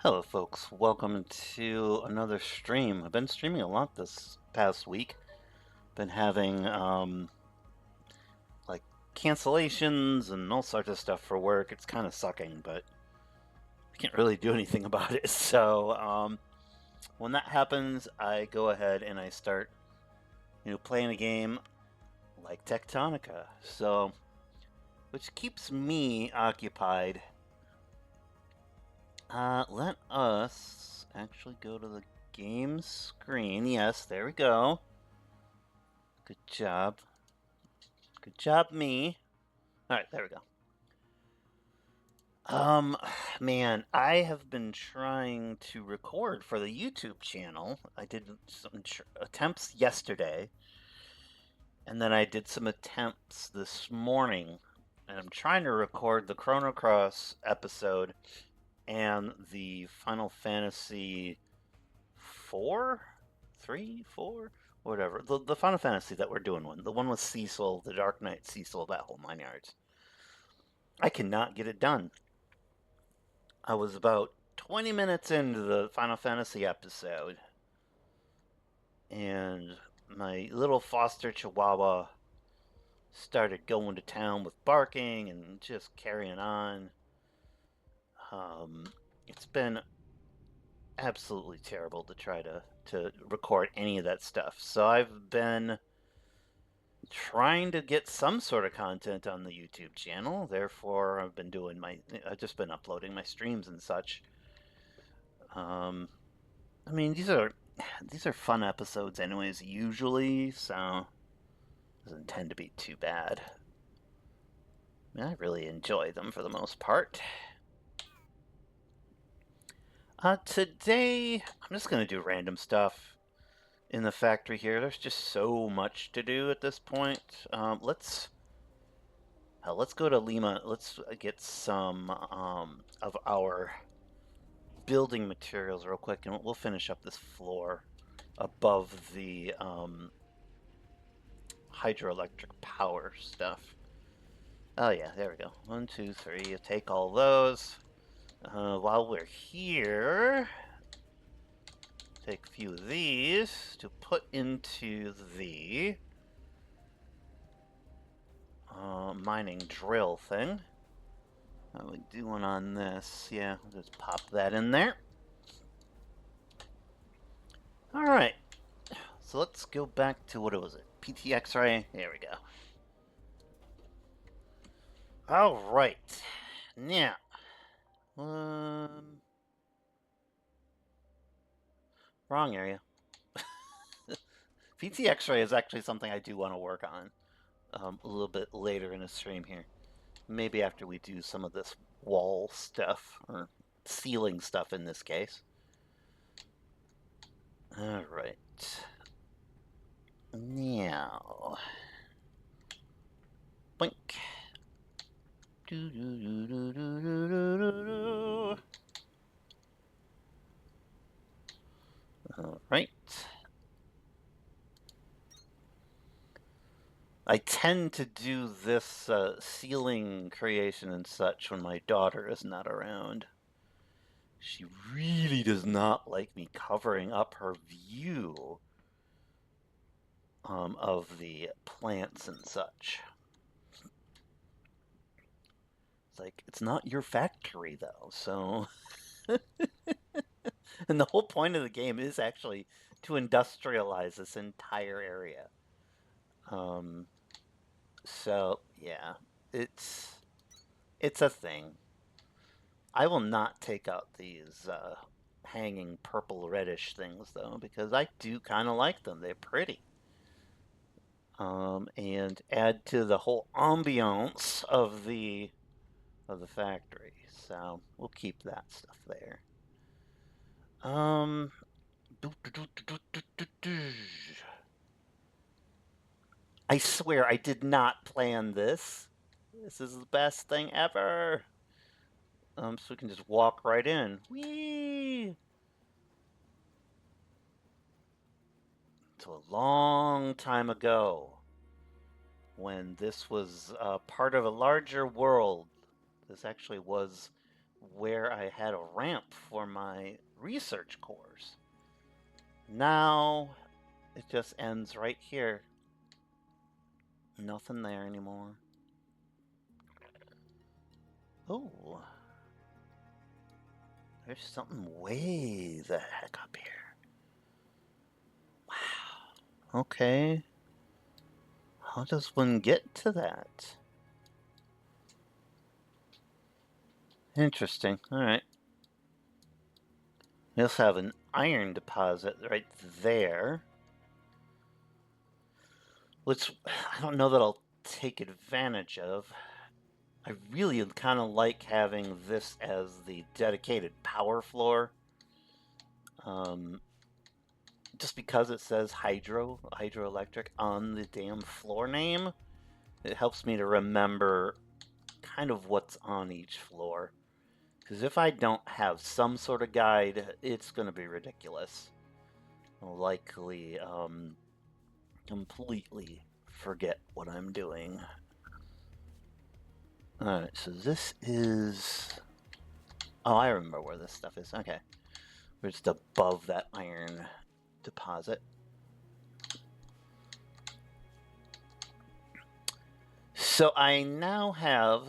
Hello, folks. Welcome to another stream. I've been streaming a lot this past week. Been having like cancellations and all sorts of stuff for work. It's kind of sucking, but I can't really do anything about it. So when that happens, I go ahead and I start, playing a game like Techtonica. So which keeps me occupied. Let us actually go to the game screen. Yes, there we go. Good job. Good job, me. All right, there we go. Um, man, I have been trying to record for the YouTube channel. I did some attempts yesterday, and then I did some attempts this morning, and I'm trying to record the Chrono Cross episode and the Final Fantasy 4, 3, 4, whatever. The Final Fantasy that we're doing the one with Cecil, the Dark Knight Cecil, that whole 9 yards. I cannot get it done. I was about 20 minutes into the Final Fantasy episode, and my little foster chihuahua started going to town with barking and just carrying on. It's been absolutely terrible to try to record any of that stuff. So I've been trying to get some sort of content on the YouTube channel. Therefore, I've just been uploading my streams and such. Um, I mean, these are fun episodes, anyways. Usually, so it doesn't tend to be too bad. I mean, I really enjoy them for the most part. Today I'm just gonna do random stuff in the factory here. There's just so much to do at this point. Let's go to Lima. Let's get some of our building materials real quick, and we'll finish up this floor above the hydroelectric power stuff. Oh yeah, there we go. 1, 2, 3. Take all those. While we're here, take a few of these to put into the mining drill thing. We do one on this. Yeah, we'll just pop that in there. All right. So let's go back to what was it? PT X-ray. There we go. All right. Now, wrong area. PT X-ray is actually something I do want to work on a little bit later in the stream here. Maybe after we do some of this wall stuff, or ceiling stuff in this case. All right. Now, blink. Do do do do do do do do. All right. I tend to do this ceiling creation and such when my daughter is not around. She really does not like me covering up her view of the plants and such. It's like, it's not your factory, though, so... And the whole point of the game is actually to industrialize this entire area. So, yeah, it's a thing. I will not take out these hanging purple reddish things, though, because I do kind of like them. They're pretty. And add to the whole ambiance of the factory. So we'll keep that stuff there. Um, I swear I did not plan this. This is the best thing ever. So we can just walk right in. Whee! To a long time ago, when this was part of a larger world. This actually was where I had a ramp for my research cores. Now it just ends right here. Nothing there anymore. Oh, there's something way the heck up here. Wow. Okay. How does one get to that? Interesting. Alright. We also have an iron deposit right there. Which I don't know that I'll take advantage of. I really kind of like having this as the dedicated power floor. Just because it says hydroelectric on the damn floor name, it helps me to remember kind of what's on each floor. Because if I don't have some sort of guide, it's going to be ridiculous. I'll likely completely forget what I'm doing. Alright, so this is... Oh, I remember where this stuff is. Okay. We're just above that iron deposit. So I now have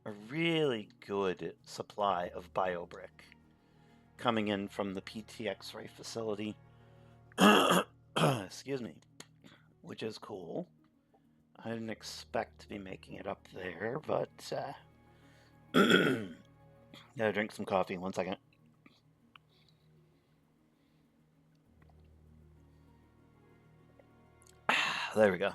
a really good supply of BioBrick coming in from the PTX-ray facility. Excuse me. Which is cool. I didn't expect to be making it up there, but gotta drink some coffee. 1 second. There we go.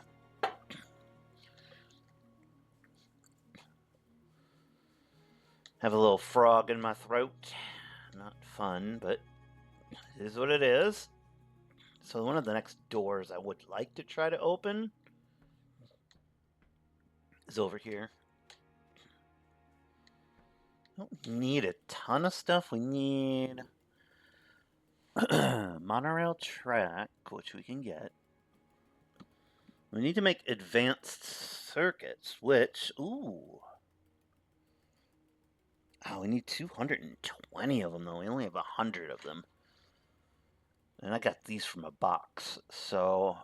Have a little frog in my throat. Not fun, but it is what it is. So one of the next doors I would like to try to open is over here. Don't need a ton of stuff. We need monorail track, which we can get. We need to make advanced circuits, which, ooh. Oh, we need 220 of them, though. We only have 100 of them. And I got these from a box, so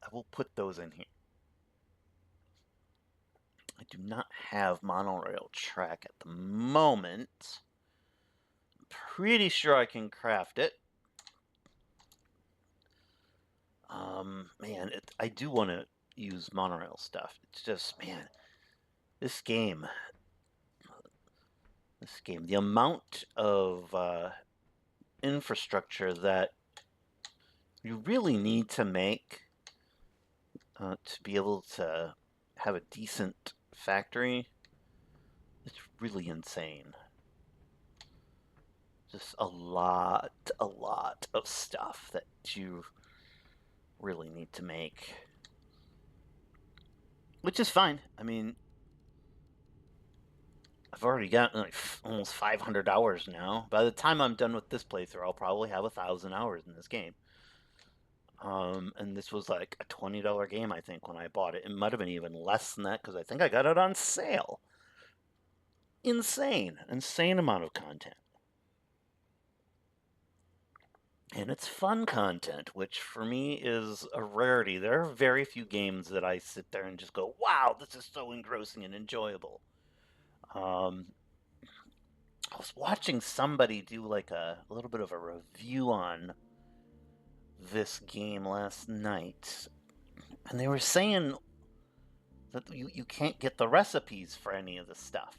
I will put those in here. I do not have monorail track at the moment. I'm pretty sure I can craft it. Man, I do want to use monorail stuff. It's just, man, this game, the amount of infrastructure that you really need to make to be able to have a decent factory, it's really insane. Just a lot of stuff that you really need to make. Which is fine. I mean, I've already got like almost 500 hours now. By the time I'm done with this playthrough, I'll probably have 1,000 hours in this game. And this was like a $20 game, I think, when I bought it. It might have been even less than that because I think I got it on sale. Insane amount of content. And it's fun content, which for me is a rarity. There are very few games that I sit there and just go, wow, this is so engrossing and enjoyable. I was watching somebody do like a little bit of a review on this game last night, and they were saying that you can't get the recipes for any of this stuff.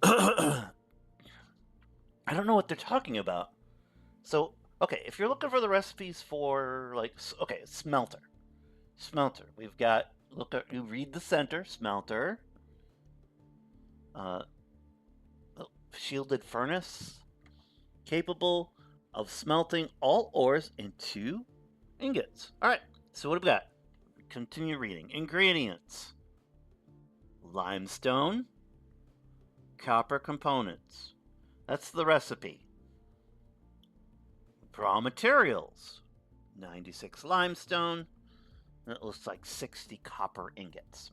I don't know what they're talking about. So, okay, if you're looking for the recipes for, like, okay, smelter. We've got, you read the center, smelter. Shielded furnace. Capable of smelting all ores into ingots. Alright, so what do we got? Continue reading. Ingredients. Limestone. Copper components. That's the recipe. Raw materials. 96 limestone. That looks like 60 copper ingots.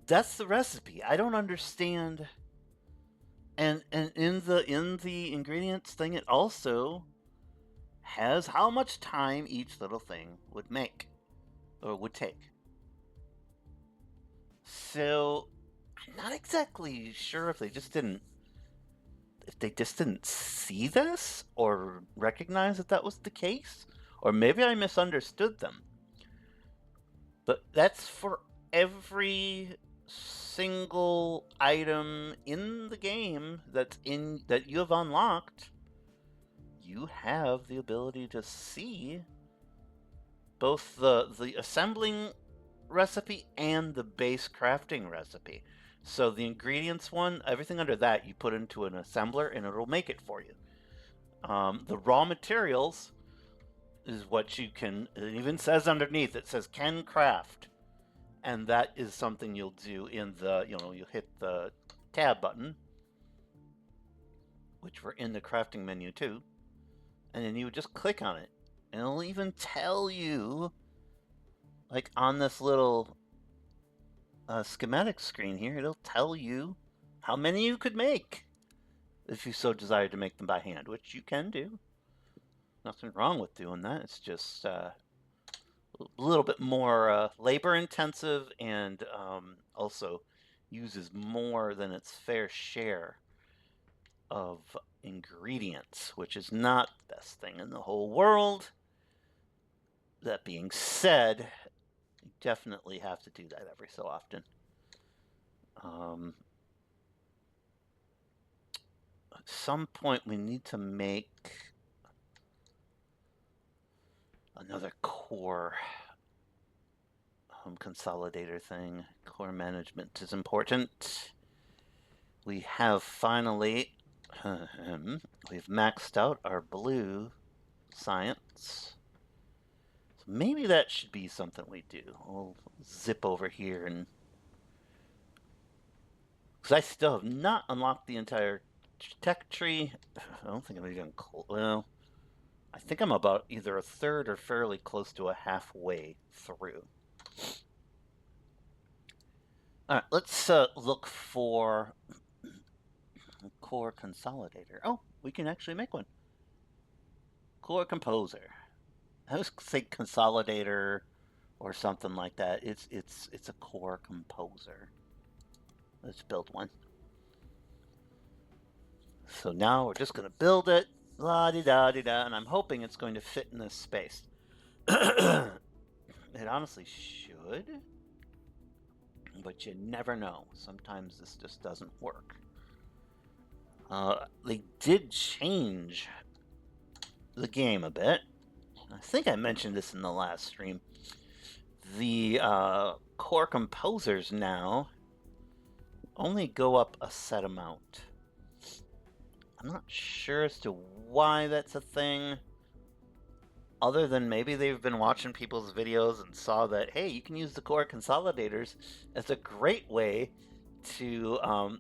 That's the recipe. I don't understand. And in the ingredients thing, it also has how much time each little thing would make or would take. So I'm not exactly sure if they just didn't see this or recognize that that was the case, or maybe I misunderstood them. But that's for every single item in the game that you have unlocked. You have the ability to see both the assembling recipe and the base crafting recipe. So the ingredients one, everything under that you put into an assembler and it'll make it for you. The raw materials is what you can, it even says underneath, it says can craft. And that is something you'll do in the, you hit the tab button, which we're in the crafting menu too. And then you would just click on it. And it'll even tell you, like on this little schematic screen here, it'll tell you how many you could make if you so desire to make them by hand, which you can do. Nothing wrong with doing that. It's just a little bit more labor intensive and also uses more than its fair share of ingredients, which is not the best thing in the whole world. That being said, you definitely have to do that every so often. At some point, we need to make another core home consolidator thing. Core management is important. We have finally, we've maxed out our blue science. So maybe that should be something we do. We'll zip over here and, because I still have not unlocked the entire tech tree. I don't think I'm even close. Well, I think I'm about either a third or fairly close to a halfway through. All right, let's look for core consolidator. Oh, we can actually make one. Core composer. I was think consolidator or something like that. It's a core composer. Let's build one. So now we're just gonna build it, la di da di da, and I'm hoping it's going to fit in this space. It honestly should, but you never know. Sometimes this just doesn't work. They did change the game a bit. I think I mentioned this in the last stream. The core composers now only go up a set amount. I'm not sure as to why that's a thing, other than maybe they've been watching people's videos and saw that, hey, you can use the core consolidators as a great way to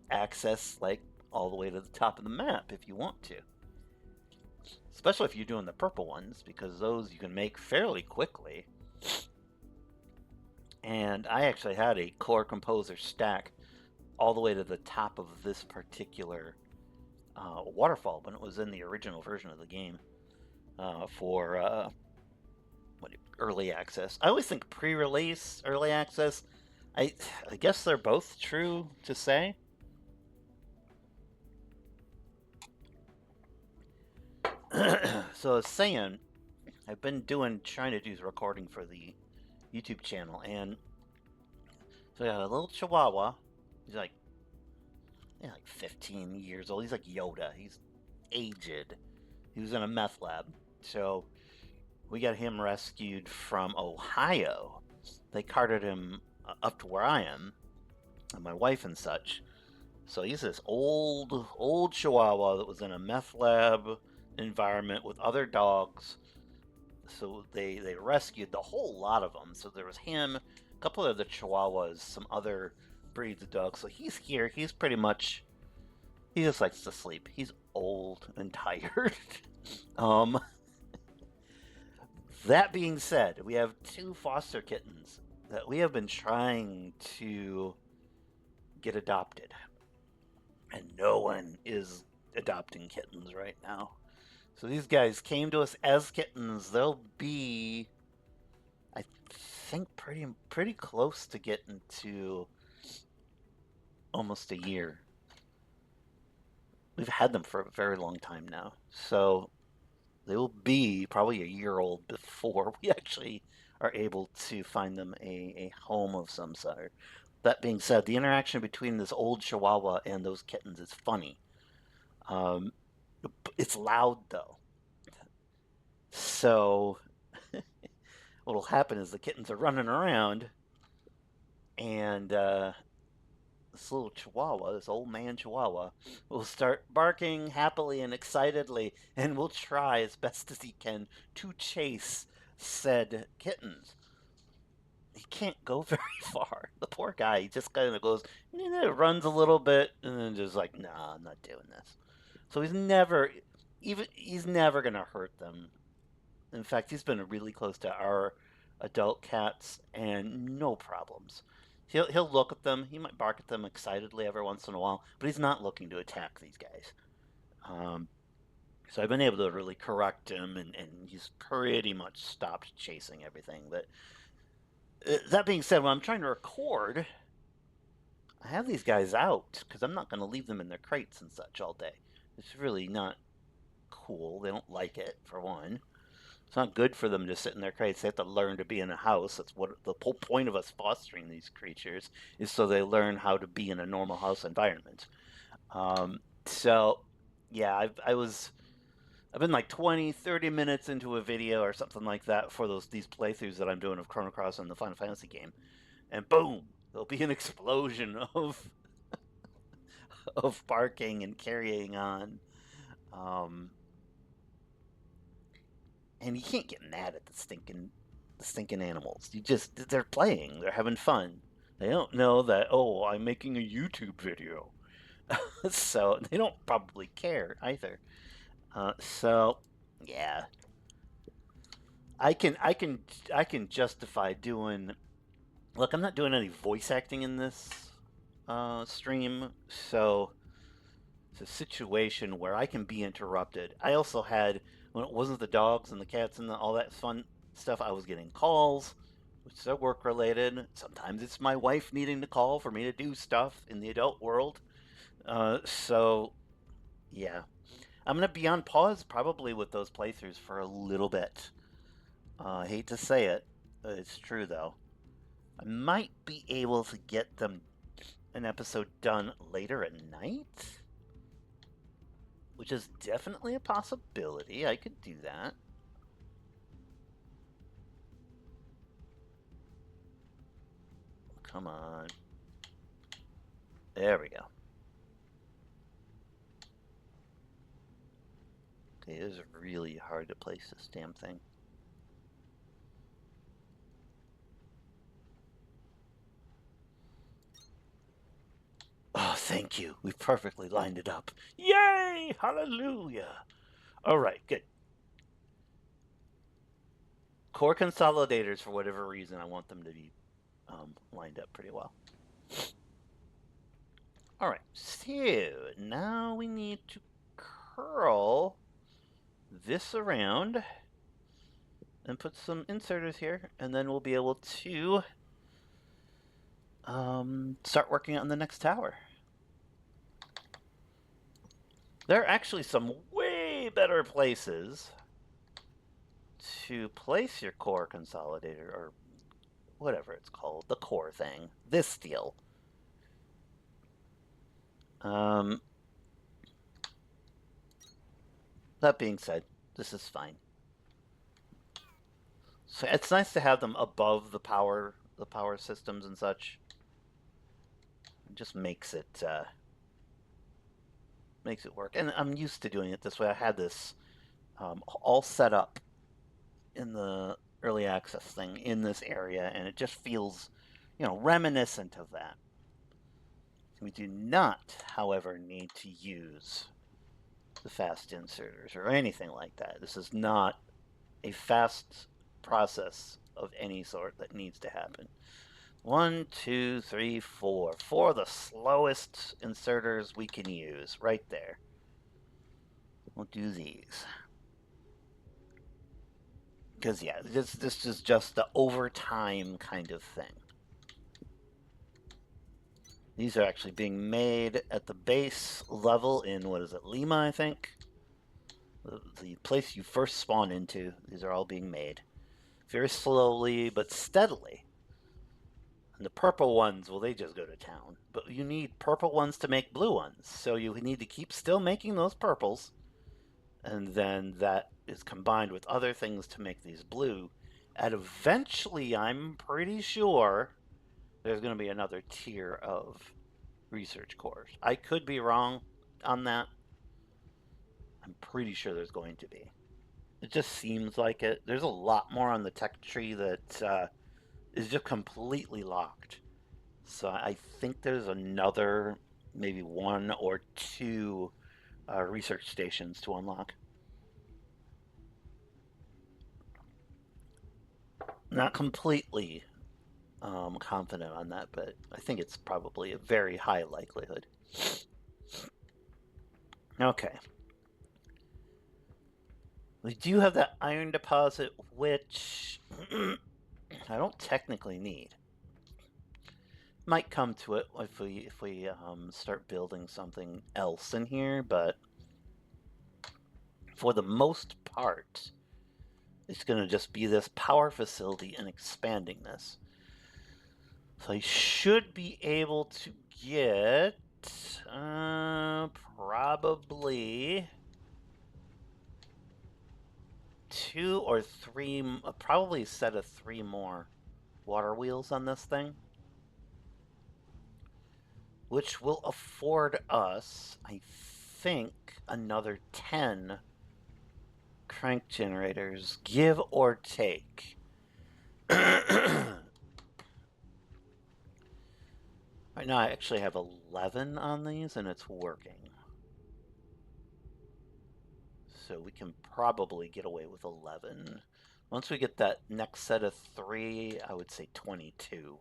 access like all the way to the top of the map if you want to. Especially if you're doing the purple ones, because those you can make fairly quickly. And I actually had a core composer stack all the way to the top of this particular waterfall when it was in the original version of the game for early access. I always think pre-release, early access. I guess they're both true to say. So I was saying, I've been trying to do recording for the YouTube channel, and so I got a little Chihuahua. He's like 15 years old. He's like Yoda. He's aged. He was in a meth lab, so we got him rescued from Ohio. They carted him up to where I am, and my wife and such. So he's this old Chihuahua that was in a meth lab environment with other dogs. So they rescued the whole lot of them. So there was him, a couple of the Chihuahuas, some other breeds of dogs. So he's here. He's pretty much, he just likes to sleep. He's old and tired. That being said, we have two foster kittens that we have been trying to get adopted. And no one is adopting kittens right now. So these guys came to us as kittens. They'll be, I think, pretty close to getting to almost a year. We've had them for a very long time now. So they will be probably a year old before we actually are able to find them a home of some sort. That being said, the interaction between this old Chihuahua and those kittens is funny. Um, it's loud though. So what'll happen is the kittens are running around, and this little Chihuahua, this old man Chihuahua, will start barking happily and excitedly, and will try as best as he can to chase said kittens. He can't go very far. The poor guy, he just kind of goes, runs a little bit, and then just like, nah, I'm not doing this. So he's never gonna hurt them. In fact, he's been really close to our adult cats, and no problems. He'll look at them. He might bark at them excitedly every once in a while, but he's not looking to attack these guys. Um, so I've been able to really correct him, and he's pretty much stopped chasing everything. But that being said, when I'm trying to record, I have these guys out because I'm not going to leave them in their crates and such all day. It's really not cool. They don't like it, for one. It's not good for them to sit in their crates. They have to learn to be in a house. That's what the whole point of us fostering these creatures is, so they learn how to be in a normal house environment. So, yeah, I've been like 20, 30 minutes into a video or something like that for these playthroughs that I'm doing of Chrono Cross and the Final Fantasy game, and boom, there'll be an explosion of barking and carrying on. And you can't get mad at the stinking animals. They're playing, they're having fun. They don't know that, oh, I'm making a YouTube video. So they don't probably care either. So yeah, I can justify doing. Look, I'm not doing any voice acting in this stream, so it's a situation where I can be interrupted. I also had, when it wasn't the dogs and the cats and all that fun stuff, I was getting calls, which are work related. Sometimes it's my wife needing to call for me to do stuff in the adult world. So, yeah. I'm going to be on pause probably with those playthroughs for a little bit. I hate to say it, but it's true though. I might be able to get them an episode done later at night, which is definitely a possibility. I could do that. Come on. There we go. Okay, it is really hard to place this damn thing. Oh, thank you. We've perfectly lined it up. Yay! Hallelujah! Alright, good. Core consolidators, for whatever reason, I want them to be lined up pretty well. Alright, so now we need to curl this around and put some inserters here, and then we'll be able to start working on the next tower. There are actually some way better places to place your core consolidator, or whatever it's called, the core thing, this deal. That being said, this is fine. So it's nice to have them above the power systems and such. It just makes it work, and I'm used to doing it this way. I had this all set up in the early access thing in this area, and it just feels, reminiscent of that. We do not, however, need to use the fast inserters or anything like that. This is not a fast process of any sort that needs to happen. 1, 2, 3, 4. 4 of the slowest inserters we can use right there. We'll do these. Because, yeah, this is just the overtime kind of thing. These are actually being made at the base level in, what is it, Lima, I think? The place you first spawn into. These are all being made. Very slowly, but steadily. And the purple ones, well, they just go to town. But you need purple ones to make blue ones. So you need to keep still making those purples. And then that is combined with other things to make these blue. And eventually, I'm pretty sure there's going to be another tier of research cores. I could be wrong on that. I'm pretty sure there's going to be. It just seems like it. There's a lot more on the tech tree that is just completely locked. So I think there's another, maybe 1 or 2 research stations to unlock. Not completely confident on that, but I think it's probably a very high likelihood. Okay. We do have that iron deposit, which I don't technically need. Might come to it if we start building something else in here, but for the most part, it's going to just be this power facility and expanding this. So I should be able to get probably 2 or 3, probably a set of 3 more water wheels on this thing, which will afford us, I think, another 10 crank generators, give or take. Right now I actually have 11 on these and it's working. So we can probably get away with 11. Once we get that next set of 3, I would say 22.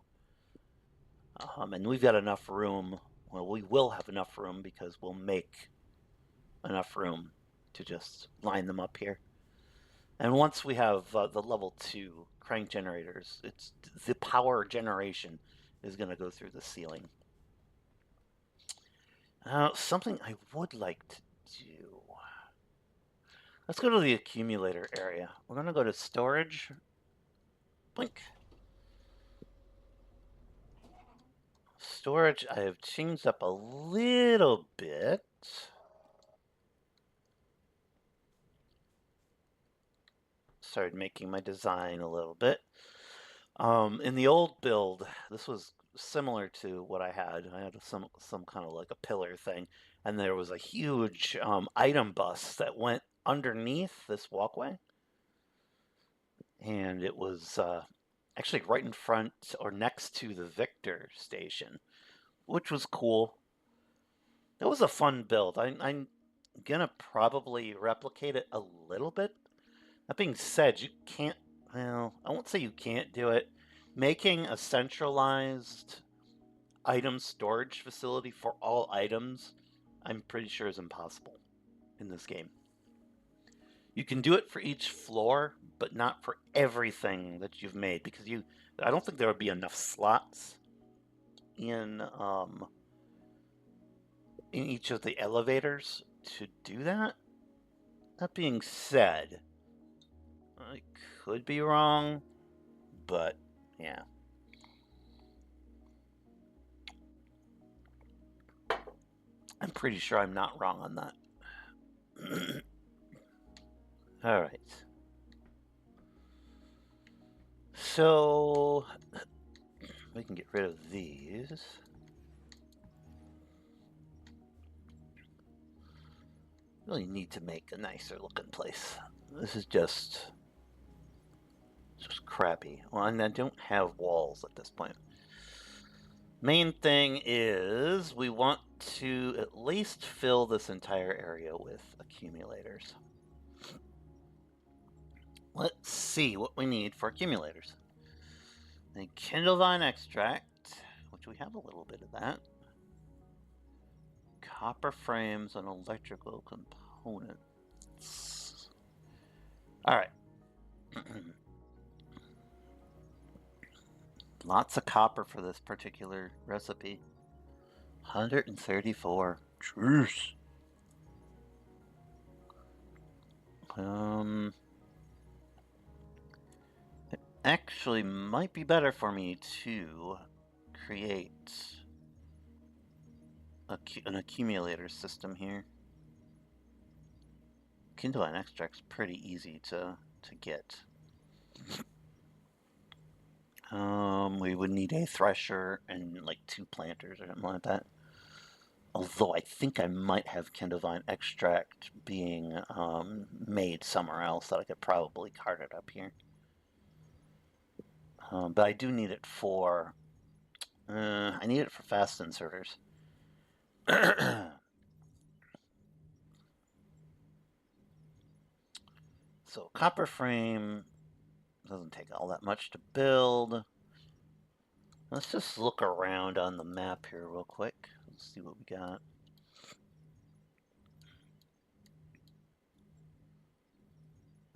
And we've got enough room. Well, we will have enough room because we'll make enough room to just line them up here. And once we have the level 2 crank generators, it's the power generation is going to go through the ceiling. Something I would like to do. Let's go to the accumulator area. We're going to go to storage. Blink. Storage, I have changed up a little bit. Started making my design a little bit. In the old build, this was similar to what I had. I had some kind of like a pillar thing, and there was a huge item bus that went underneath this walkway, and it was actually right in front or next to the Victor station, which was cool. It was a fun build. I'm gonna probably replicate it a little bit. That being said, you can't, well, I won't say you can't do it. Making a centralized item storage facility for all items, I'm pretty sure is impossible in this game. You can do it for each floor, but not for everything that you've made because I don't think there would be enough slots in each of the elevators to do that. That being said, I could be wrong, but yeah. I'm pretty sure I'm not wrong on that. All right. So we can get rid of these. Really need to make a nicer looking place. This is just crappy. Well, and I don't have walls at this point. Main thing is we want to at least fill this entire area with accumulators. Let's see what we need for accumulators. A kindlevine extract, which we have a little bit of that. Copper frames and electrical components. All right. Lots of copper for this particular recipe. 134. Jeez. It actually might be better for me to create an accumulator system here. Kindling extract's pretty easy to get. We would need a thresher and like 2 planters or something like that. Although I think I might have kindlevine extract being made somewhere else that I could probably cart it up here. But I do need it for... I need it for fast inserters. So copper frame doesn't take all that much to build. Let's just look around on the map here real quick. Let's see what we got.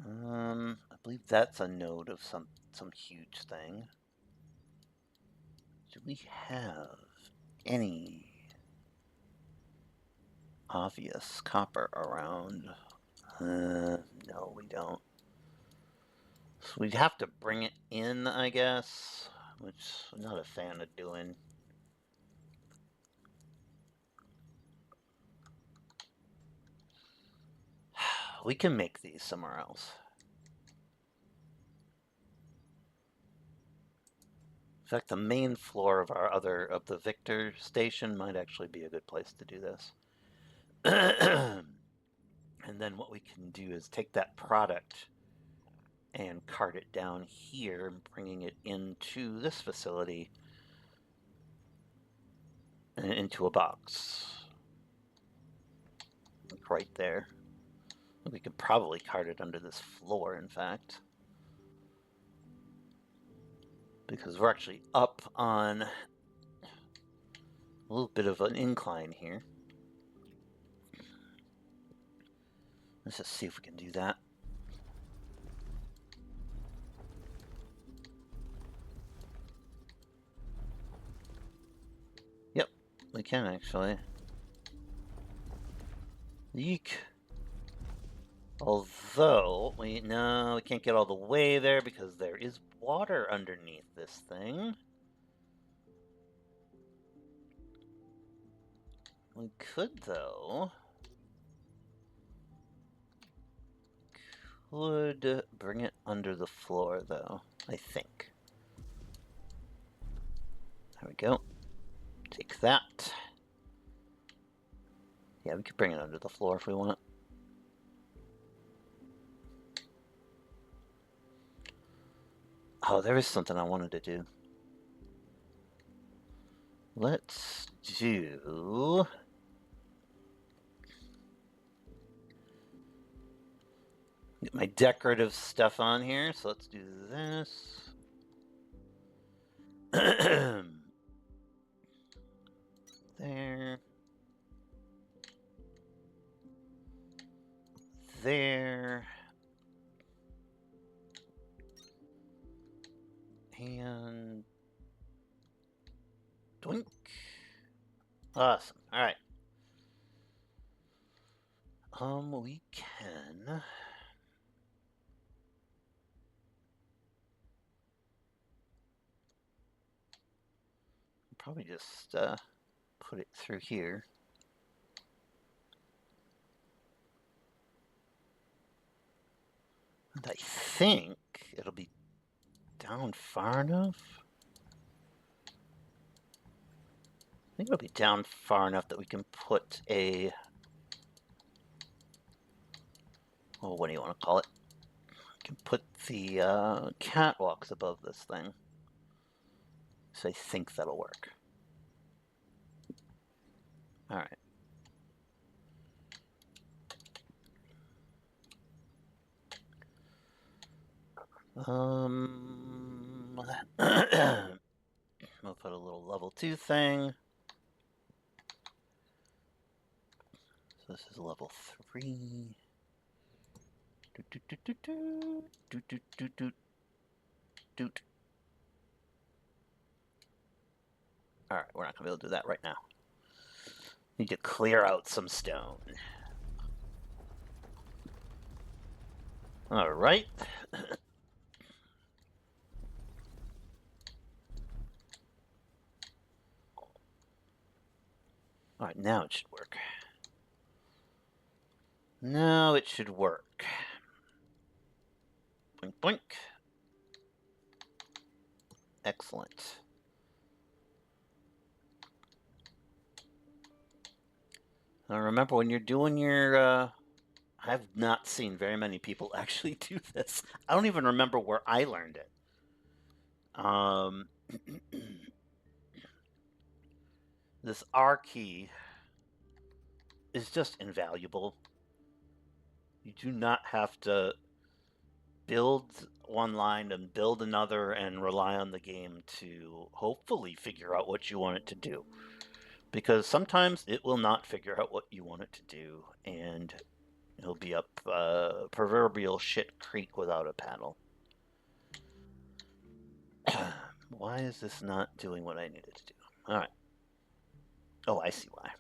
I believe that's a node of some huge thing. Do we have any obvious copper around? No, we don't. So we'd have to bring it in, I guess, which I'm not a fan of doing. We can make these somewhere else. In fact, the main floor of the Victor station might actually be a good place to do this. And then what we can do is take that product and cart it down here, bringing it into this facility and into a box. Like right there. We could probably cart it under this floor, in fact. Because we're actually up on a little bit of an incline here. Let's just see if we can do that. Yep, we can actually. Yeek. Although, we can't get all the way there because there is water underneath this thing. We could, though. Could bring it under the floor, though, I think. There we go. Take that. Yeah, we could bring it under the floor if we want. Oh, there is something I wanted to do. Let's do... Get my decorative stuff on here, so let's do this. There. There. And... Doink. Awesome. Alright. We can... Probably just, put it through here. And I think it'll be down far enough. I think it'll be down far enough that we can put a... Oh, what do you want to call it? We can put the catwalks above this thing. So I think that'll work. Alright. We'll put a little level 2 thing. So this is level 3. Alright, we're not going to be able to do that right now. Need to clear out some stone. Alright. Alright, now it should work. Now it should work. Boink, boink. Excellent. Now remember, when you're doing your... I've not seen very many people actually do this. I don't even remember where I learned it. This R key is just invaluable. You do not have to build one line and build another and rely on the game to hopefully figure out what you want it to do. Because sometimes it will not figure out what you want it to do, and it'll be up proverbial shit creek without a paddle. Why is this not doing what I needed to do? Alright. Oh, I see why.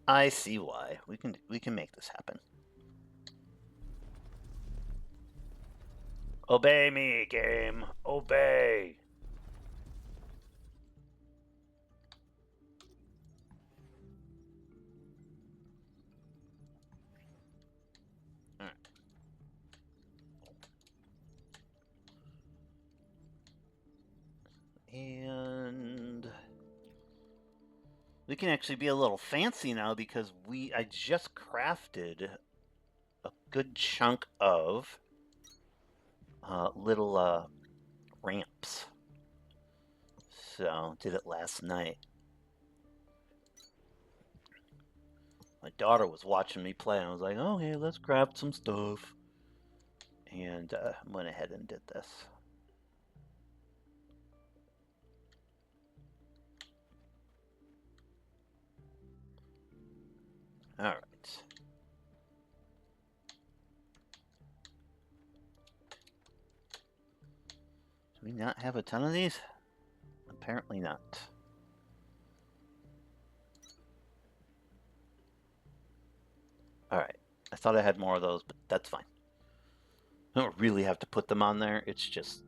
I see why. We can make this happen. Obey me, game. Obey. Alright. And we can actually be a little fancy now because I just crafted a good chunk of little ramps. So, did it last night. My daughter was watching me play, and I was like, oh, hey, let's craft some stuff. And went ahead and did this. Alright. Do we not have a ton of these? Apparently not. Alright. I thought I had more of those, but that's fine. I don't really have to put them on there. It's just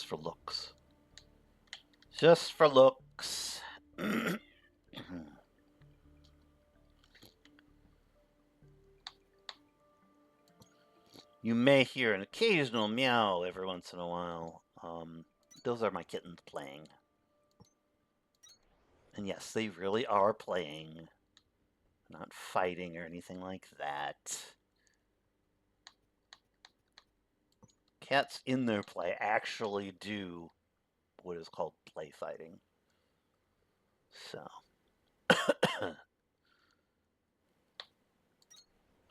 for looks. Just for looks. You may hear an occasional meow every once in a while. Those are my kittens playing. And yes, they really are playing. Not fighting or anything like that. Cats in their play actually do what is called play fighting. So.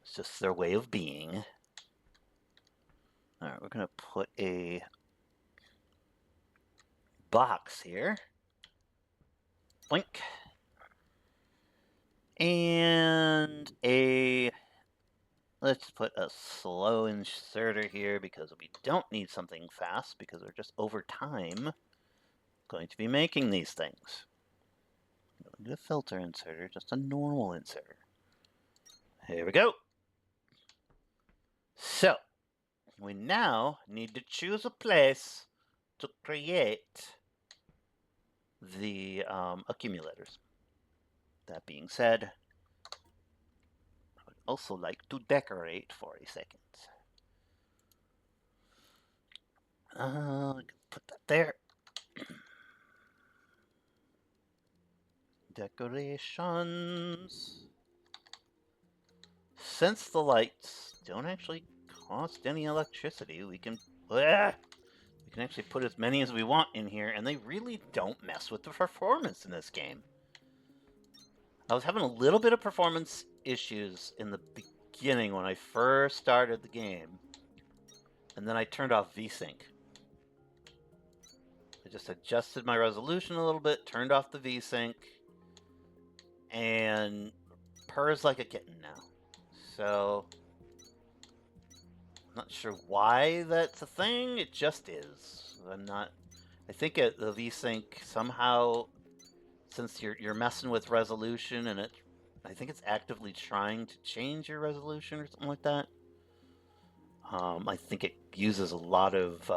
It's just their way of being. Alright, we're going to put a box here. Blink. And let's put a slow inserter here because we don't need something fast because we're just over time going to be making these things. Don't do a filter inserter, just a normal inserter. Here we go. So, we now need to choose a place to create the accumulators. That being said, I would also like to decorate for a second. I can put that there. Decorations. Since the lights don't actually cost any electricity, we can actually put as many as we want in here, and they really don't mess with the performance in this game. I was having a little bit of performance issues in the beginning when I first started the game, and then I turned off VSync. just adjusted my resolution a little bit, turned off the VSync, and purrs like a kitten now. So, I'm not sure why that's a thing, it just is. I think the VSync somehow, since you're messing with resolution and I think it's actively trying to change your resolution or something like that. I think it uses a lot of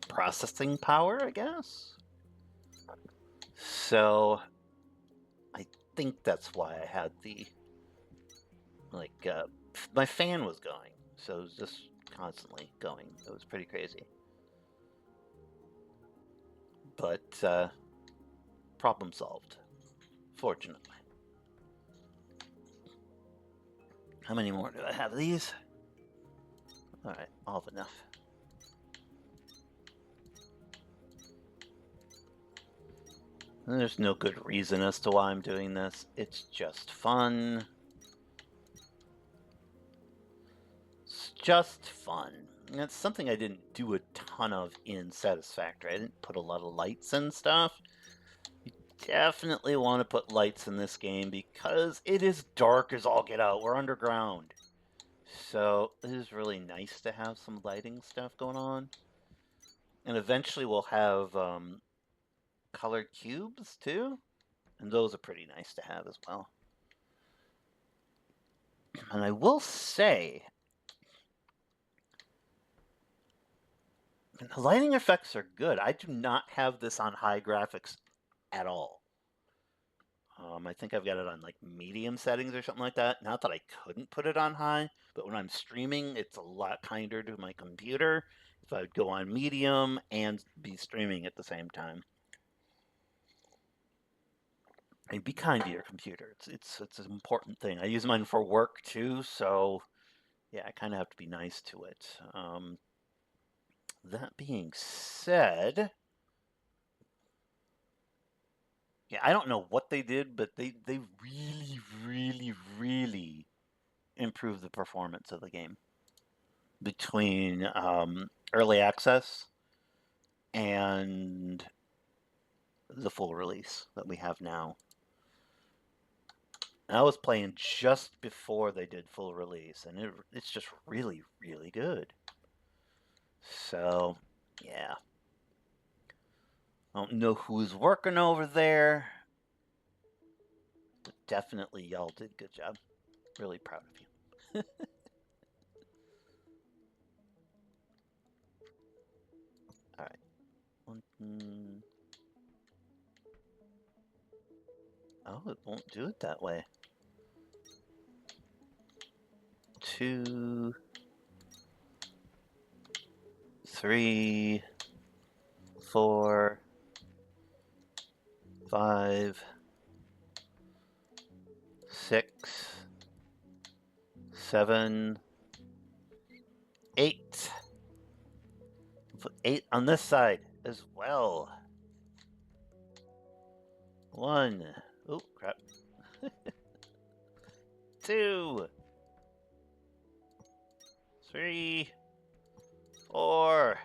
processing power, I guess. So I think that's why I had my fan was going, so it was just constantly going. It was pretty crazy. But problem solved, fortunately. How many more do I have of these? All right, all have enough. And there's no good reason as to why I'm doing this. It's just fun. It's just fun. And it's something I didn't do a ton of in Satisfactory. I didn't put a lot of lights and stuff. You definitely want to put lights in this game because it is dark as all get out. We're underground. So it is really nice to have some lighting stuff going on. And eventually we'll have colored cubes too. And those are pretty nice to have as well. And I will say, the lighting effects are good. I do not have this on high graphics at all. I think I've got it on like medium settings or something like that. Not that I couldn't put it on high, but when I'm streaming, it's a lot kinder to my computer if I would go on medium and be streaming at the same time. And be kind to your computer. It's an important thing. I use mine for work too, so yeah, I kind of have to be nice to it. That being said, yeah, I don't know what they did, but they really, really, really improved the performance of the game between early access and the full release that we have now. And I was playing just before they did full release, and it's just really, really good. So, yeah. I don't know who's working over there, but definitely y'all did a good job. Really proud of you. All right. Oh, it won't do it that way. 2, 3, 4, 5, 6, 7, 8. Put 8 on this side as well. 1. Oh, crap. 2, 3, 4,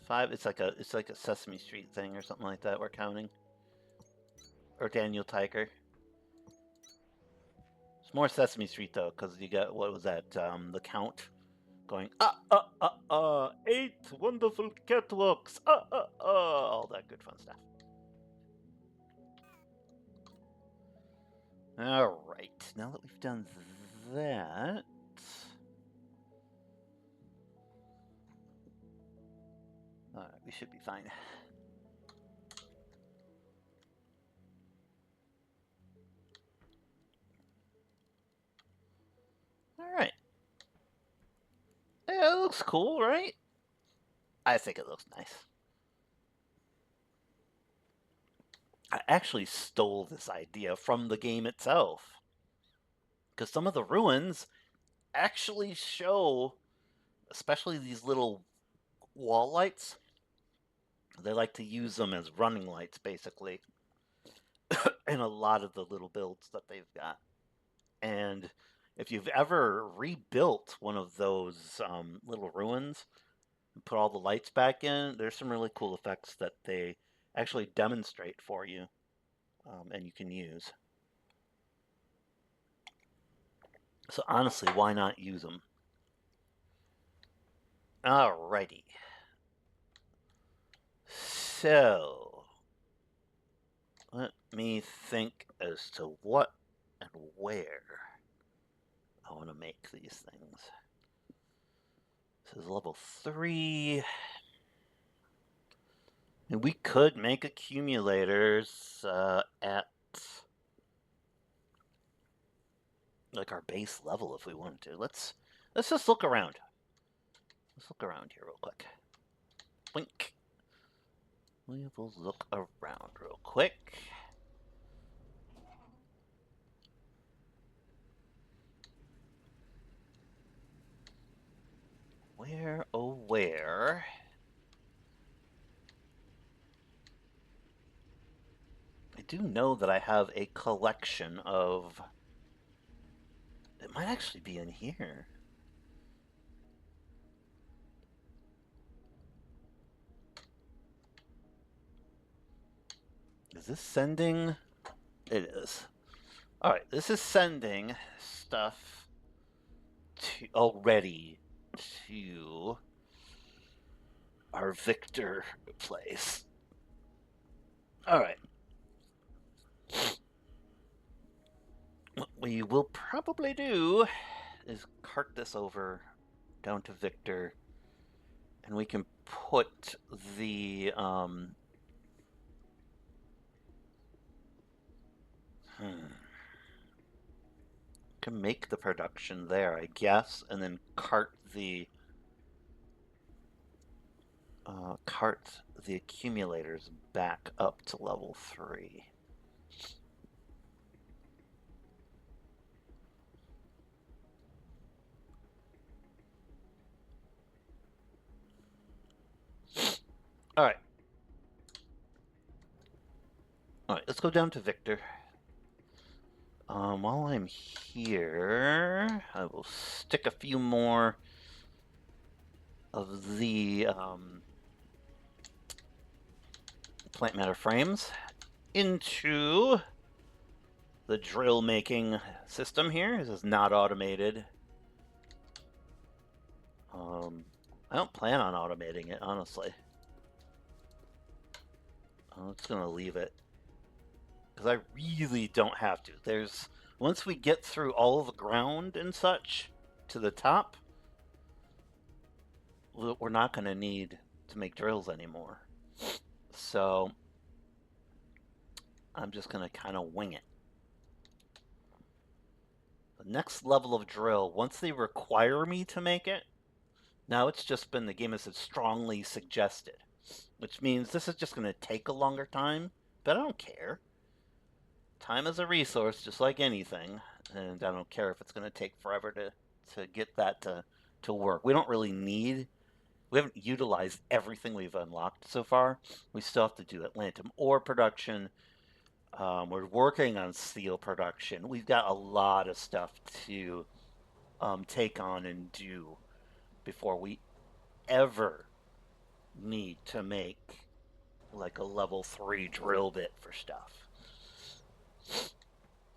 5. It's like a Sesame Street thing or something like that. We're counting, or Daniel Tiger. It's more Sesame Street though, because you got what was that? The count going 8 wonderful catwalks, all that good fun stuff. All right, now that we've done that. All right, we should be fine. All right. Yeah, it looks cool, right? I think it looks nice. I actually stole this idea from the game itself. Because some of the ruins actually show, especially these little wall lights, they like to use them as running lights, basically, in a lot of the little builds that they've got. And if you've ever rebuilt one of those little ruins, put all the lights back in, there's some really cool effects that they actually demonstrate for you, and you can use. So honestly, why not use them? Alrighty. So, let me think as to what and where I want to make these things. This is level 3. And we could make accumulators at like our base level if we wanted to. Let's just look around. Let's look around here real quick. Blink. We will look around real quick. Where, oh where? I do know that I have a collection of... It might actually be in here. Is this sending? It is. Alright, this is sending stuff to already to our Victor place. Alright. What we will probably do is cart this over down to Victor, and we can put the can make the production there, I guess, and then cart the accumulators back up to level 3. Alright. Alright, let's go down to Victor. While I'm here, I will stick a few more of the plant matter frames into the drill making system here. This is not automated. I don't plan on automating it, honestly. I'm just gonna leave it because I really don't have to. Once we get through all of the ground and such to the top, we're not gonna need to make drills anymore. So I'm just gonna kind of wing it. The next level of drill, once they require me to make it, now it's just been, the game has strongly suggested, which means this is just going to take a longer time, but I don't care. Time is a resource, just like anything, and I don't care if it's going to take forever to get that to work. We haven't utilized everything we've unlocked so far. We still have to do Atlantum ore production. We're working on steel production. We've got a lot of stuff to take on and do before we ever need to make like a level 3 drill bit for stuff.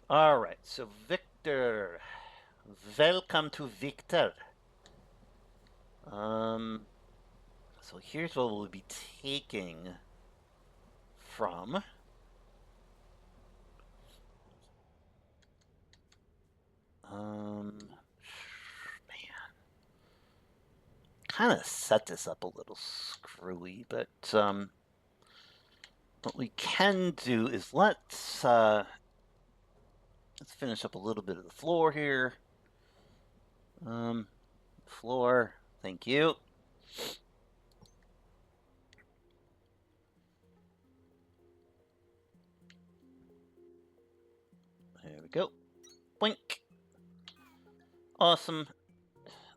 Alright, so Victor. Welcome to Victor. So here's what we'll be taking from. Man. Kind of set this up a little screwy, but what we can do is let's finish up a little bit of the floor here. Floor, thank you. There we go. Blink. Awesome.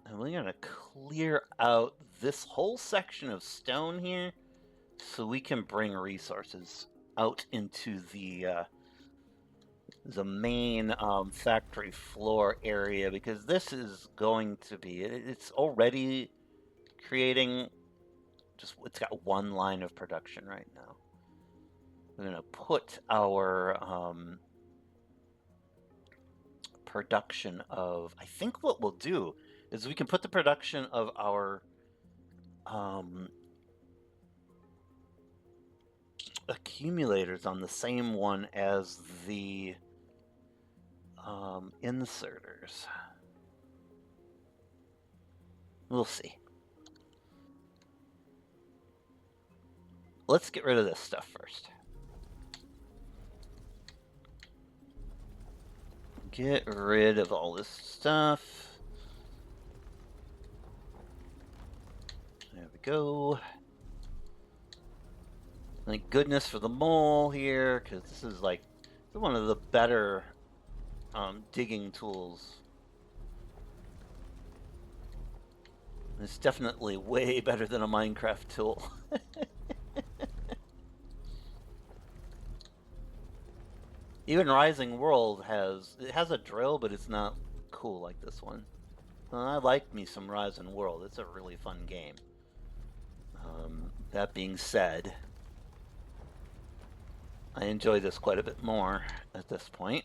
And we're gonna clear out this whole section of stone here so we can bring resources out into the main factory floor area, because this is going to be, it's already creating It's got one line of production right now. We're gonna put our production of. I think what we'll do is we can put the production of our accumulators on the same one as the inserters. We'll see. Let's get rid of this stuff first. Get rid of all this stuff. There we go. Thank goodness for the mole here, because this is like one of the better digging tools. It's definitely way better than a Minecraft tool. Even Rising World has a drill, but it's not cool like this one. I like me some Rising World. It's a really fun game. That being said, I enjoy this quite a bit more at this point.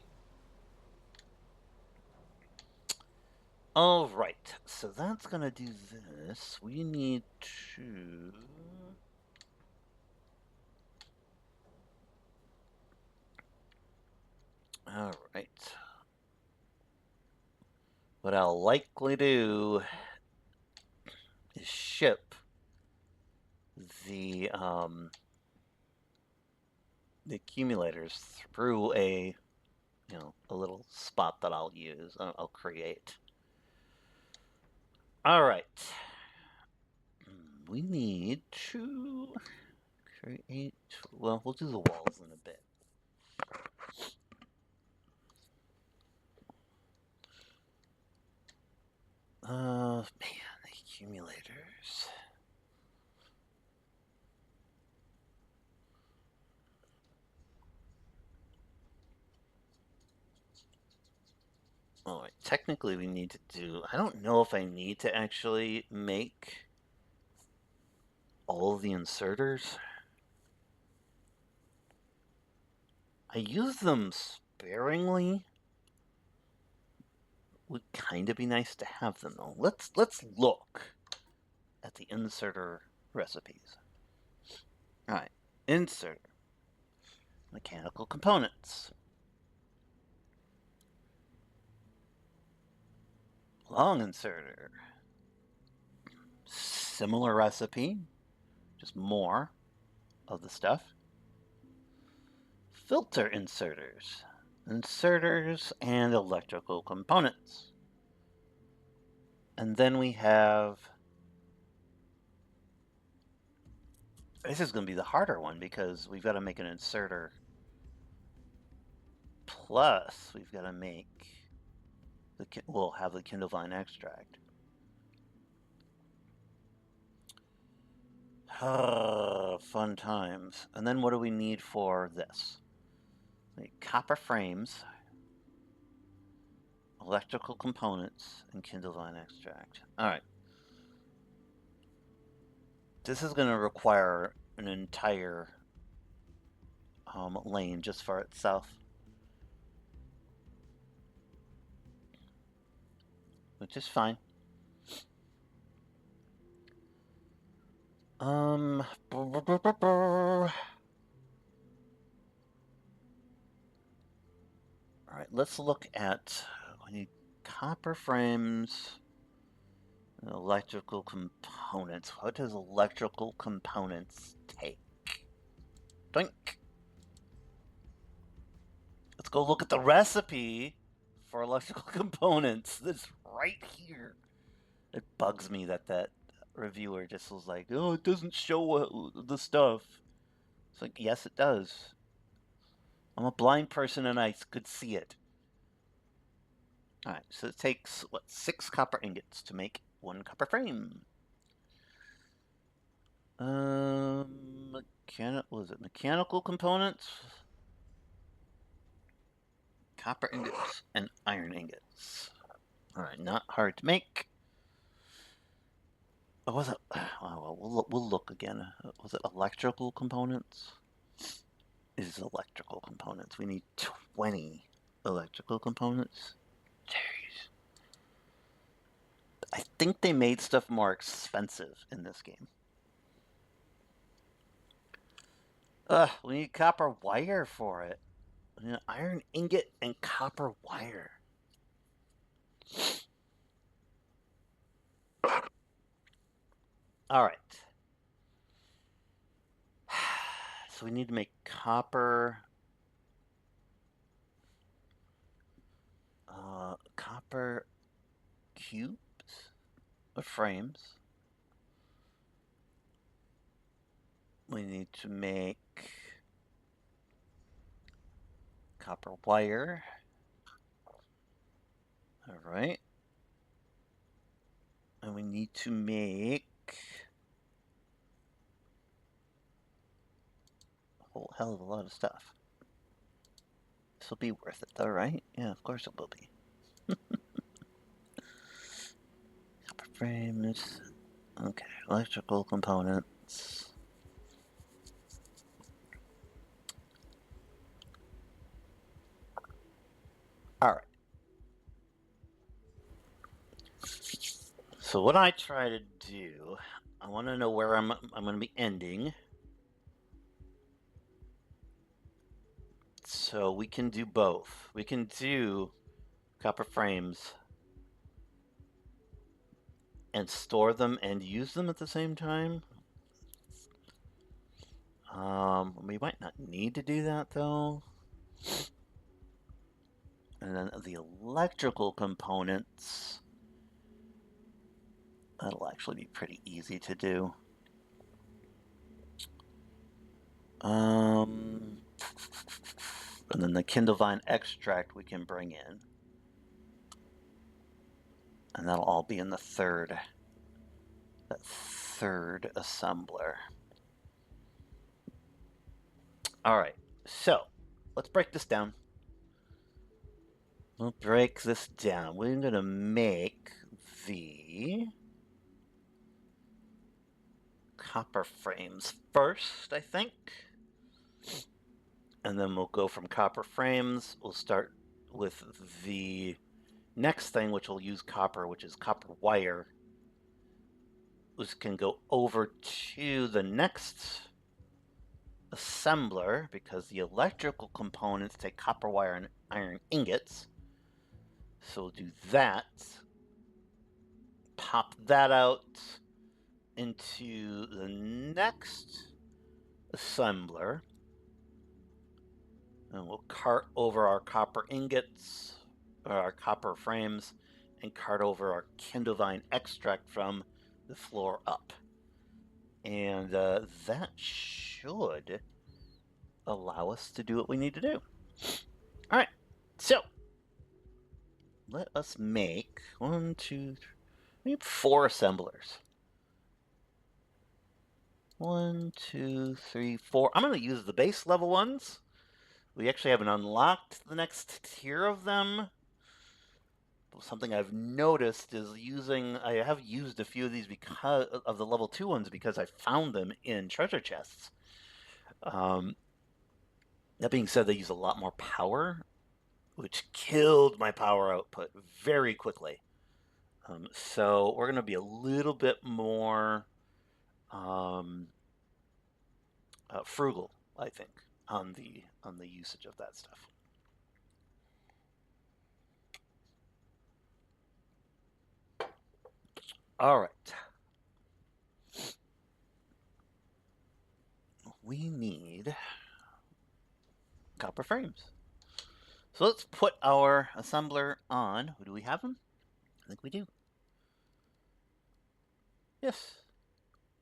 All right, so that's gonna do this. We need to. All right. What I'll likely do is ship the accumulators through a little spot that I'll use. I'll create. All right. We need to create. Well, we'll do the walls in a bit. Man, the accumulators. All right, technically we need to do. I don't know if I need to actually make all of the inserters. I use them sparingly. Would kind of be nice to have them though. Let's look at the inserter recipes. All right, insert mechanical components. Long inserter. Similar recipe, just more of the stuff. Filter inserters. Inserters and electrical components. And then we have. This is going to be the harder one because we've got to make an inserter. Plus, we've got to make. We'll have the Kindlevine extract. Fun times. And then what do we need for this? Copper frames, electrical components, and Kindlevine extract. All right. This is going to require an entire lane just for itself. Which is fine. All right, let's look at. We need copper frames and electrical components. What does electrical components take? Doink. Let's go look at the recipe for electrical components. That's right here. It bugs me that reviewer just was like, oh, it doesn't show the stuff. It's like, yes, it does. I'm a blind person and I could see it. All right, so it takes, 6 copper ingots to make 1 copper frame. Mechanical components? Copper ingots and iron ingots. All right, not hard to make. Or was it? Oh, well, we'll look again. Was it electrical components? It is electrical components. We need 20 electrical components. Jeez. I think they made stuff more expensive in this game. We need copper wire for it. We need an iron ingot and copper wire. All right. So we need to make copper copper cubes or frames. We need to make copper wire. All right. And we need to make a whole hell of a lot of stuff. This will be worth it though, right? Yeah, of course it will be. Copper frames. Okay, electrical components. All right. So what I try to do, I want to know where I'm going to be ending. So we can do both. We can do copper frames and store them and use them at the same time. We might not need to do that though. And then the electrical components, that'll actually be pretty easy to do. And then the Kindlevine extract we can bring in. And that'll all be in the third assembler. All right, so let's break this down. We'll break this down. We're going to make the copper frames first, I think. And then we'll go from copper frames. We'll start with the next thing, which will use copper, which is copper wire. Which can go over to the next assembler because the electrical components take copper wire and iron ingots. So we'll do that. Pop that out into the next assembler. And we'll cart over our copper ingots, or our copper frames, and cart over our Kindlevine extract from the floor up. And that should allow us to do what we need to do. All right, so let us make 1, 2, 3, 4 assemblers. 1, 2, 3, 4. I'm going to use the base level ones. We actually haven't unlocked the next tier of them. Something I've noticed is I have used a few of these because of the level 2 ones because I found them in treasure chests. That being said, they use a lot more power, which killed my power output very quickly. So we're going to be a little bit more frugal, I think, on the usage of that stuff. All right. We need copper frames. So let's put our assembler on. Do we have them? I think we do. Yes.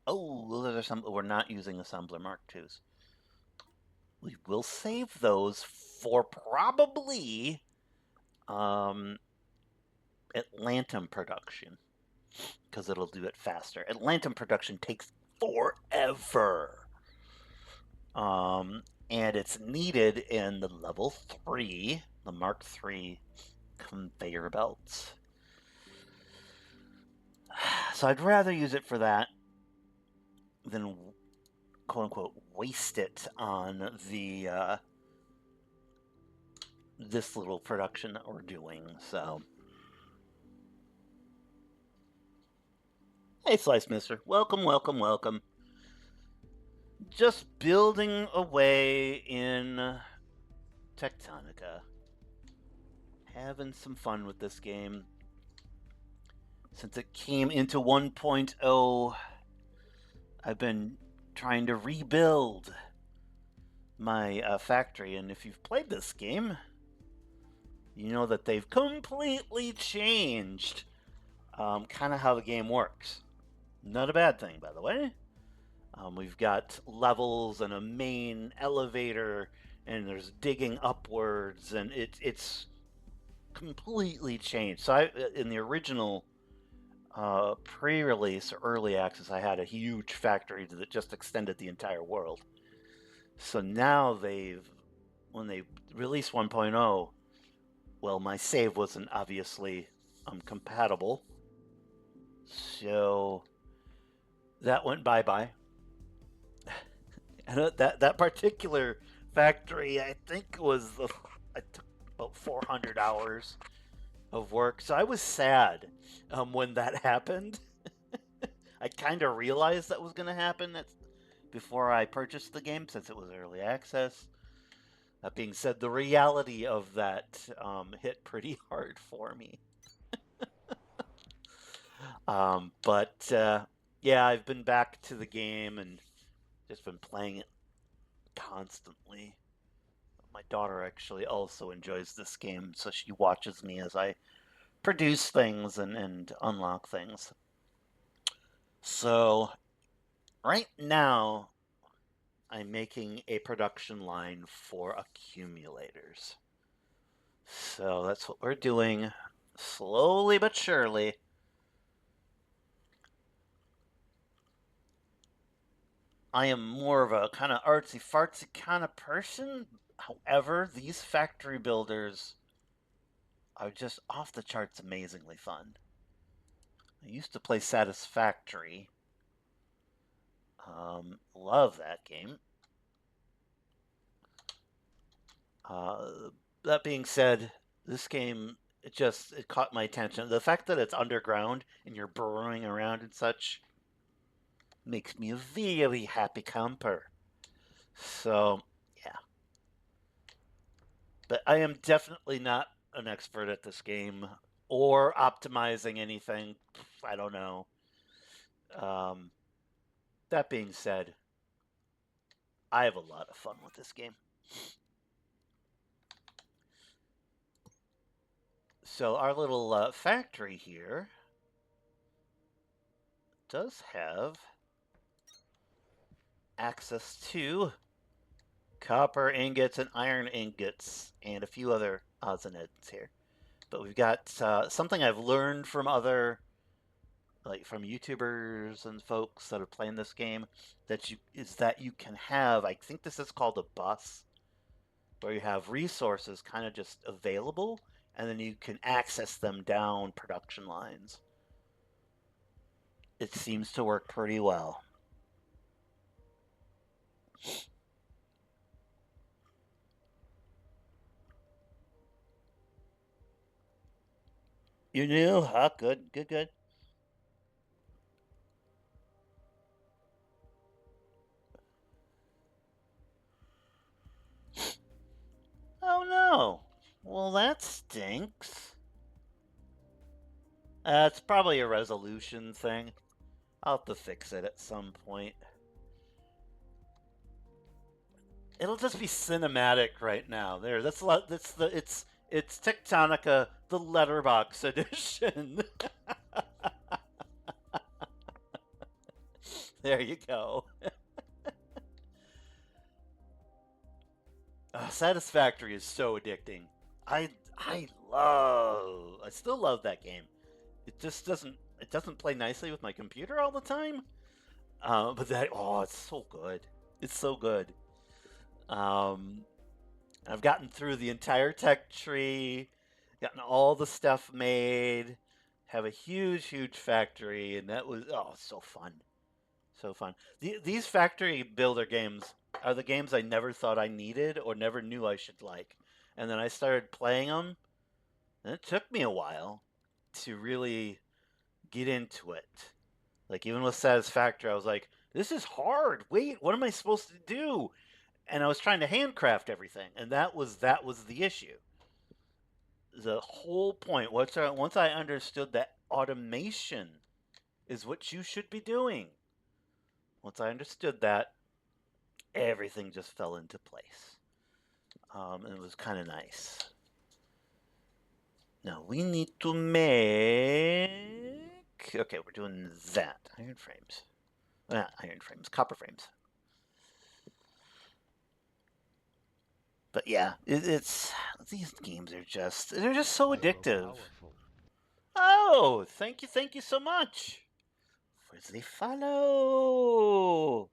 Oh, those are some. We're not using assembler Mark IIs. We will save those for probably Atlantum production because it'll do it faster. Atlantum production takes forever. And it's needed in the level 3, the Mark III conveyor belts. So I'd rather use it for that than quote unquote waste it on the this little production that we're doing. So hey, Slice Mister, welcome, welcome, welcome. Just building away in Techtonica, having some fun with this game. Since it came into 1.0, I've been trying to rebuild my factory, and if you've played this game, you know that they've completely changed kind of how the game works. Not a bad thing, by the way. We've got levels and a main elevator, and there's digging upwards, and it's completely changed. So in the original pre-release or early access, I had a huge factory that just extended the entire world. So now when they released 1.0, well, my save wasn't obviously compatible, so that went bye-bye. And that particular factory, I think I took about 400 hours of work, so I was sad when that happened. I kind of realized that was going to happen before I purchased the game, since it was early access. That being said, the reality of that hit pretty hard for me. But yeah, I've been back to the game and just been playing it constantly. My daughter actually also enjoys this game, so she watches me as I produce things and unlock things. So right now, I'm making a production line for accumulators. So that's what we're doing, slowly but surely. I am more of a kind of artsy fartsy kind of person. However, these factory builders are just off the charts amazingly fun. I used to play Satisfactory. Love that game. That being said, this game it caught my attention. The fact that it's underground and you're burrowing around and such makes me a very happy camper. So yeah, but I am definitely not an expert at this game or optimizing anything. I don't know. Um, that being said, I have a lot of fun with this game. So our little factory here does have access to copper ingots and iron ingots and a few other odds and ends here. But we've got something I've learned from from YouTubers and folks that are playing this game, that you can have, I think this is called a bus, where you have resources kind of just available, and then you can access them down production lines. It seems to work pretty well. You knew? Huh? Good, good, good. Oh no. Well, that stinks. It's probably a resolution thing. I'll have to fix it at some point. It'll just be cinematic right now. There, it's Techtonica, the letterbox edition. There you go. Satisfactory is so addicting. I still love that game. It doesn't play nicely with my computer all the time. But it's so good. It's so good. Um, I've gotten through the entire tech tree, gotten all the stuff made, have a huge factory, and that was so fun, so fun. These factory builder games are the games I never thought I needed or never knew I should like, and then I started playing them, and it took me a while to really get into it. Like even with Satisfactory, I was like, "This is hard. Wait, what am I supposed to do?" And I was trying to handcraft everything, and that was the issue. The whole point. Once I understood that automation is what you should be doing. Once I understood that, everything just fell into place, and it was kind of nice. Now we need to make. Okay, we're doing that. Iron frames. Iron frames. Copper frames. But yeah, it's these games are they're just so addictive. Oh, thank you so much for the follow.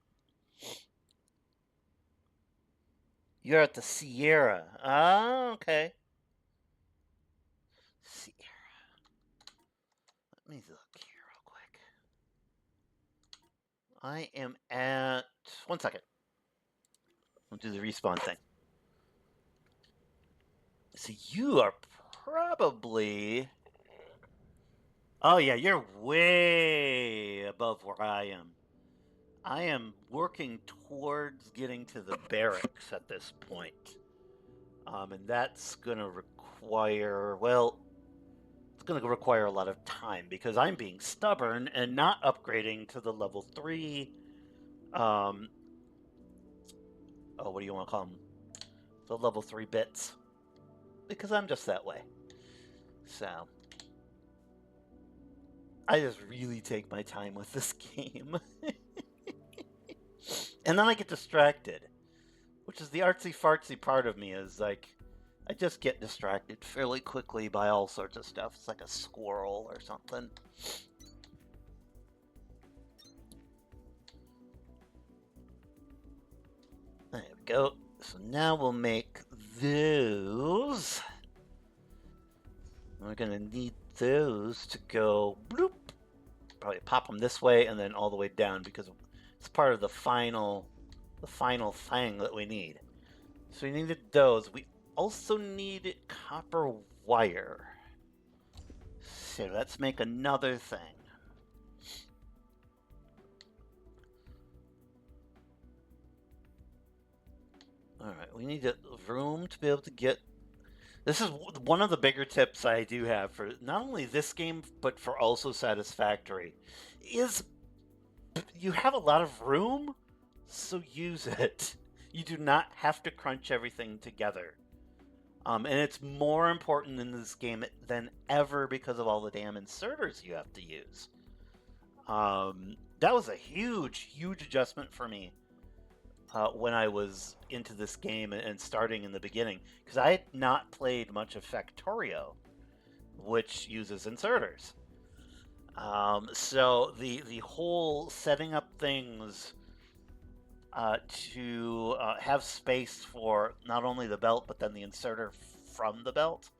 You're at the Sierra. Ah, okay. Sierra. Let me look here real quick. I am at 1 second. I'll do the respawn thing. So you are probably. Oh yeah, you're way above where I am. I am working towards getting to the barracks at this point. And that's going to require, well, it's going to require a lot of time because I'm being stubborn and not upgrading to the level 3. Um, what do you want to call them? The level 3 bits. Because I'm just that way. So, I just really take my time with this game. And then I get distracted. Which is the artsy fartsy part of me, is like, I just get distracted fairly quickly by all sorts of stuff. It's like a squirrel or something. There we go. So now we'll make those. We're gonna need those to go bloop. Probably pop them this way and then all the way down because it's part of the final thing that we need. So we needed those. We also needed copper wire. So let's make another thing. Alright, we need room to be able to get. This is one of the bigger tips I do have for not only this game, but for also Satisfactory, is you have a lot of room, so use it. You do not have to crunch everything together. And it's more important in this game than ever because of all the damn inserters you have to use. That was a huge adjustment for me when I was into this game and starting in the beginning, because I had not played much of Factorio, which uses inserters. So the whole setting up things to have space for not only the belt but then the inserter from the belt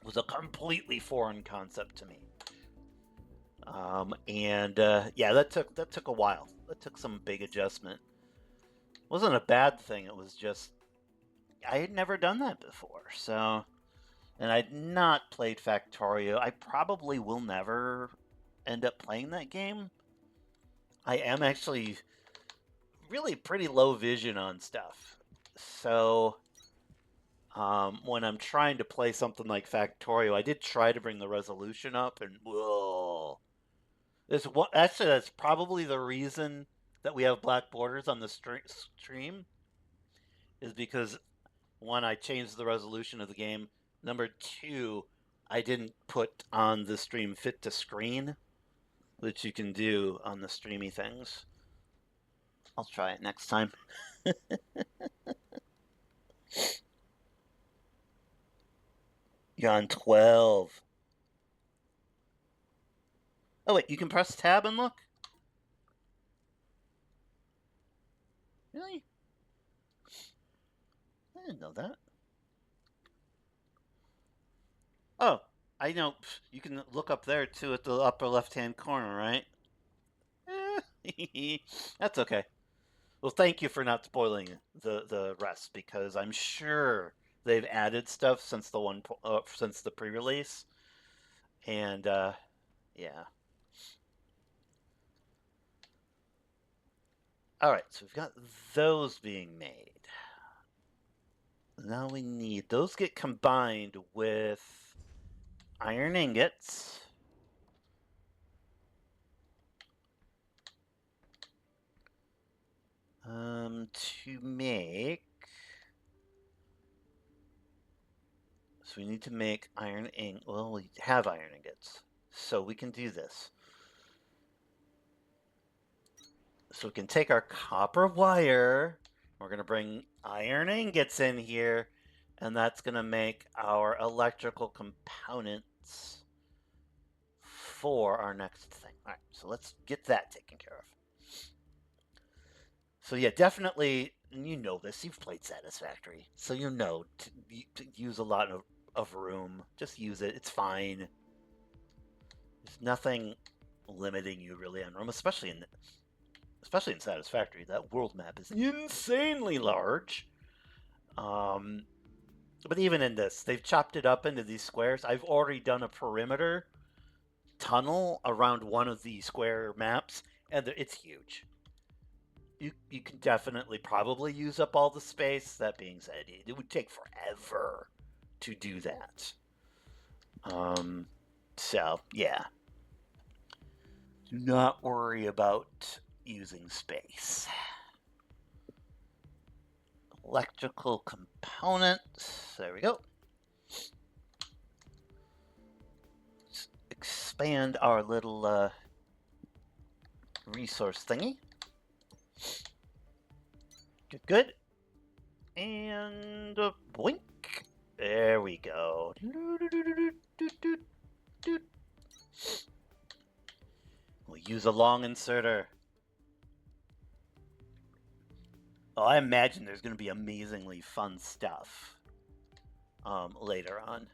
was a completely foreign concept to me. And yeah, that took a while. That took some big adjustment. It wasn't a bad thing. It was just I had never done that before. So, and I'd not played Factorio. I probably will never end up playing that game. I am actually really pretty low vision on stuff. So, when I'm trying to play something like Factorio, I did try to bring the resolution up, and whoa, actually that's probably the reason that we have black borders on the stream, is because one, I changed the resolution of the game. Number two, I didn't put on the stream fit to screen, which you can do on the streamy things. I'll try it next time. You're on 12. Oh, wait, you can press tab and look? Really? I didn't know that. Oh, I know you can look up there too at the upper left-hand corner, right? That's okay. Well, thank you for not spoiling the rest because I'm sure they've added stuff since since the pre-release, and yeah. All right, so we've got those being made. Now we need those get combined with iron ingots. To make. So we need to make iron ing. Well, we have iron ingots, so we can do this. So we can take our copper wire. We're gonna bring iron ingots in here, and that's gonna make our electrical components for our next thing. All right, so let's get that taken care of. So yeah, definitely, and you know this. You've played Satisfactory, so you know to use a lot of room. Just use it. It's fine. There's nothing limiting you really on room, especially in Satisfactory. That world map is insanely large. But even in this, they've chopped it up into these squares. I've already done a perimeter tunnel around one of the square maps, and it's huge. You can definitely probably use up all the space. That being said, it would take forever to do that. So yeah, do not worry about using space. Electrical components. There we go. Let's expand our little resource thingy. Good. And boink. There we go. We'll use a long inserter. Oh, I imagine there's going to be amazingly fun stuff later on.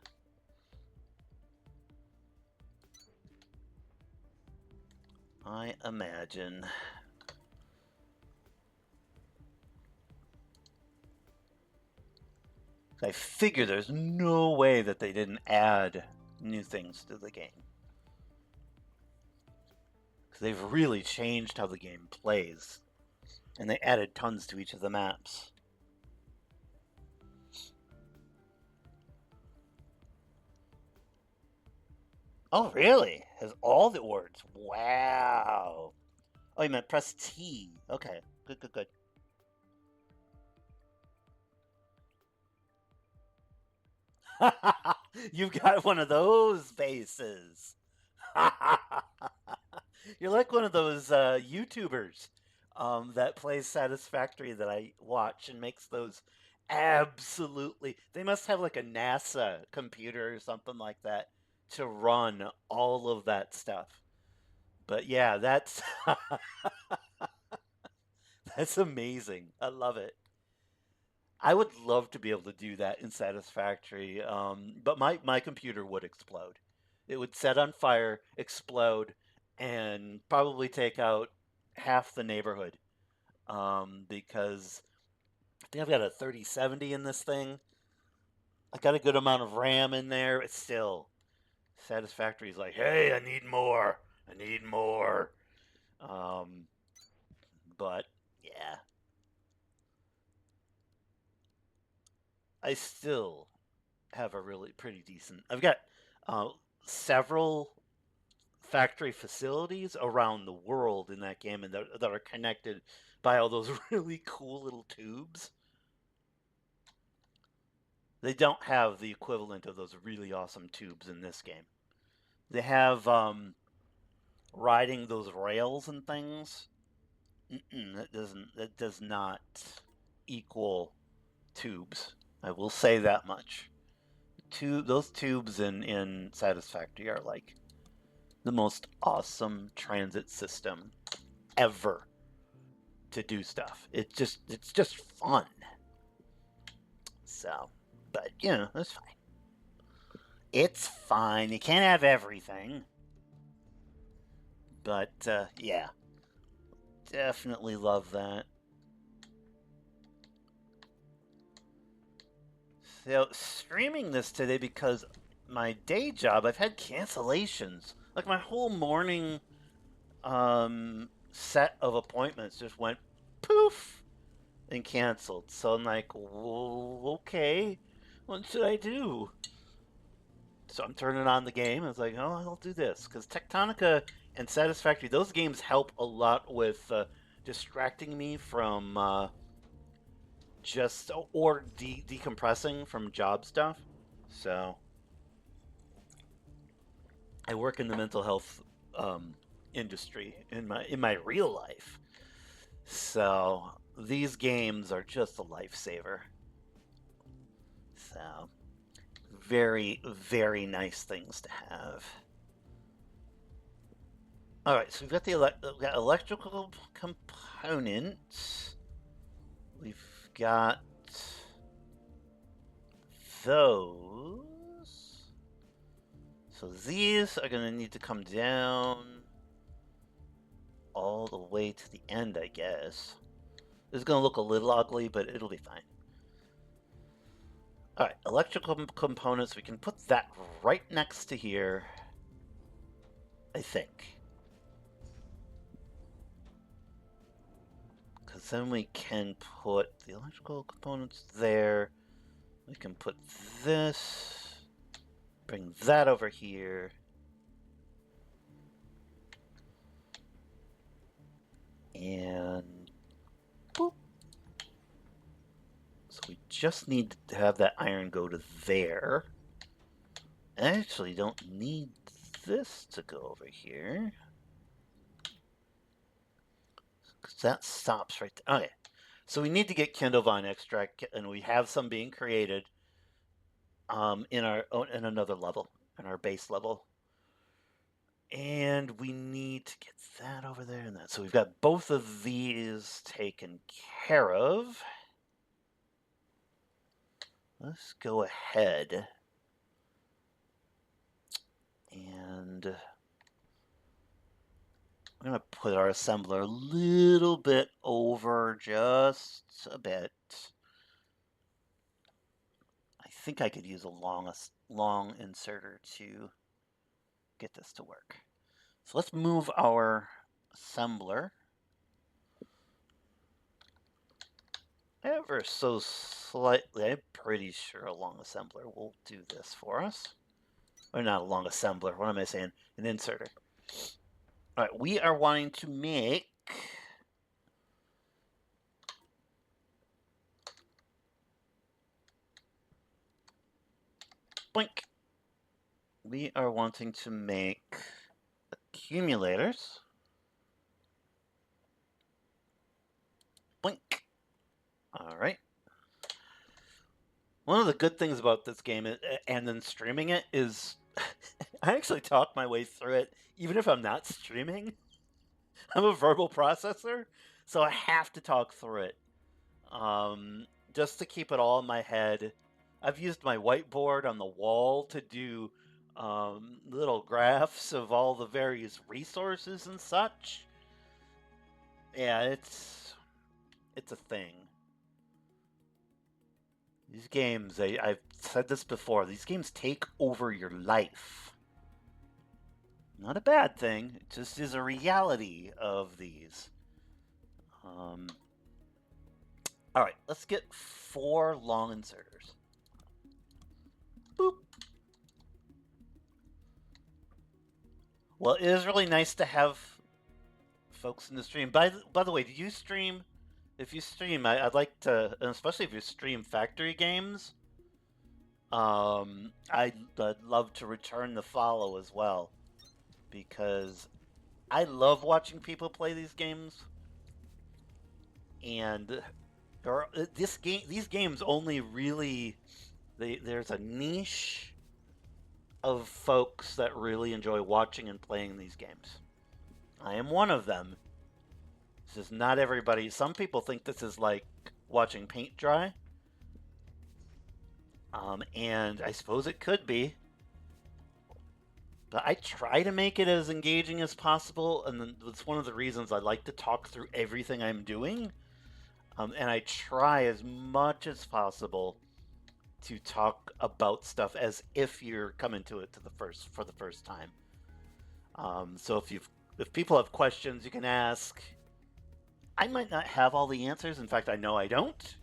I imagine. I figure there's no way that they didn't add new things to the game. Because they've really changed how the game plays. And they added tons to each of the maps. Oh, really? Has all the words? Wow. Oh, you meant press T. Okay. Good, good, good. You've got one of those faces. You're like one of those YouTubers that plays Satisfactory that I watch and makes those absolutely. They must have like a NASA computer or something like that to run all of that stuff. But yeah, that's that's amazing. I love it. I would love to be able to do that in Satisfactory, but my computer would explode. It would set on fire, explode, and probably take out half the neighborhood because I think I've got a 3070 in this thing. I got a good amount of RAM in there. It's still Satisfactory is like, hey, I need more. I need more. Um, but yeah, I still have a really pretty decent. I've got uh, several factory facilities around the world in that game, and that are connected by all those really cool little tubes. They don't have the equivalent of those really awesome tubes in this game. They have riding those rails and things. That does not equal tubes. I will say that much. Those tubes in Satisfactory are like the most awesome transit system ever to do stuff. It's just fun. So, but you know, that's fine. It's fine. You can't have everything. But, yeah. Definitely love that. So, streaming this today because my day job, I've had cancellations. Like, my whole morning set of appointments just went poof and canceled. So I'm like, well, okay, what should I do? So I'm turning on the game. I was like, oh, I'll do this because Techtonica and Satisfactory, those games help a lot with distracting me from just or decompressing from job stuff. So I work in the mental health industry in my real life. So these games are just a lifesaver. So very, very nice things to have. All right, so we've got we've got electrical components. We've got those. So these are going to need to come down all the way to the end, I guess. This is going to look a little ugly, but it'll be fine. All right, electrical components. We can put that right next to here, I think. Because then we can put the electrical components there. We can put this, bring that over here. And boop. So we just need to have that iron go to there. I actually don't need this to go over here. Because that stops right there. Okay. So we need to get Kindle Vine extract, and we have some being created in another level, in our base level. And we need to get that over there and that. So we've got both of these taken care of. Let's go ahead and I'm going to put our assembler a little bit over, just a bit. I think I could use a long inserter to get this to work. So let's move our assembler ever so slightly. I'm pretty sure a long assembler will do this for us. Or not a long assembler, what am I saying? An inserter. All right, we are wanting to make boink. We are wanting to make accumulators. Boink. All right. One of the good things about this game and then streaming it is I actually talk my way through it even if I'm not streaming. I'm a verbal processor, so I have to talk through it. Just to keep it all in my head. I've used my whiteboard on the wall to do little graphs of all the various resources and such. Yeah, it's a thing. These games, I've said this before, these games take over your life. Not a bad thing, it just is a reality of these. All right, let's get 4 long inserters. Boop. Well, it is really nice to have folks in the stream. By the way, do you stream? If you stream, I'd like to, especially if you stream factory games, I'd love to return the follow as well, because I love watching people play these games, and these games only really there's a niche of folks that really enjoy watching and playing these games. I am one of them. This is not everybody. Some people think this is like watching paint dry. And I suppose it could be. But I try to make it as engaging as possible, and then it's one of the reasons I like to talk through everything I'm doing. And I try as much as possible to talk about stuff as if you're coming to it for the first time. So if people have questions, you can ask. I might not have all the answers. In fact, I know I don't.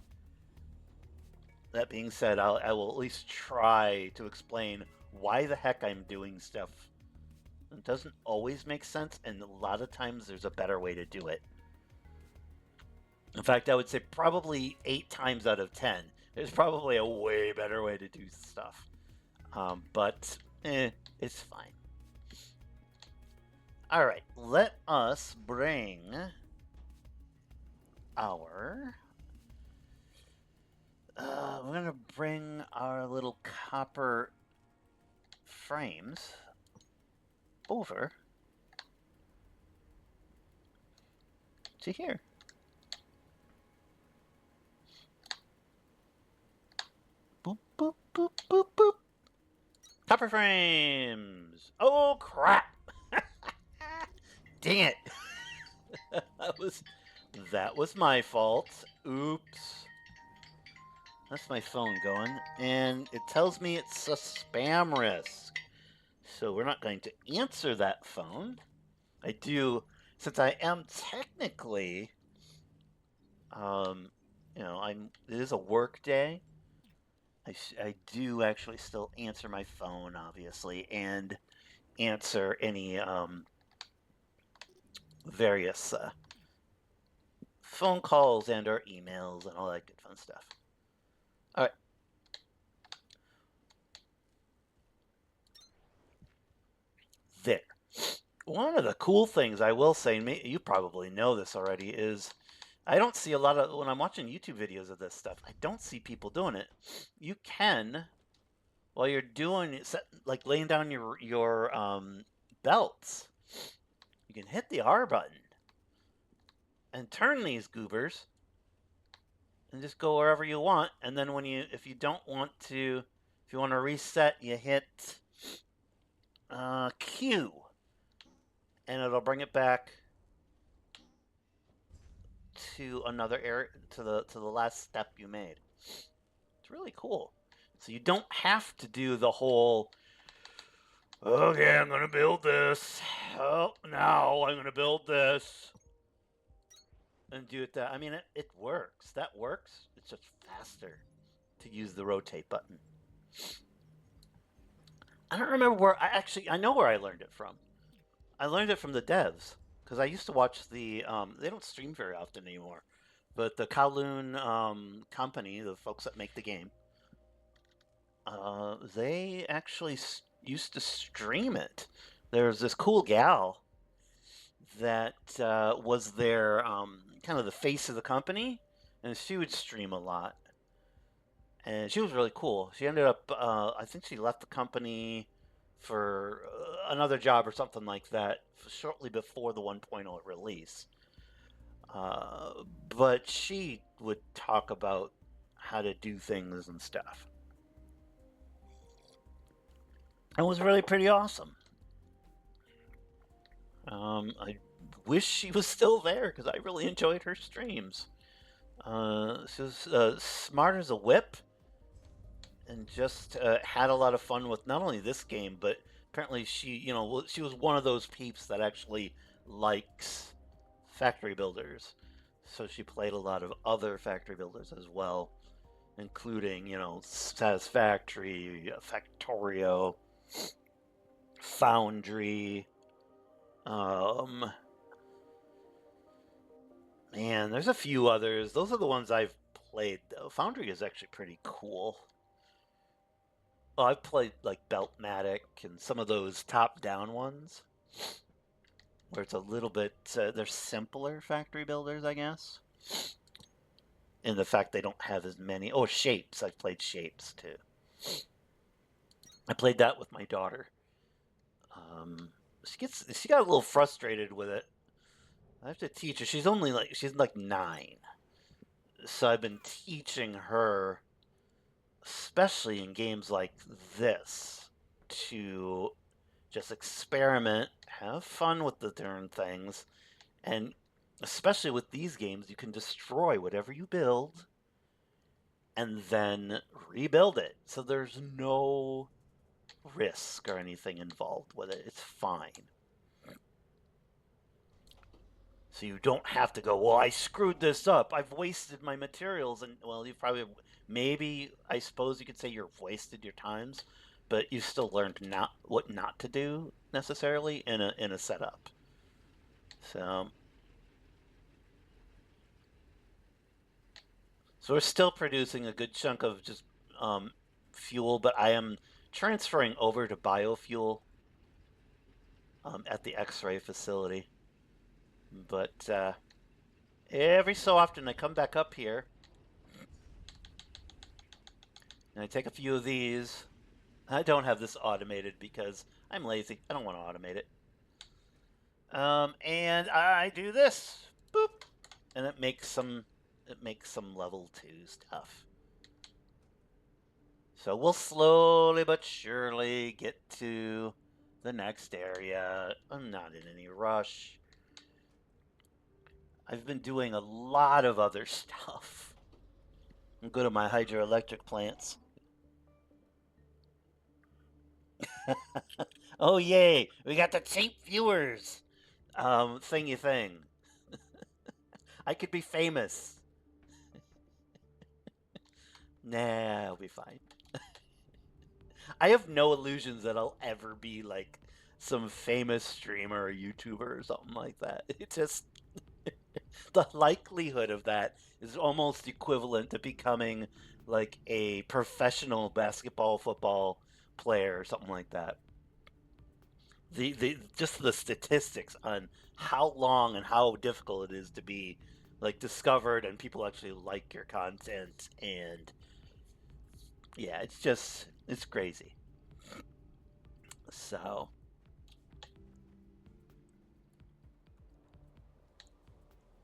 That being said, I will at least try to explain why the heck I'm doing stuff. It doesn't always make sense, and a lot of times there's a better way to do it. In fact, I would say probably 8 times out of 10, there's probably a way better way to do stuff. But it's fine. All right, let us bring our. We're gonna bring our little copper frames over to here. Boop, boop, boop, boop, boop. Copper frames. Oh, crap. Dang it. that was my fault. Oops. That's my phone going. And it tells me it's a spam risk. So we're not going to answer that phone. I do, since I am technically, it is a work day. I do actually still answer my phone, obviously, and answer any various phone calls and or emails and all that good fun stuff. All right. There. One of the cool things I will say, and you probably know this already, is I don't see a lot of, when I'm watching YouTube videos of this stuff, I don't see people doing it. You can, while you're doing it, like laying down your belts, you can hit the R button and turn these goobers and just go wherever you want. And then if you want to reset, you hit Q, and it'll bring it back to another area, to the last step you made. It's really cool. So you don't have to do the whole, okay, I'm gonna build this. Oh, now I'm gonna build this. And do it that. I mean, it works. That works. It's just faster to use the rotate button. I don't remember I know where I learned it from. I learned it from the devs because I used to watch they don't stream very often anymore, but the Kowloon company, the folks that make the game, they actually used to stream it. There's this cool gal that was their kind of the face of the company, and she would stream a lot. And she was really cool. She ended up, I think she left the company for another job or something like that shortly before the 1.0 release. But she would talk about how to do things and stuff. It was really pretty awesome. I wish she was still there because I really enjoyed her streams. She was smart as a whip and just had a lot of fun with not only this game, but apparently she was one of those peeps that actually likes factory builders. So she played a lot of other factory builders as well, including, Satisfactory, Factorio, Foundry. Man, there's a few others. Those are the ones I've played, though. Foundry is actually pretty cool. Well, I've played like Beltmatic and some of those top-down ones, where it's a little bit, they're simpler factory builders, I guess. In the fact they don't have as many. Oh, Shapes. I've played Shapes too. I played that with my daughter. She got a little frustrated with it. I have to teach her. She's like 9, so I've been teaching her, especially in games like this, to Just experiment, have fun with the darn things, and especially with these games, you can destroy whatever you build and then rebuild it. So there's no risk or anything involved with it. It's fine. So you don't have to go, well, I screwed this up. I've wasted my materials. And, well, you probably, maybe, I suppose you could say you've wasted your times, but you still learned not what not to do necessarily in a setup. So, so we're still producing a good chunk of just um, fuel, but I am transferring over to biofuel at the X-ray facility. But every so often I come back up here and I take a few of these. I don't have this automated because I'm lazy. I don't want to automate it. And I do this, boop, and it makes some level 2 stuff. So we'll slowly but surely get to the next area. I'm not in any rush. I've been doing a lot of other stuff. I'm good at my hydroelectric plants. Oh yay! We got the cheap viewers. Thingy thing. I could be famous. Nah, I'll be fine. I have no illusions that I'll ever be like some famous streamer or YouTuber or something like that. It just the likelihood of that is almost equivalent to becoming like a professional basketball, football player or something like that. The just the statistics on how long and how difficult it is to be like discovered and people actually like your content, and yeah, it's crazy. So,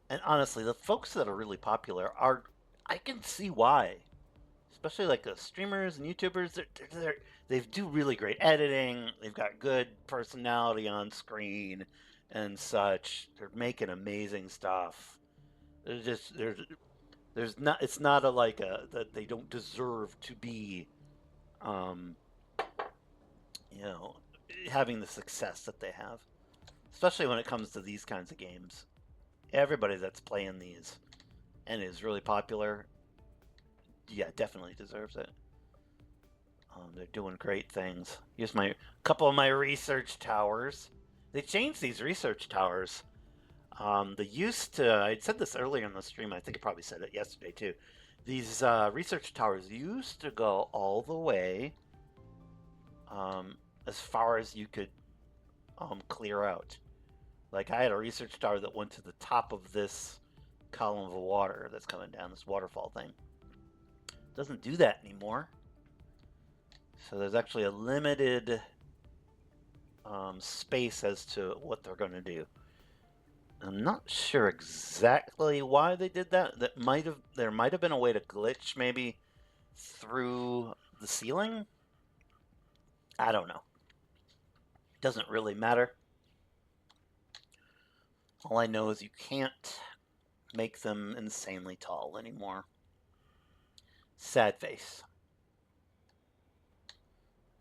and honestly, the folks that are really popular are, I can see why, especially like the streamers and YouTubers. They do really great editing. They've got good personality on screen and such. They're making amazing stuff. There's not, it's not a like a that they don't deserve to be, um, you know, having the success that they have, especially when it comes to these kinds of games. Everybody that's playing these and is really popular, yeah, definitely deserves it. They're doing great things. Here's my couple of my research towers. They changed these research towers. They used to. I said this earlier in the stream. I think I probably said it yesterday too. These research towers used to go all the way as far as you could clear out. Like I had a research tower that went to the top of this column of water that's coming down, this waterfall thing. It doesn't do that anymore. So there's actually a limited space as to what they're going to do. I'm not sure exactly why they did that. There might have been a way to glitch maybe through the ceiling. I don't know. Doesn't really matter. All I know is you can't make them insanely tall anymore. Sad face.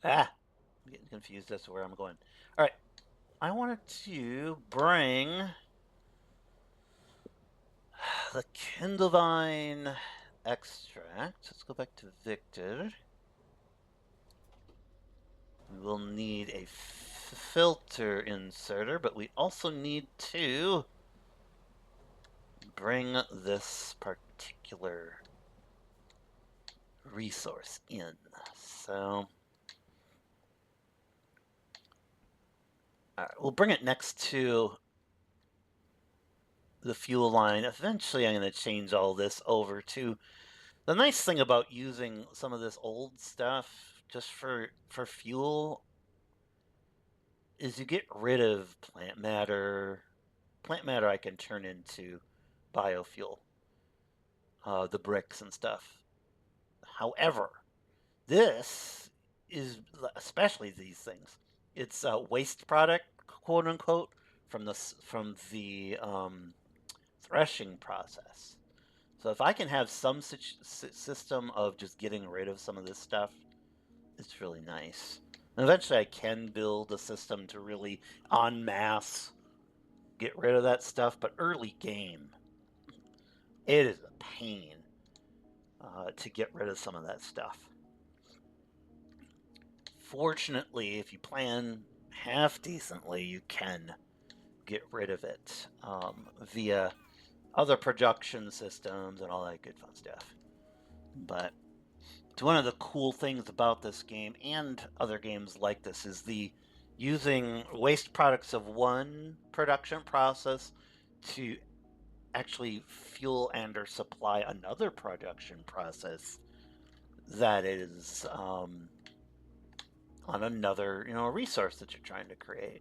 Ah, I'm getting confused as to where I'm going. All right, I wanted to bring the Kindlevine extract. Let's go back to Victor. We will need a filter inserter, but we also need to bring this particular resource in. So, all right, we'll bring it next to the fuel line. Eventually, I'm going to change all this over to. The nice thing about using some of this old stuff just for fuel is you get rid of plant matter. Plant matter I can turn into biofuel, the bricks and stuff. However, this is, especially these things, It's a waste product, quote unquote, from the threshing process. So if I can have some system of just getting rid of some of this stuff, it's really nice. And eventually I can build a system to really en masse get rid of that stuff, but early game, it is a pain to get rid of some of that stuff. Fortunately, if you plan half decently, you can get rid of it via other production systems and all that good fun stuff. But it's one of the cool things about this game and other games like this is the using waste products of one production process to actually fuel and or supply another production process that is on another resource that you're trying to create.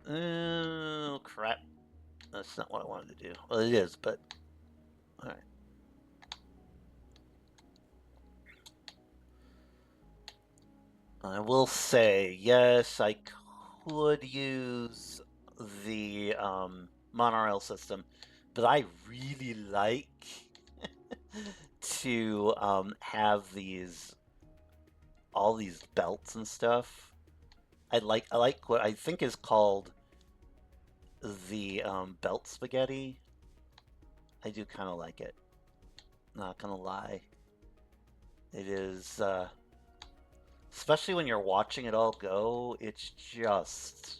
Oh crap, that's not what I wanted to do. Well, it is, but all right. I will say, yes, I could use the monorail system, but I really like to have all these belts and stuff. I like what I think is called the belt spaghetti. I do kind of like it. Not gonna lie, it is. Especially when you're watching it all go, it's just,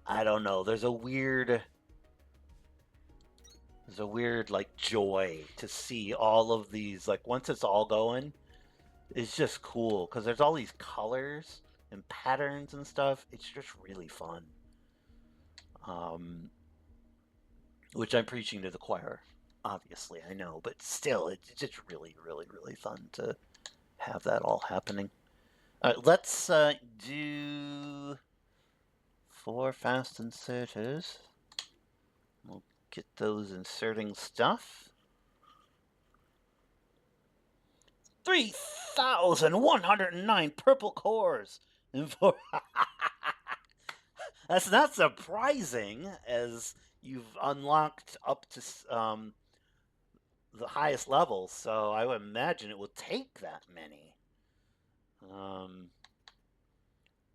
I don't know. There's a weird like joy to see all of these. Like once it's all going, it's just cool because there's all these colors and patterns and stuff. It's just really fun. Um, which I'm preaching to the choir, obviously, I know, but still, it's just really, really, really fun to have that all happening. All right, let's do 4 fast inserters. We'll get those inserting stuff. 3,109 purple cores. That's not surprising, as you've unlocked up to the highest level, so I would imagine it will take that many.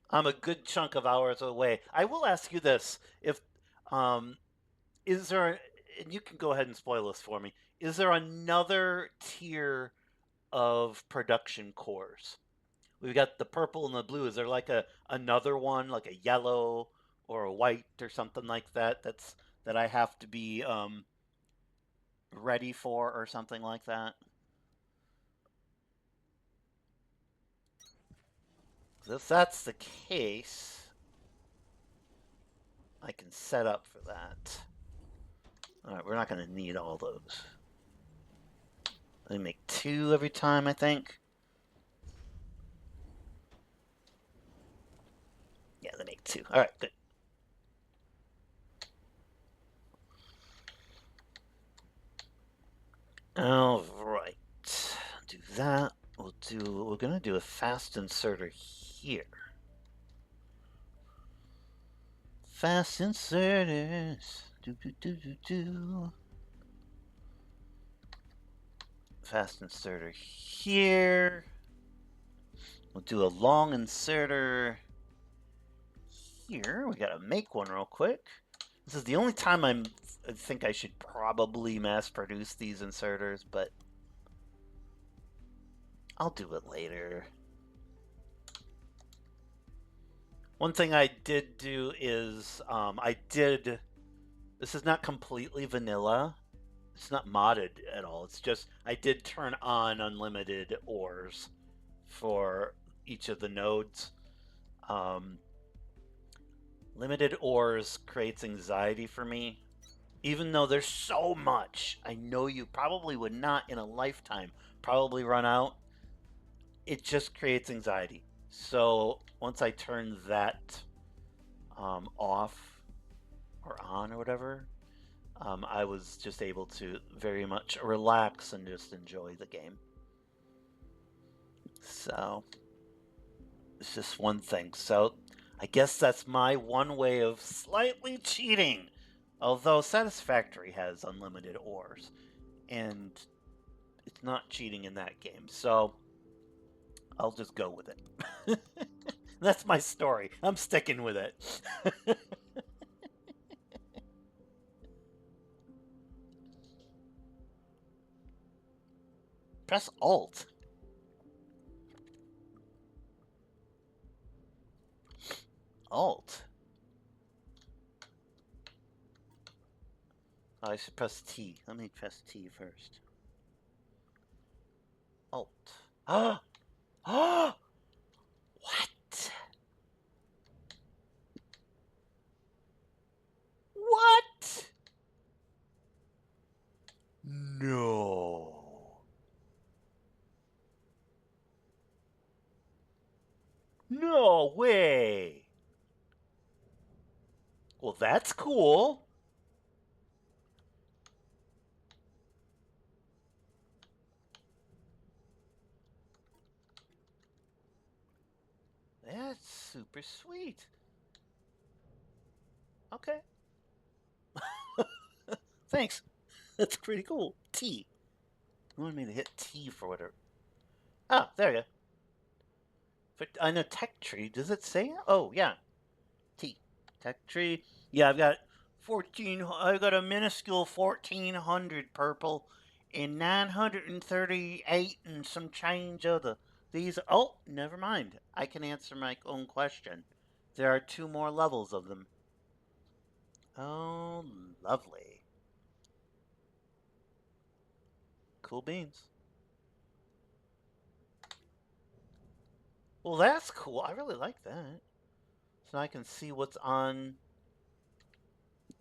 I'm a good chunk of hours away. I will ask you this: if um, is there, and you can go ahead and spoil this for me, is there another tier of production cores? We've got the purple and the blue. Is there like another one, like a yellow or a white or something like that? That I have to be ready for or something like that? If that's the case, I can set up for that. All right, we're not going to need all those. They make 2 every time, I think. Yeah, they make 2. All right, good. All right, do that. We're gonna do a fast inserter here. Fast inserters. Do. Fast inserter here. We'll do a long inserter here. We gotta make one real quick. This is the only time I think I should probably mass produce these inserters, but I'll do it later. One thing I did do is this is not completely vanilla. It's not modded at all. It's just I did turn on unlimited ores for each of the nodes. Limited ores creates anxiety for me. Even though there's so much, I know you probably would not in a lifetime probably run out. It just creates anxiety. So once I turn that off or on or whatever, I was just able to very much relax and just enjoy the game. So It's just one thing. So I guess that's my one way of slightly cheating. Although Satisfactory has unlimited ores, and it's not cheating in that game. So I'll just go with it. That's my story. I'm sticking with it. Press Alt. Alt. Oh, I should press T. Let me press T first. Alt. Oh! Oh! What? What? No. No way. Well, that's cool. That's super sweet. Okay. Thanks. That's pretty cool. T. You wanted me to hit T for whatever. Ah, there you go. But on a tech tree, does it say? Oh, yeah. T. Tech tree. Yeah, I've got 14. I've got a minuscule 1400 purple and 938 and some change other. These. Oh, never mind. I can answer my own question. There are two more levels of them. Oh, lovely. Cool beans. Well, that's cool. I really like that. So I can see what's on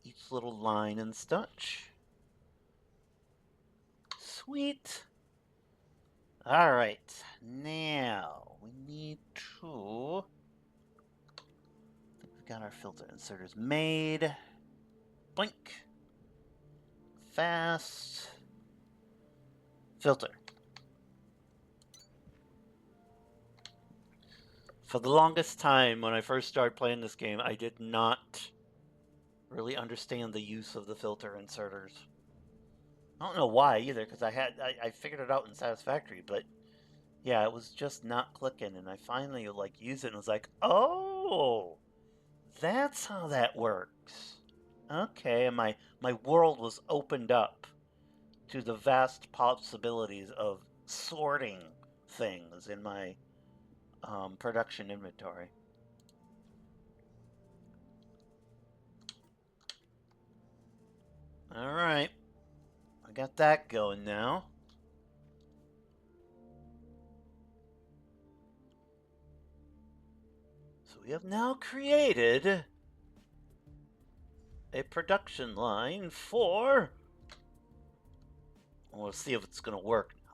each little line and such. Sweet. All right. Now we need to. I think we've got our filter inserters made. Blink. Fast. Filter. For the longest time, when I first started playing this game, I did not really understand the use of the filter inserters. I don't know why either, because I figured it out in Satisfactory, but yeah, it was just not clicking, and I finally like used it and was like, oh, that's how that works. Okay, and my world was opened up to the vast possibilities of sorting things in my production inventory. All right, I got that going now. So we have now created a production line for. We'll see if it's going to work now.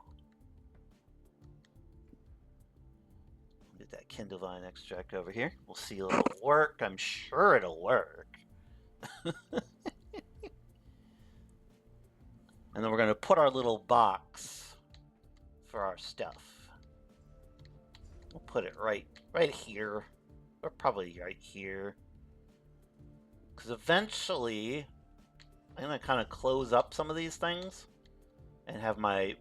Get that Kindle Vine extract over here. We'll see if it'll work. I'm sure it'll work. And then we're going to put our little box for our stuff. We'll put it right here, or probably right here. Because eventually, I'm going to kind of close up some of these things and have my,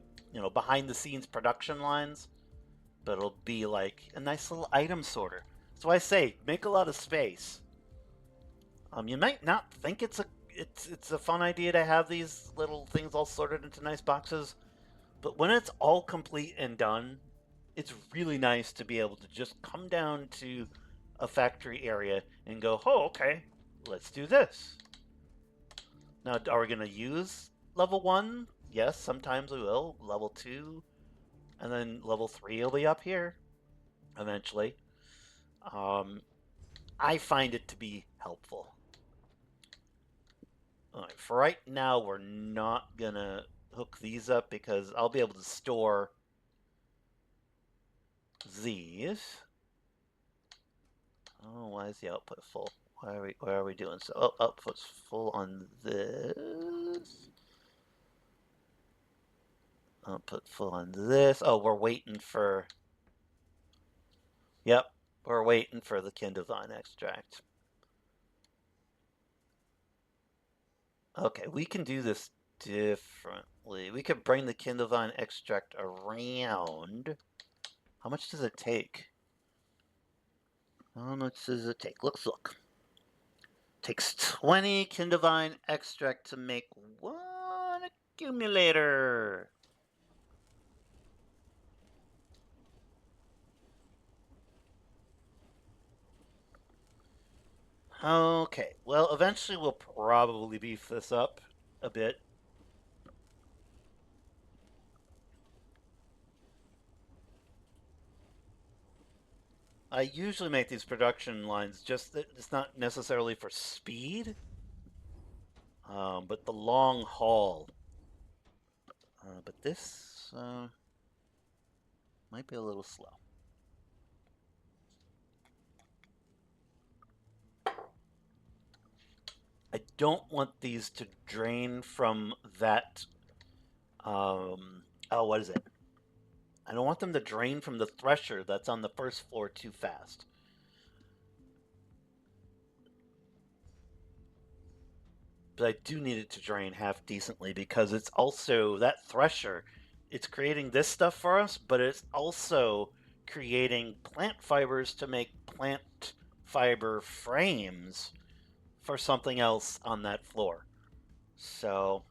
behind the scenes production lines. But it'll be like a nice little item sorter. So I say, make a lot of space. You might not think it's a fun idea to have these little things all sorted into nice boxes, but when it's all complete and done, it's really nice to be able to just come down to a factory area and go, oh, okay, let's do this. Now, are we going to use level 1? Yes, sometimes we will. Level 2, and then level 3 will be up here eventually. I find it to be helpful. All right, for right now, we're not going to hook these up because I'll be able to store these. Oh, why is the output full? Why are we doing so? Oh, output's full on this. Output full on this. Oh, we're waiting for. Yep, We're waiting for the Kindlevine extract. Okay, we can do this differently. We could bring the Kindlevine extract around. How much does it take? How much does it take? Let's look. Takes 20 Kindlevine extract to make one accumulator. Okay, well, eventually we'll probably beef this up a bit. I usually make these production lines just that it's not necessarily for speed, but the long haul. But this might be a little slow. I don't want these to drain from that. Oh, what is it? I don't want them to drain from the thresher that's on the first floor too fast. But I do need it to drain half decently because it's also that thresher. It's creating this stuff for us, but it's also creating plant fibers to make plant fiber frames for something else on that floor. So,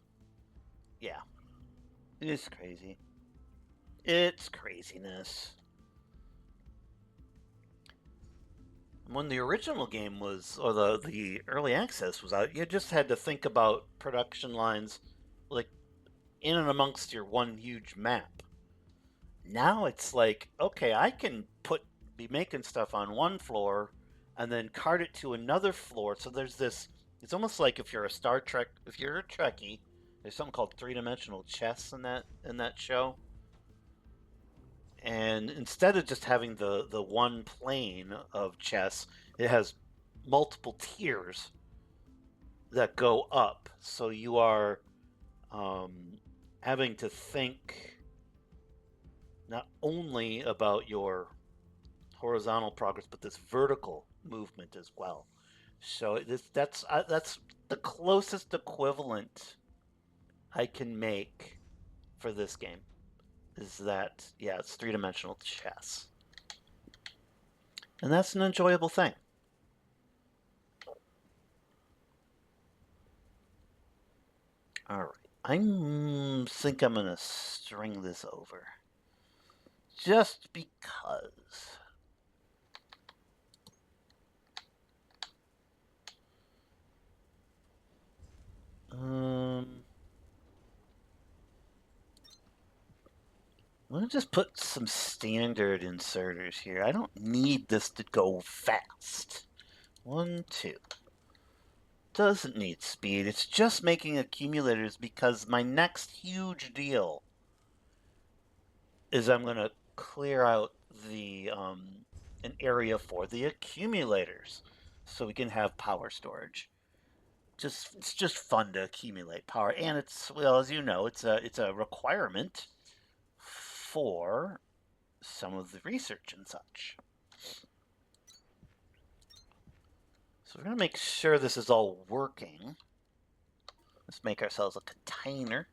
yeah, it's crazy. It's craziness. When the original game was, or the early access was out, you just had to think about production lines like in and amongst your one huge map. Now it's like, okay, I can be making stuff on one floor and then cart it to another floor. So there's this. It's almost like if you're a Star Trek, if you're a Trekkie, there's something called three-dimensional chess in that show. And instead of just having the one plane of chess, it has multiple tiers that go up. So you are having to think not only about your horizontal progress, but this vertical movement as well. So that's the closest equivalent I can make for this game. Is that, yeah, it's three-dimensional chess, and that's an enjoyable thing. All right, I think I'm gonna string this over just because. Um, I'm gonna just put some standard inserters here. I don't need this to go fast. 1, 2. Doesn't need speed. It's just making accumulators because my next huge deal is I'm gonna clear out the an area for the accumulators so we can have power storage. It's just fun to accumulate power, and it's, well, as you know, it's a requirement for some of the research and such. So we're gonna make sure this is all working. Let's make ourselves a container.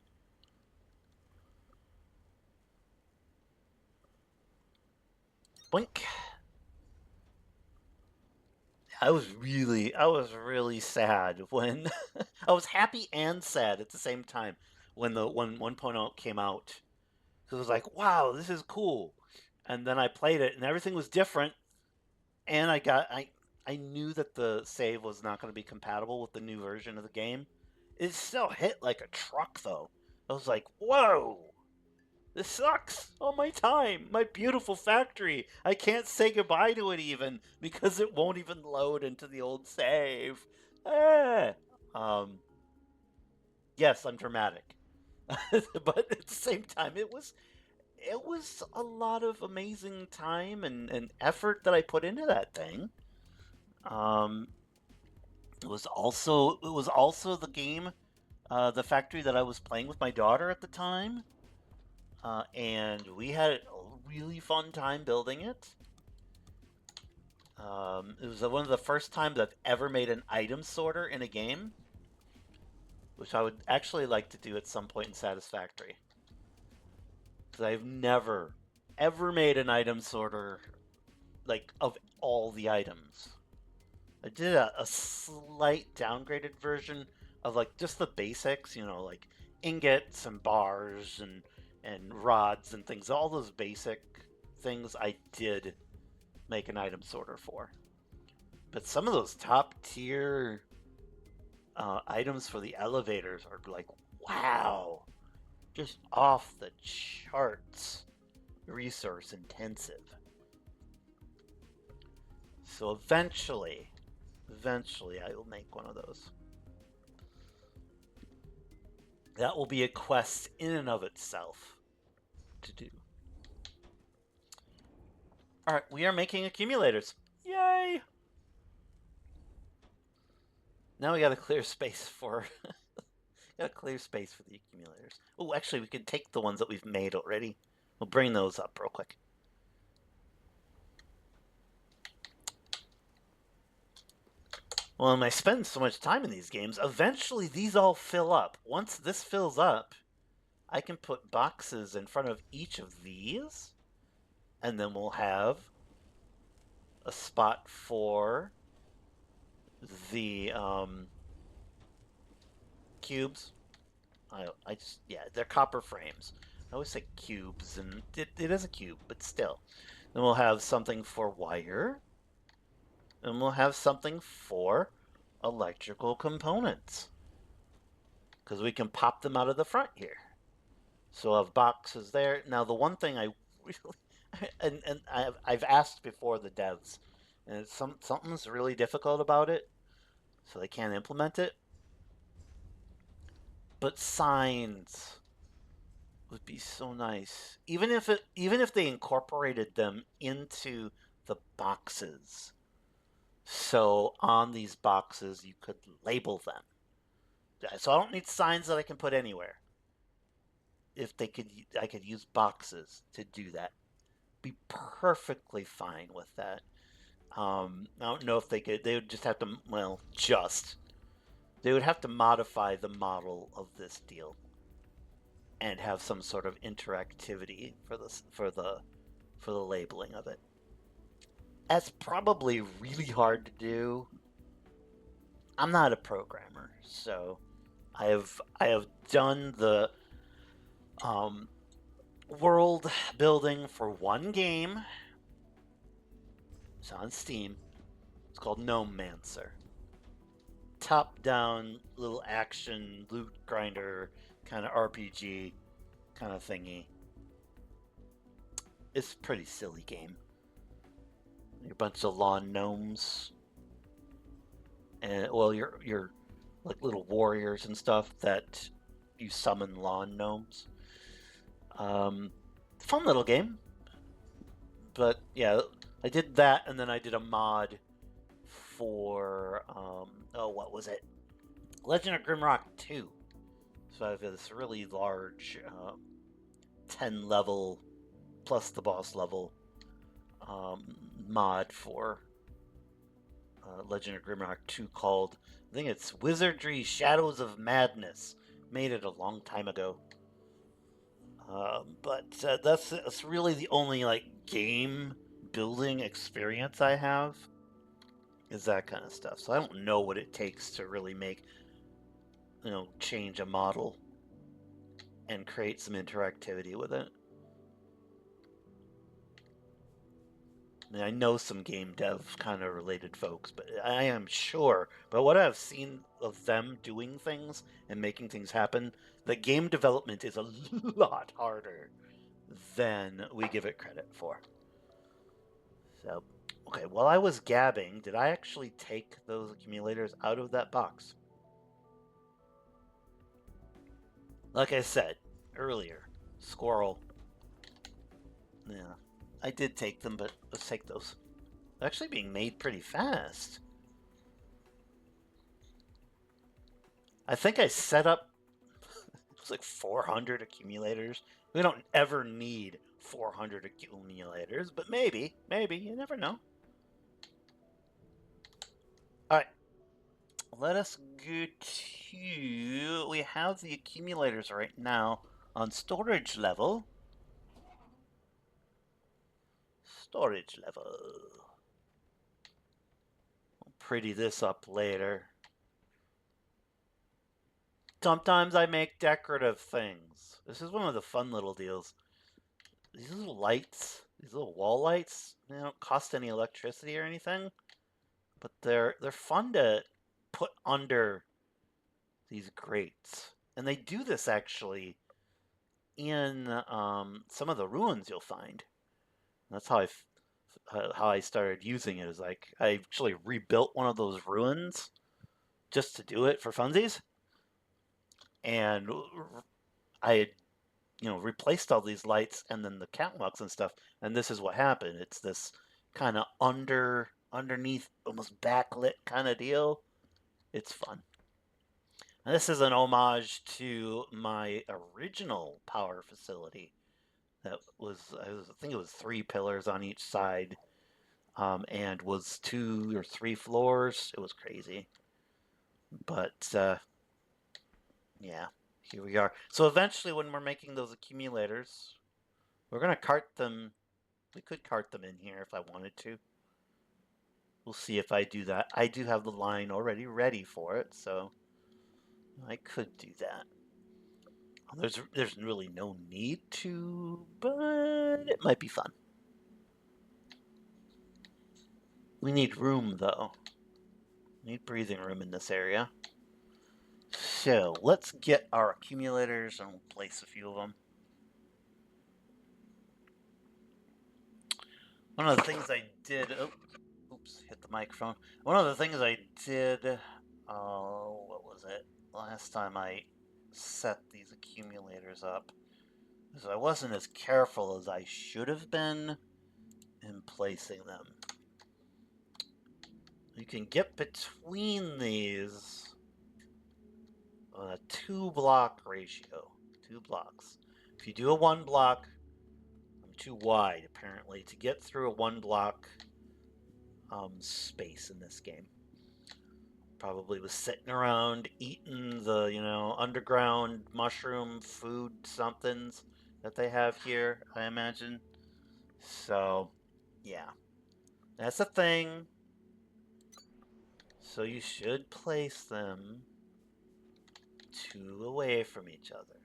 Blink. I was really sad when I was happy and sad at the same time when the when 1.0 came out. Because I was like, wow, this is cool. And then I played it and everything was different, and I knew that the save was not going to be compatible with the new version of the game. It still hit like a truck though. I was like, whoa. This sucks. All my time, my beautiful factory. I can't say goodbye to it even because it won't even load into the old save. Eh. Um, yes, I'm dramatic, but at the same time, it was a lot of amazing time and effort that I put into that thing. Um, it was also the game, the factory that I was playing with my daughter at the time. And we had a really fun time building it. It was one of the first times I've ever made an item sorter in a game, which I would actually like to do at some point in Satisfactory. Because I've never, ever made an item sorter, like, of all the items. I did a slight downgraded version of, like, just the basics, you know, like ingots and bars and rods and things. All those basic things I did make an item sorter for. But some of those top tier items for the elevators are like, wow, just off the charts resource intensive. So eventually I will make one of those. That will be a quest in and of itself to do. All right, we are making accumulators. Yay! Now we got to clear space for got to clear space for the accumulators. Oh, actually, we can take the ones that we've made already. We'll bring those up real quick. Well, and I spend so much time in these games, eventually these all fill up. Once this fills up, I can put boxes in front of each of these, and then we'll have a spot for the cubes. I just, yeah, they're copper frames. I always say cubes, and it is a cube, but still. Then we'll have something for wire, and we'll have something for electrical components, because we can pop them out of the front here. So we'll have boxes there. Now, the one thing I really, and I've asked before the devs, and something's really difficult about it, so they can't implement it. But signs would be so nice, even if they incorporated them into the boxes. So on these boxes, you could label them. So I don't need signs that I can put anywhere. If they could, I could use boxes to do that. Be perfectly fine with that. I don't know if they could. They would just have to. Well, they would have to modify the model of this deal and have some sort of interactivity for the labeling of it. That's probably really hard to do. I'm not a programmer, so I have done the world building for one game. It's on Steam. It's called Gnomemancer. Top-down little action loot grinder kind of RPG kind of thingy. It's a pretty silly game. You're a bunch of lawn gnomes, and well, you're like little warriors and stuff that you summon lawn gnomes. Fun little game, but yeah, I did that, and then I did a mod for oh, what was it? Legend of Grimrock 2. So I have this really large 10 level plus the boss level mod for Legend of Grimrock 2 called, I think it's Wizardry Shadows of Madness. Made it a long time ago. But that's really the only like game building experience I have, is that kind of stuff. So I don't know what it takes to really make, change a model and create some interactivity with it. I mean, I know some game dev kind of related folks, but I am sure, but what I've seen of them doing things and making things happen, the game development is a lot harder than we give it credit for. So, okay, while I was gabbing, did I actually take those accumulators out of that box? Like I said earlier, squirrel. Yeah, I did take them, but let's take those. They're actually being made pretty fast. I think I set up it was like 400 accumulators. We don't ever need 400 accumulators, but maybe, you never know. All right, let us go to. We have the accumulators right now on storage level. Storage level. I'll pretty this up later. Sometimes I make decorative things. This is one of the fun little deals. These little lights, these little wall lights, they don't cost any electricity or anything, but they're fun to put under these grates. And they do this actually in some of the ruins you'll find. That's how I started using it. Is like I actually rebuilt one of those ruins just to do it for funsies, and I had replaced all these lights and then the catwalks and stuff, and this is what happened. It's this kind of underneath, almost backlit kind of deal. It's fun. And this is an homage to my original power facility. That I think it was 3 pillars on each side, and was 2 or 3 floors. It was crazy, but yeah, here we are. So eventually, when we're making those accumulators, we're gonna cart them. We could cart them in here if I wanted to. We'll see if I do that. I do have the line already ready for it, so I could do that. There's really no need to, but it might be fun. We need room though. We need breathing room in this area. So let's get our accumulators and we'll place a few of them. One of the things I did. Oh, oops, hit the microphone. One of the things I did. What was it? Last time I set these accumulators up, is I wasn't as careful as I should have been in placing them. You can get between these on a 2 block ratio. 2 blocks. If you do a 1 block, I'm too wide apparently to get through a 1 block space in this game. Probably was sitting around eating the, underground mushroom food somethings that they have here, I imagine. So, yeah. That's a thing. So you should place them 2 away from each other.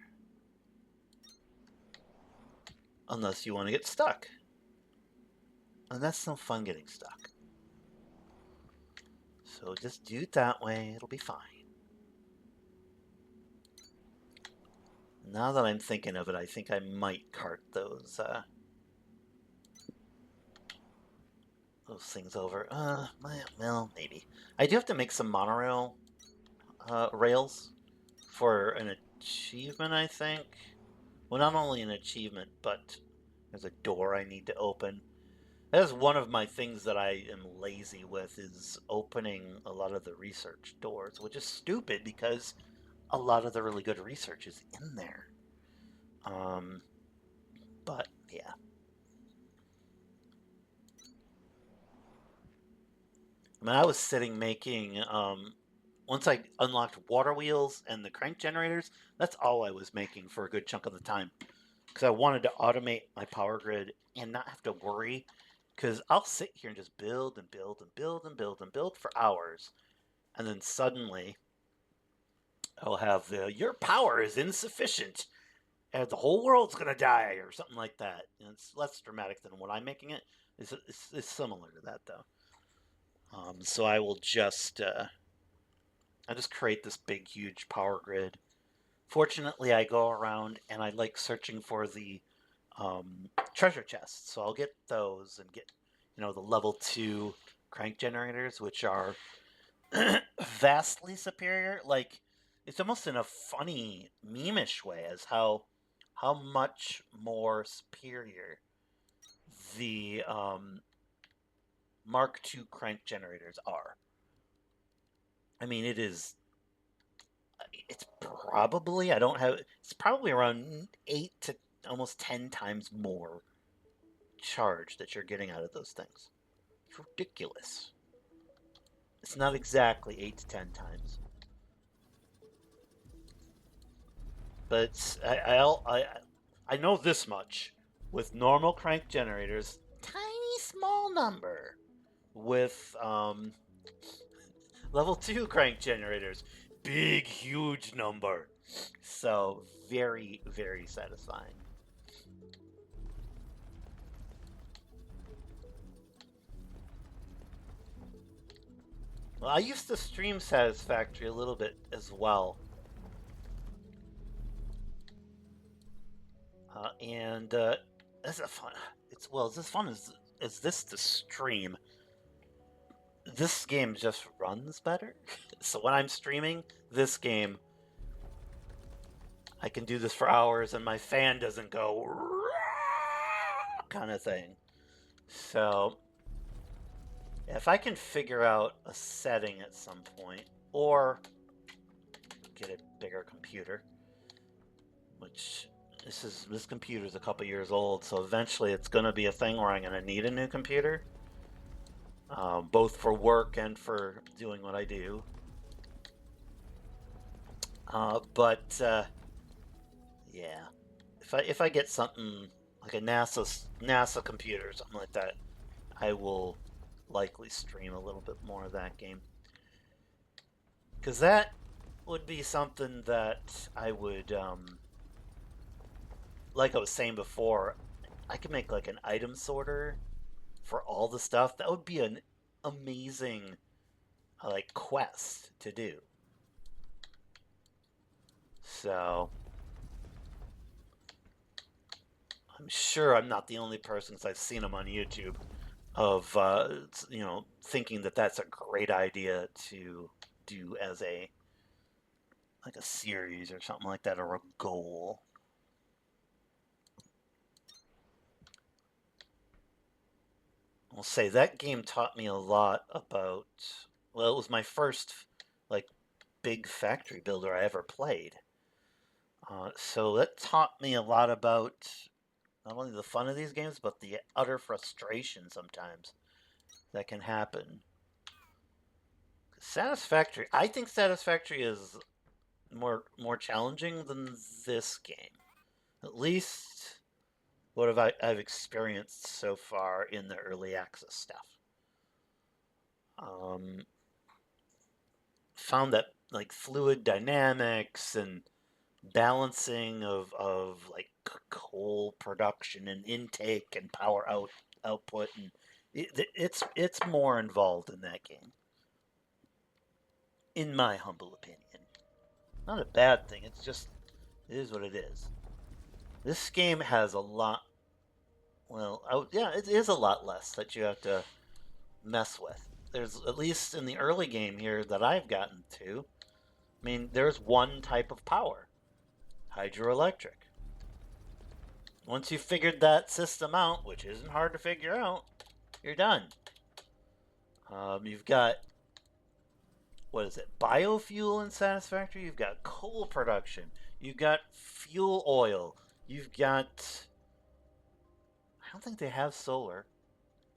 Unless you want to get stuck. And that's no fun getting stuck. So just do it that way, it'll be fine. Now that I'm thinking of it, I think I might cart those things over. Well, maybe. I do have to make some monorail rails for an achievement, I think. Well, not only an achievement, but there's a door I need to open. That is one of my things that I am lazy with, is opening a lot of the research doors, which is stupid because a lot of the really good research is in there. But yeah. I mean, I was sitting making, once I unlocked water wheels and the crank generators, that's all I was making for a good chunk of the time. Because I wanted to automate my power grid and not have to worry. Because I'll sit here and just build and build and build and build and build for hours. And then suddenly I'll have your power is insufficient and the whole world's going to die or something like that. And it's less dramatic than what I'm making it. It's similar to that, though. So I just create this big, huge power grid. Fortunately, I go around and I like searching for the treasure chests. So I'll get those and get, the level 2 crank generators, which are vastly superior. Like, it's almost in a funny, memeish way as how much more superior the Mark II crank generators are. I mean, it's probably, I don't have, it's probably around 8 to almost 10 times more charge that you're getting out of those things. It's ridiculous. It's not exactly 8 to 10 times. But I know this much. With normal crank generators, tiny small number. With level 2 crank generators, big huge number. So very, very satisfying. Well, I used to stream Satisfactory a little bit as well. And it's a fun. It's as fun as this to stream. This game just runs better. So when I'm streaming this game, I can do this for hours, and my fan doesn't go kind of thing. So if I can figure out a setting at some point, or get a bigger computer, which this computer's a couple years old, so eventually it's going to be a thing where I'm going to need a new computer, both for work and for doing what I do. But yeah, if I get something like a NASA computer or something like that, I will likely stream a little bit more of that game, because that would be something that I would like I was saying before. I could make like an item sorter for all the stuff. That would be an amazing like quest to do. So I'm sure I'm not the only person, because I've seen them on YouTube, of thinking that that's a great idea to do as a like a series or something like that, or a goal. I'll say that game taught me a lot about. Well, it was my first like big factory builder I ever played. So that taught me a lot about not only the fun of these games, but the utter frustration sometimes that can happen. Satisfactory. I think Satisfactory is more challenging than this game. At least what I've experienced so far in the early access stuff. Um, Found that like fluid dynamics and balancing of like coal production and intake and output, and it's more involved in that game, in my humble opinion. Not a bad thing. It's just it is what it is. This game has a lot. Well, yeah, it is a lot less that you have to mess with. There's at least in the early game here that I've gotten to. I mean, there's one type of power, hydroelectric. Once you've figured that system out, which isn't hard to figure out, you're done. You've got, what is it, biofuel in Satisfactory? You've got coal production. You've got fuel oil. You've got, I don't think they have solar.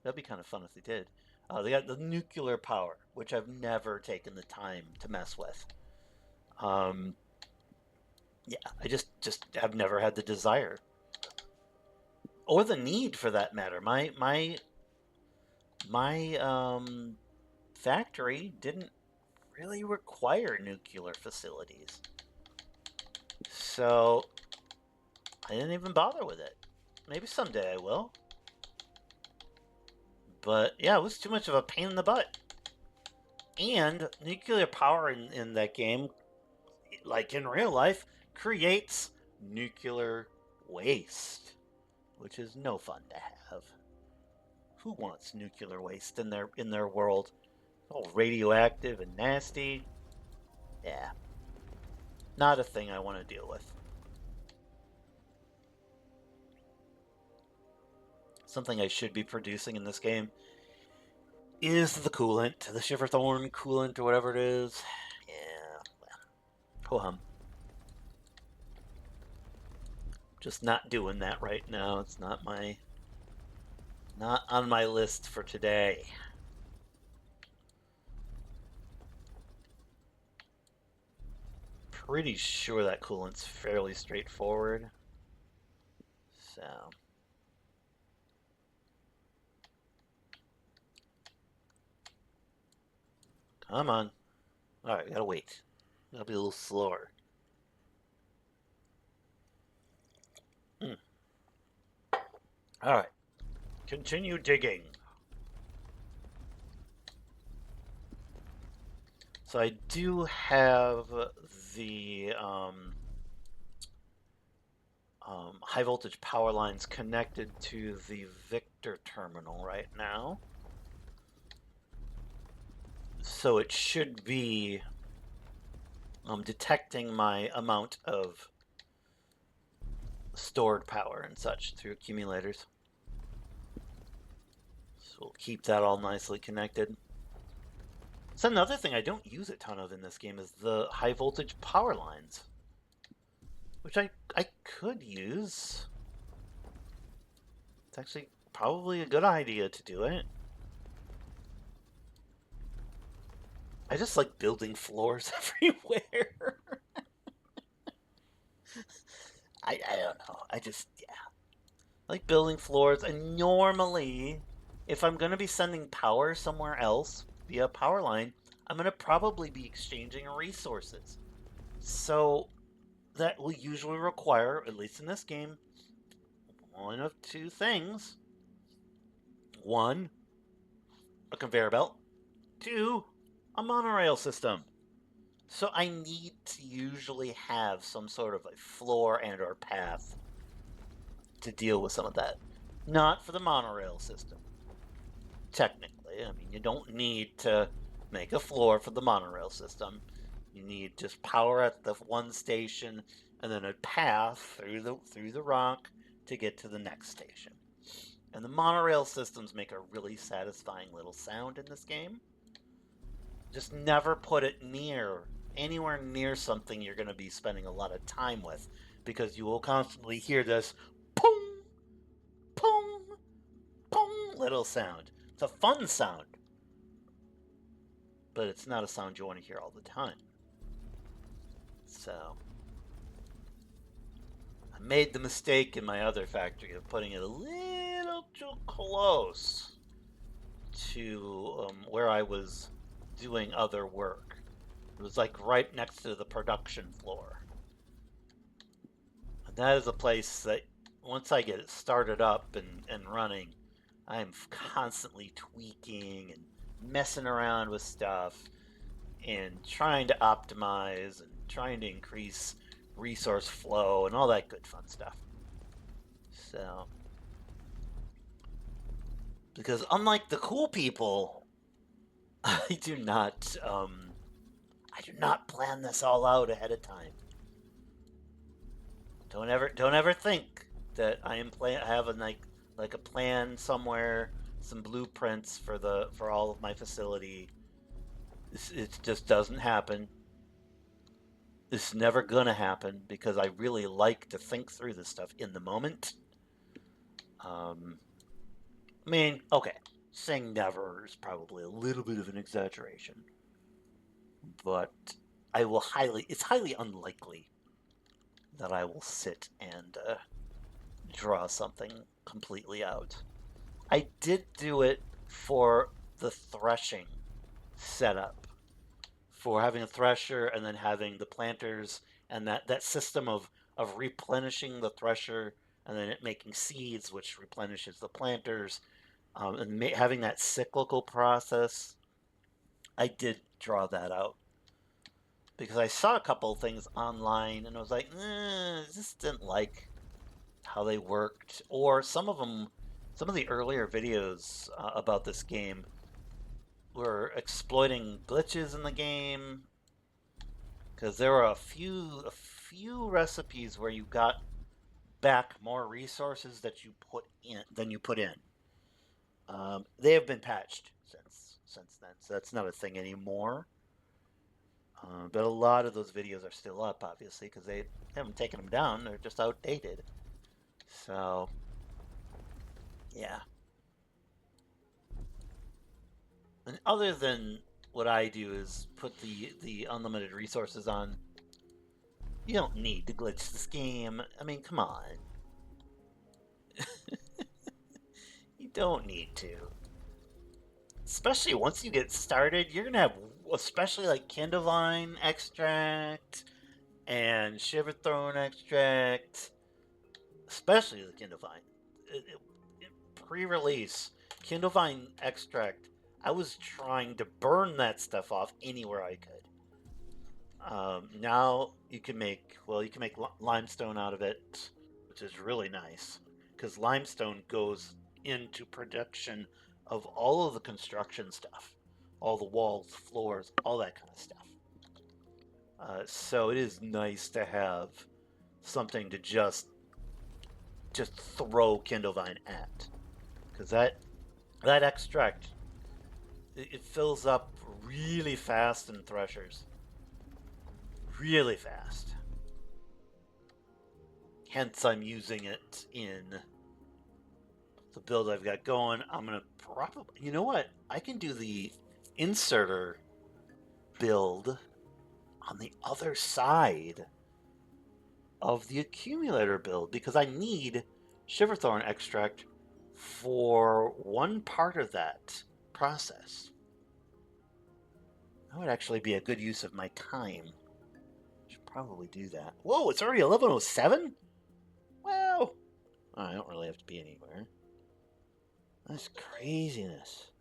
That'd be kind of fun if they did. They got the nuclear power, which I've never taken the time to mess with. Um, yeah, I just have never had the desire or the need, for that matter. My factory didn't really require nuclear facilities, so I didn't even bother with it. Maybe someday I will. But yeah, it was too much of a pain in the butt. And nuclear power in that game, like in real life, creates nuclear waste, which is no fun to have. Who wants nuclear waste in their world? All radioactive and nasty. Yeah, not a thing I want to deal with. Something I should be producing in this game is the coolant, the Shiverthorn coolant or whatever it is. Yeah, well, ho hum. Just not doing that right now. It's not on my list for today. pretty sure that coolant's fairly straightforward. So. Come on. Alright, gotta wait. Gotta be a little slower. Alright. Continue digging. So I do have the high voltage power lines connected to the Victor terminal right now. So it should be detecting my amount of stored power and such through accumulators. So we'll keep that all nicely connected. So another thing I don't use a ton of in this game is the high voltage power lines, which I could use. It's actually probably a good idea to do it. I just like building floors everywhere. I don't know. I just, yeah. Like building floors. And normally, if I'm going to be sending power somewhere else via power line, I'm going to probably be exchanging resources. So that will usually require, at least in this game, one of two things. One, a conveyor belt. Two, a monorail system. So I need to usually have some sort of a floor and or path to deal with some of that. Not for the monorail system. Technically, I mean, you don't need to make a floor for the monorail system. You need just power at the one station and then a path through the rock to get to the next station. And the monorail systems make a really satisfying little sound in this game. Just never put it anywhere near something you're going to be spending a lot of time with, because you will constantly hear this boom, boom, boom little sound. It's a fun sound, but it's not a sound you want to hear all the time. So I made the mistake in my other factory of putting it a little too close to where I was doing other work. It was like right next to the production floor. And that is a place that once I get it started up and running, I'm constantly tweaking and messing around with stuff and trying to optimize and trying to increase resource flow and all that good fun stuff. So, because unlike the cool people, I do not plan this all out ahead of time. Don't ever think that I have like a plan somewhere, some blueprints for all of my facility. It just doesn't happen. It's never gonna happen because I really like to think through this stuff in the moment. I mean, okay, saying never is probably a little bit of an exaggeration, but it's highly unlikely that I will sit and draw something completely out. I did do it for the threshing setup, for having a thresher and then having the planters and that system of replenishing the thresher and then it making seeds, which replenishes the planters, and having that cyclical process. I did draw that out because I saw a couple of things online and I was like, I just didn't like how they worked. Or some of the earlier videos about this game were exploiting glitches in the game, because there were a few recipes where you got back more resources that you put in than you put in. They have been patched since then, so that's not a thing anymore. But a lot of those videos are still up, obviously, because they haven't taken them down. They're just outdated. So, yeah. And other than what I do is put the unlimited resources on, You don't need to glitch this game. I mean, come on. You don't need to. Especially once you get started, you're gonna have, especially like Kindlevine extract and Shiverthorn extract, especially the Kindlevine. Pre-release, Kindlevine extract, I was trying to burn that stuff off anywhere I could. Now you can make, well, you can make limestone out of it, which is really nice because limestone goes into production of all of the construction stuff, all the walls, floors, all that kind of stuff. So it is nice to have something to just throw Kindlevine at, because that extract, it fills up really fast in threshers, really fast. Hence, I'm using it in the build I've got going. I'm gonna probably, you know what? I can do the inserter build on the other side of the accumulator build because I need Shiverthorn extract for one part of that process. That would actually be a good use of my time. Should probably do that. Whoa, it's already 11:07? Wow. Oh, I don't really have to be anywhere. That's craziness.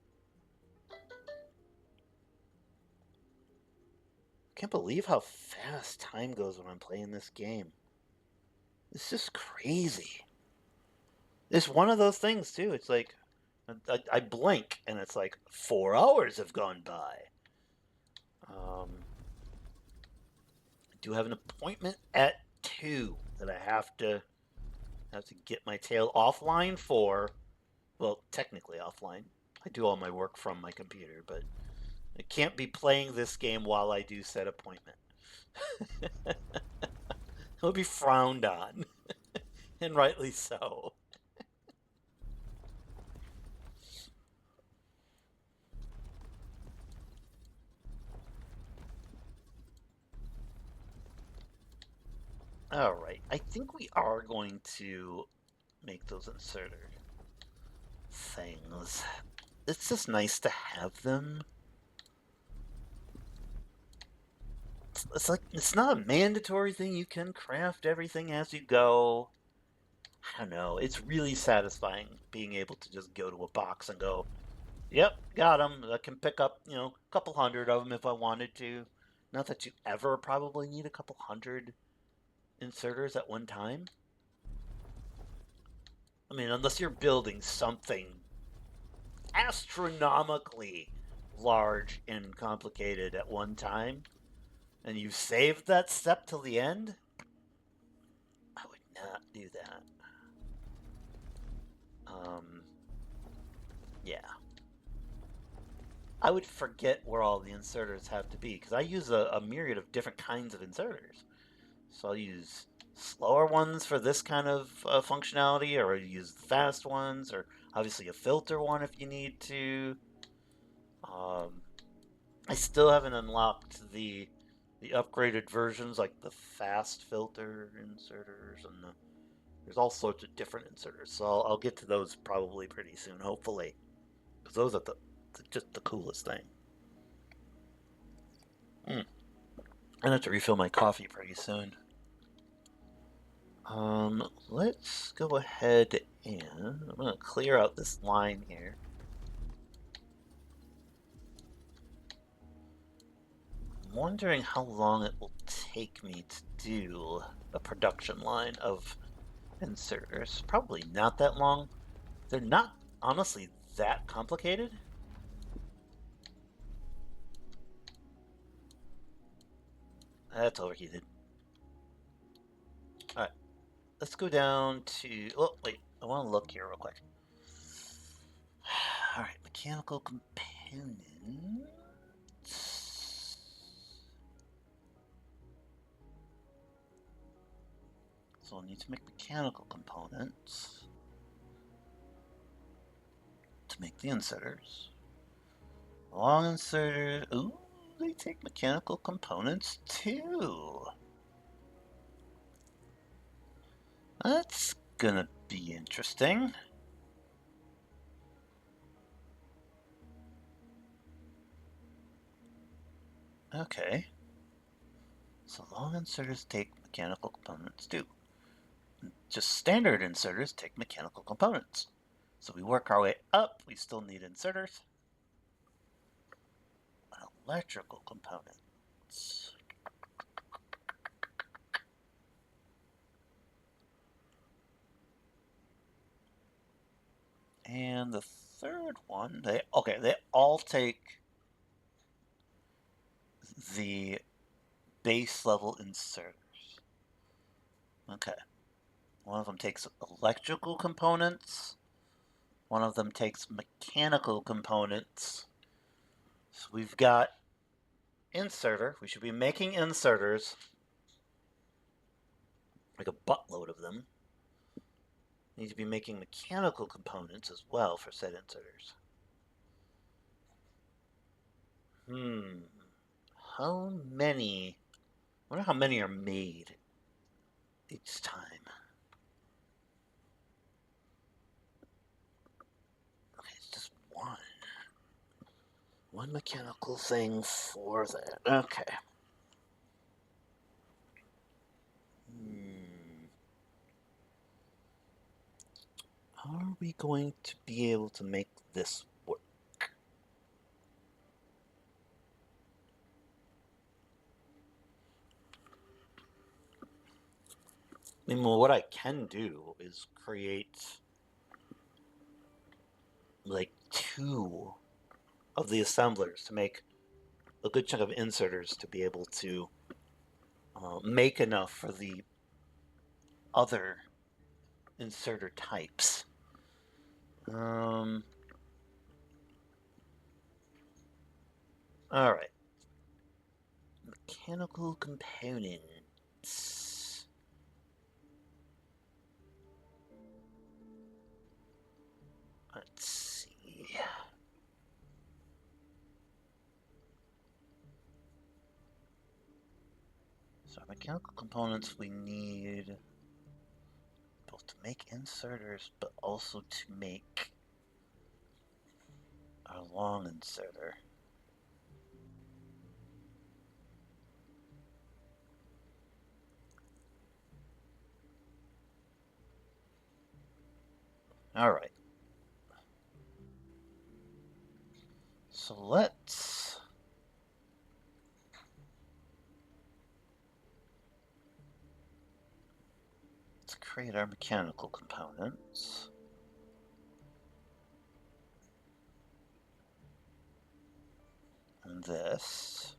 Can't believe how fast time goes when I'm playing this game. It's just crazy. It's one of those things too. It's like I blink and it's like 4 hours have gone by. I do have an appointment at 2 that I have to get my tail offline for. Well, technically offline. I do all my work from my computer, but I can't be playing this game while I do said appointment. It'll be frowned on, and rightly so. All right, I think we are going to make those inserter things. It's just nice to have them. It's like, it's not a mandatory thing. You can craft everything as you go. I don't know. It's really satisfying being able to just go to a box and go, yep, got them. I can pick up, a couple hundred of them if I wanted to. Not that you ever probably need a couple hundred inserters at one time. I mean, unless you're building something astronomically large and complicated at one time, and you saved that step till the end, I would not do that. Yeah. I would forget where all the inserters have to be because I use a myriad of different kinds of inserters. So I'll use slower ones for this kind of functionality, or I'll use the fast ones, or obviously a filter one if you need to. Um, I still haven't unlocked the upgraded versions like the fast filter inserters and there's all sorts of different inserters. So I'll get to those probably pretty soon, hopefully, because those are just the coolest thing. Mm. I have to refill my coffee pretty soon. Let's go ahead and I'm gonna clear out this line here. I'm wondering how long it will take me to do a production line of inserters. Probably not that long. They're not honestly that complicated. That's overheated. Alright, let's go down to, oh wait, I want to look here real quick. Alright, mechanical components. So I'll need to make mechanical components to make the inserters. Long inserters. Ooh, they take mechanical components too. That's gonna be interesting. Okay. So long inserters take mechanical components too. Just standard inserters take mechanical components. So we work our way up, we still need inserters. Electrical components. And the third one, they all take the base level inserters. Okay. One of them takes electrical components. One of them takes mechanical components. So we've got inserter. We should be making inserters, like a buttload of them. We need to be making mechanical components as well for said inserters. How many? I wonder how many are made each time. Okay, it's just one. One mechanical thing for that. Okay. Are we going to be able to make this work? I mean, well, what I can do is create like two of the assemblers to make a good chunk of inserters to be able to make enough for the other inserter types. All right. Mechanical components. Let's see. So mechanical components we need both to make inserters, but also to make our long inserter. All right. So let's create our mechanical components. And this.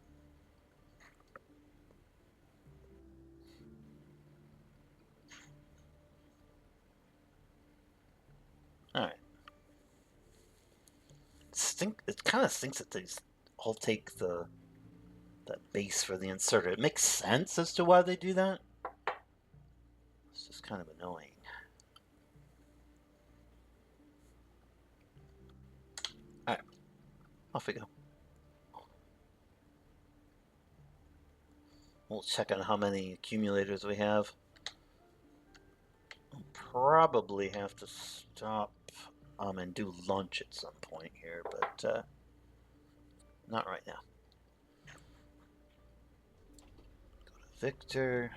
All right. It kind of stinks that these all take the base for the inserter. It makes sense as to why they do that. It's just kind of annoying. All right, off we go. We'll check on how many accumulators we have. We'll probably have to stop and do lunch at some point here, but not right now. Go to Victor.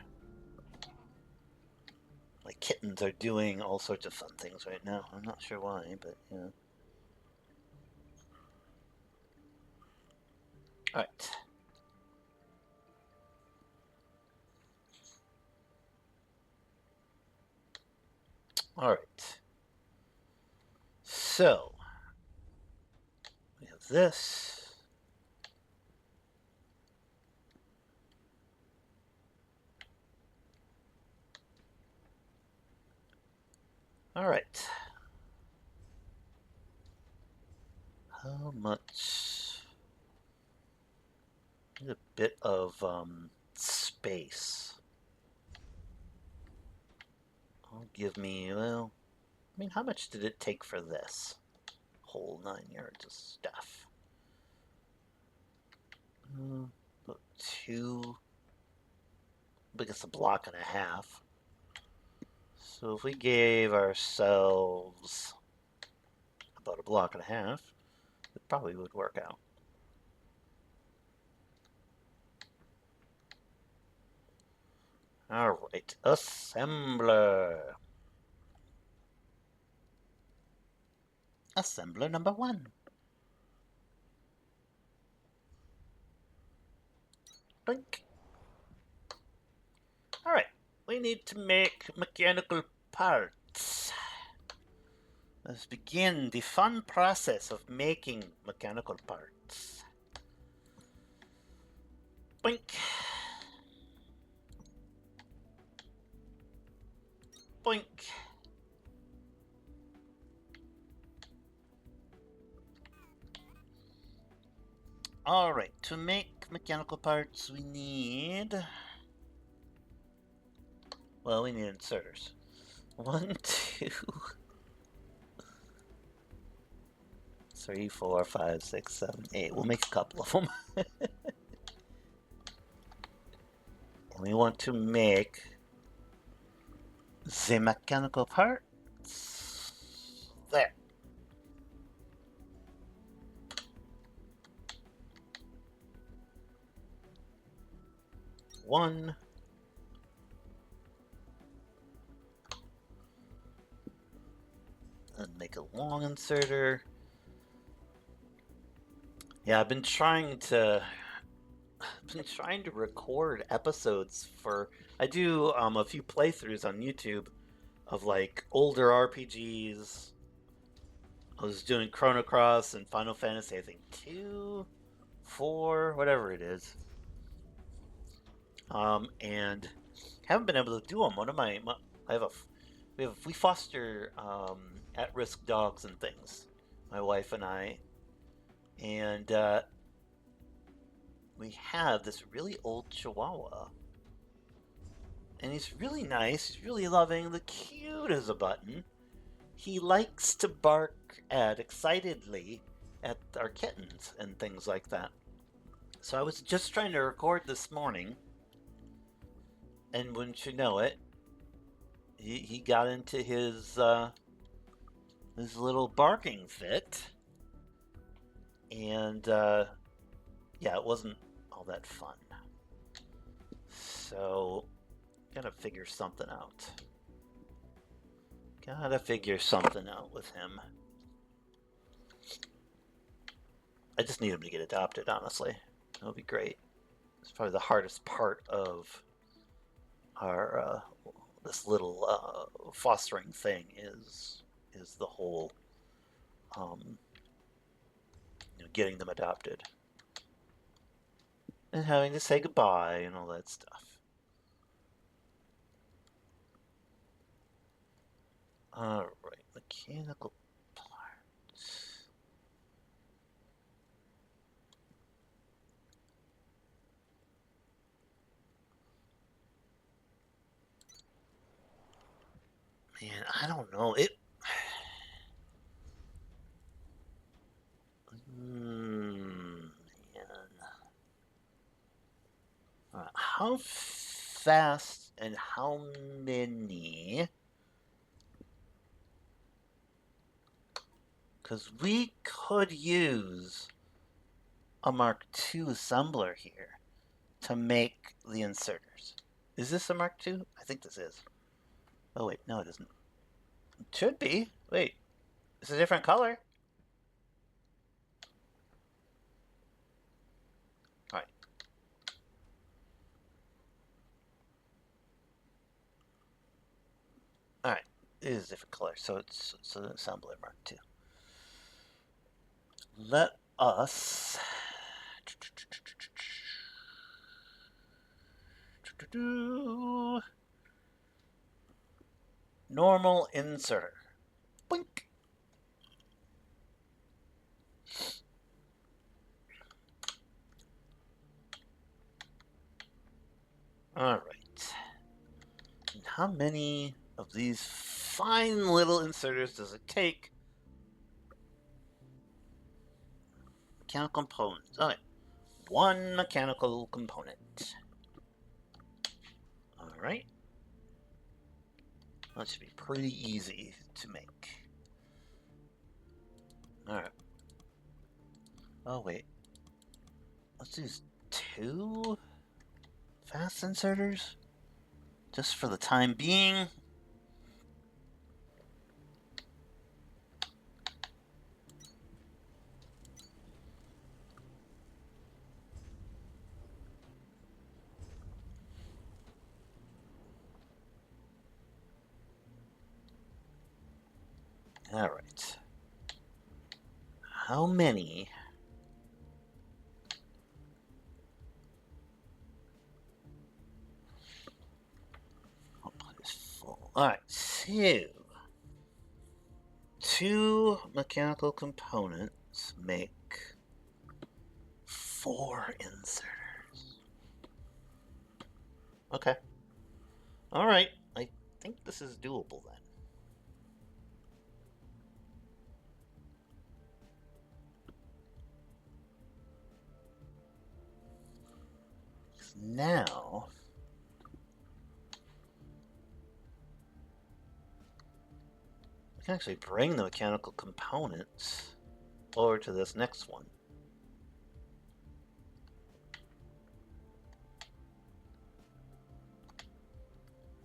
My kittens are doing all sorts of fun things right now. I'm not sure why, but yeah. All right. All right. So we have this. All right. How much? Need a bit of space. Give me, well, I mean, how much did it take for this? Whole 9 yards of stuff. About two, I guess a block and a half. So if we gave ourselves about a block and a half, it probably would work out. All right, assembler. Assembler number 1. Blink. All right, we need to make mechanical parts. Let's begin the fun process of making mechanical parts. Boink. Boink. All right, to make mechanical parts, we need... Well, we need inserters. 1, 2, 3, 4, 5, 6, 7, 8. We'll make a couple of them. And we want to make the mechanical parts. There. 1. And make a long inserter. Yeah, I've been trying to record episodes for... I do a few playthroughs on YouTube of like older RPGs. I was doing Chrono Cross and Final Fantasy, I think 2, 4, whatever it is. And haven't been able to do them. One of my we foster at-risk dogs and things, my wife and I, and we have this really old Chihuahua, and he's really nice. He's really loving, the cute as a button. He likes to bark at excitedly at our kittens and things like that. So I was just trying to record this morning, and wouldn't you know it, he got into his little barking fit, and yeah, it wasn't all that fun. So gotta figure something out. Gotta figure something out with him. I just need him to get adopted, honestly. That would be great. It's probably the hardest part of our this little fostering thing is the whole getting them adopted and having to say goodbye and all that stuff. All right, mechanical parts. Man, I don't know. Man. How fast and how many? Because we could use a Mark II assembler here to make the inserters. Is this a Mark II? I think this is. Oh wait, no it isn't. It should be. Wait, it's a different color. All right. All right, it is a different color, so it's an assembler Mark II. Let us normal inserter. Boink. All right. And how many of these fine little inserters does it take? Mechanical components. All right. 1 mechanical component. All right. That should be pretty easy to make. Alright. Oh, wait. Let's use 2 fast inserters? Just for the time being. Alright. How many? Output is full. Alright, so 2 mechanical components make 4 inserters. Okay. Alright, I think this is doable then. Now, I can actually bring the mechanical components over to this next one.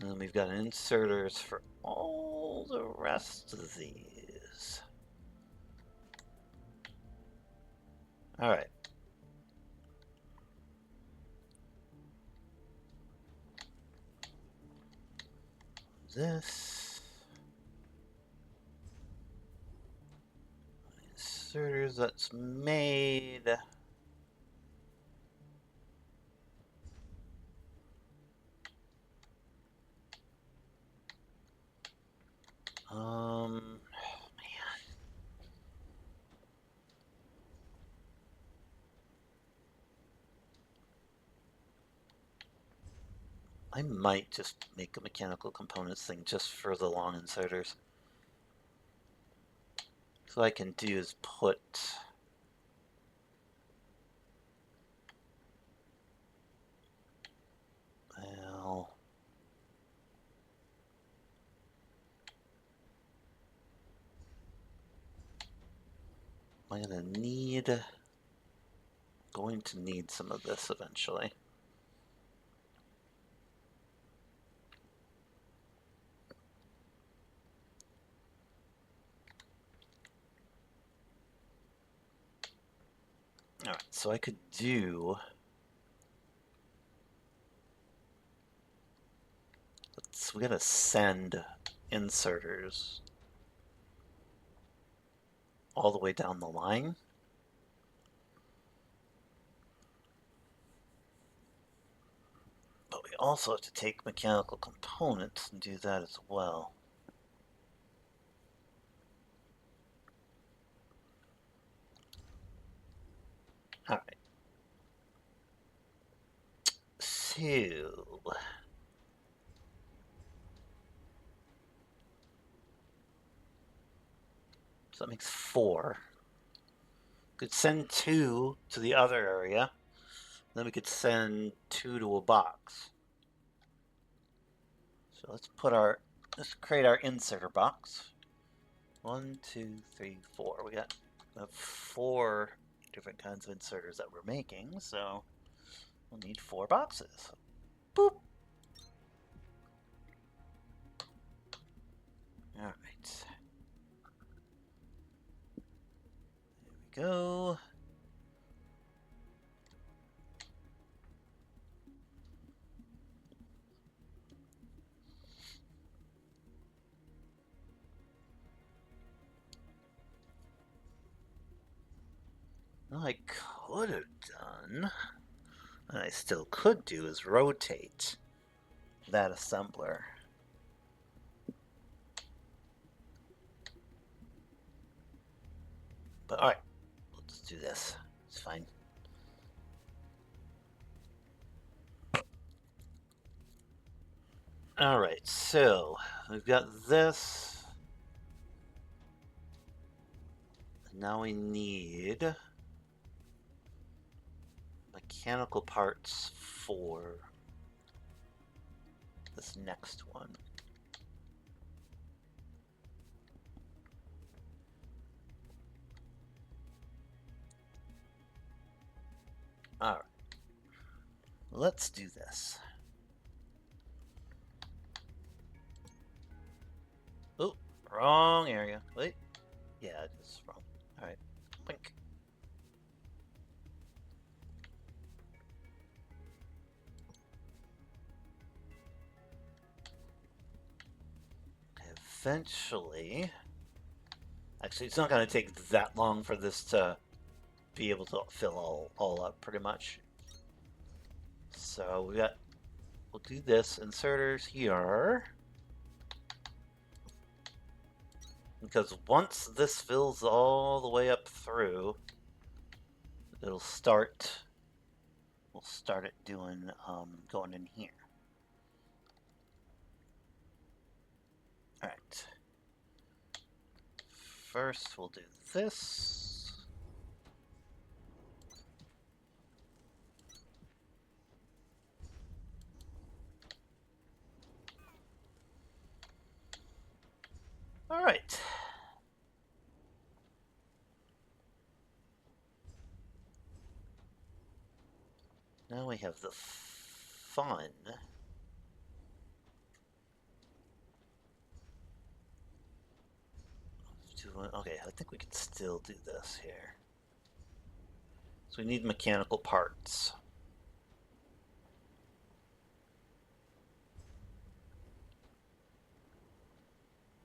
And then we've got inserters for all the rest of these. Alright. This. Inserters that's made. Man. I might just make a mechanical components thing just for the long inserters. So what I can do is put well, I'm going to need some of this eventually. Alright, so I could do. We gotta send inserters all the way down the line. But we also have to take mechanical components and do that as well. Alright. So. So that makes 4. Could send 2 to the other area. Then we could send 2 to a box. So let's create our inserter box. 1, 2, 3, 4. We got 4 different kinds of inserters that we're making, so we'll need 4 boxes. Boop. All right. There we go. What I could have done, and I still could do, is rotate that assembler. But alright, let's do this. It's fine. Alright, so we've got this. Now we need mechanical parts for this next one. All right, let's do this. Oh, wrong area. Wait. Yeah, it's wrong. All right. Blink. Eventually, actually, it's not going to take that long for this to be able to fill all up pretty much. So we'll do this. Inserters here. Because once this fills all the way up through, we'll start it doing, going in here. All right. First, we'll do this. All right. Now we have the fun. Okay, I think we can still do this here. So we need mechanical parts.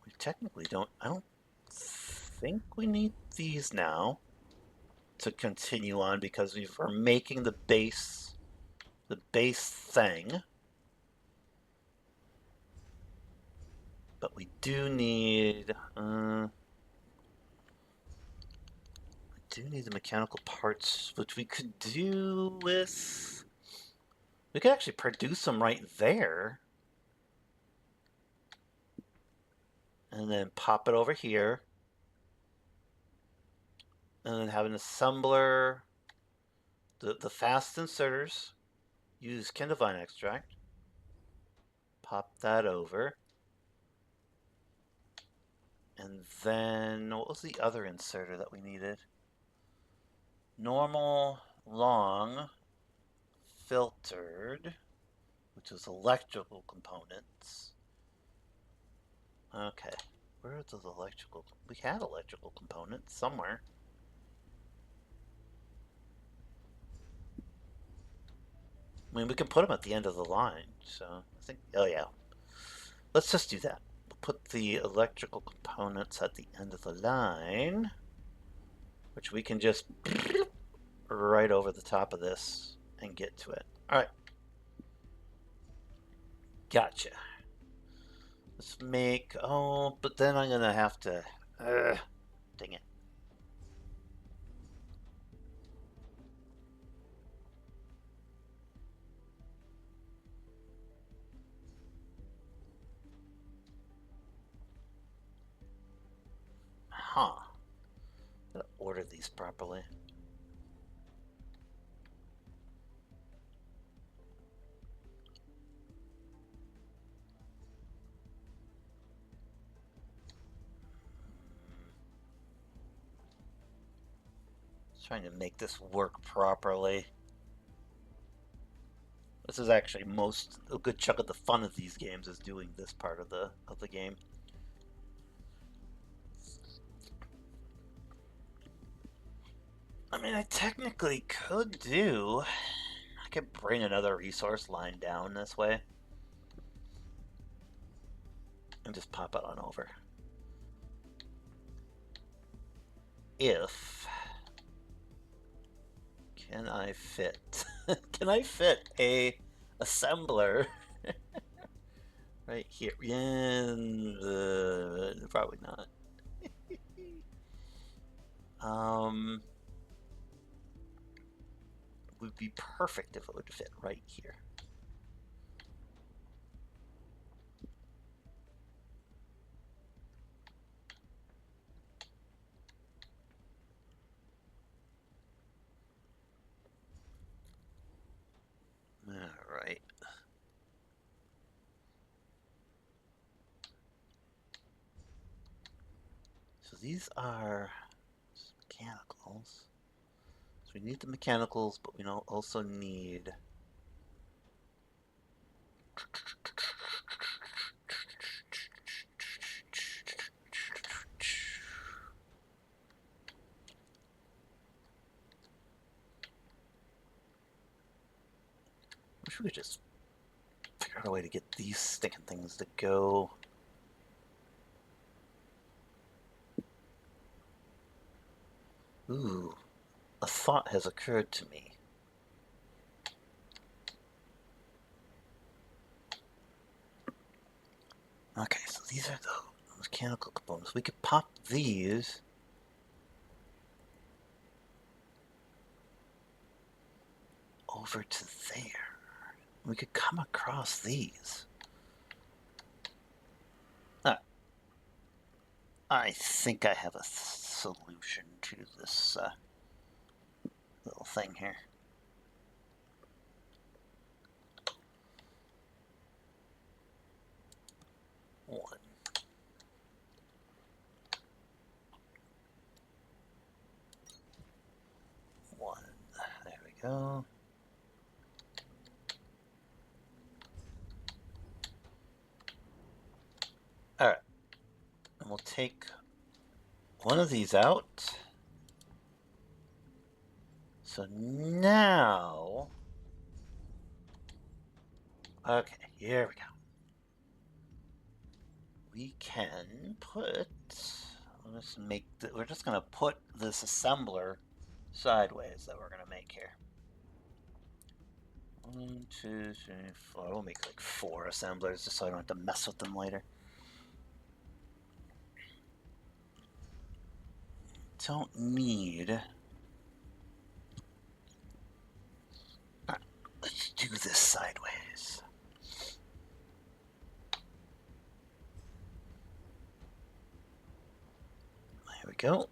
We technically don't, I don't think we need these now to continue on because we're making the base thing. But we do need, the mechanical parts, which we could do with, we could actually produce them right there. And then pop it over here. And then have an assembler, the fast inserters, use kindlevine extract. Pop that over. And then, what was the other inserter that we needed? Normal, long, filtered, which is electrical components. Okay, where are those electrical? We had electrical components somewhere. I mean, we can put them at the end of the line, so I think, oh yeah. Let's just do that. We'll put the electrical components at the end of the line, which we can just right over the top of this and get to it. All right. Gotcha. Let's make, oh, but then I'm gonna have to, dang it. Huh. Gotta order these properly. Trying to make this work properly. This is actually a good chunk of the fun of these games is doing this part of the game. I mean, I technically could do. I could bring another resource line down this way and just pop it on over. If can I fit? Can I fit a assembler right here? Yeah, probably not. Would be perfect if it would fit right here. All right. So these are mechanicals. So we need the mechanicals, but we don't also need... Wish we could just figure out a way to get these stinking things to go. Ooh, a thought has occurred to me. Okay, so these are the mechanical components. We could pop these. Over to there. We could come across these. I think I have a solution to this little thing here. One. There we go. All right. And we'll take one of these out. So now, okay, here we go. We can put, we're just gonna put this assembler sideways that we're gonna make here. 1, 2, 3, 4. We'll make like 4 assemblers just so I don't have to mess with them later. Don't need... Alright, let's do this sideways. There we go.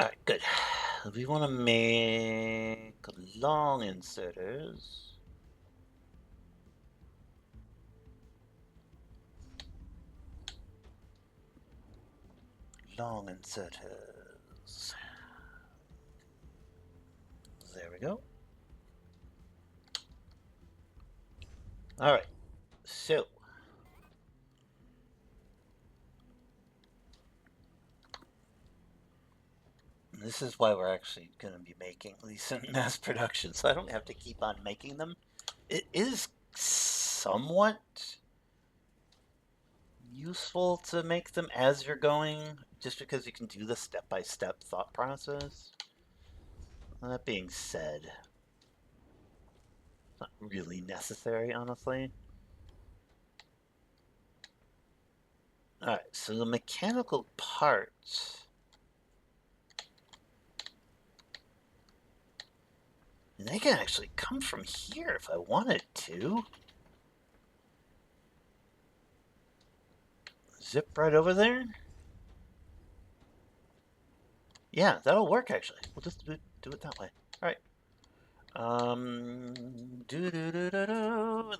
Alright, good. We want to make long inserters. Long inserters. There we go. Alright, so this is why we're actually going to be making these in mass production, so I don't have to keep on making them. It is somewhat useful to make them as you're going, just because you can do the step-by-step thought process. That being said, it's not really necessary, honestly. Alright, so the mechanical parts... They can actually come from here if I wanted to. Zip right over there. Yeah, that'll work actually. We'll just do it that way. All right.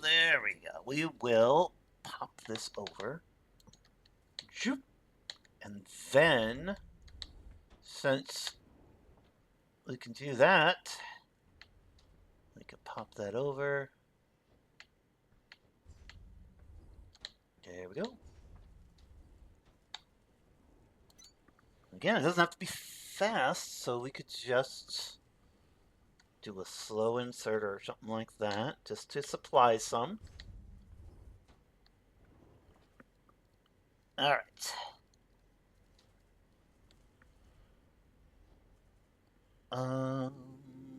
There we go. We will pop this over. And then, since we can do that, we can pop that over. There we go. Again, it doesn't have to be fast, so we could just do a slow insert or something like that, just to supply some. All right.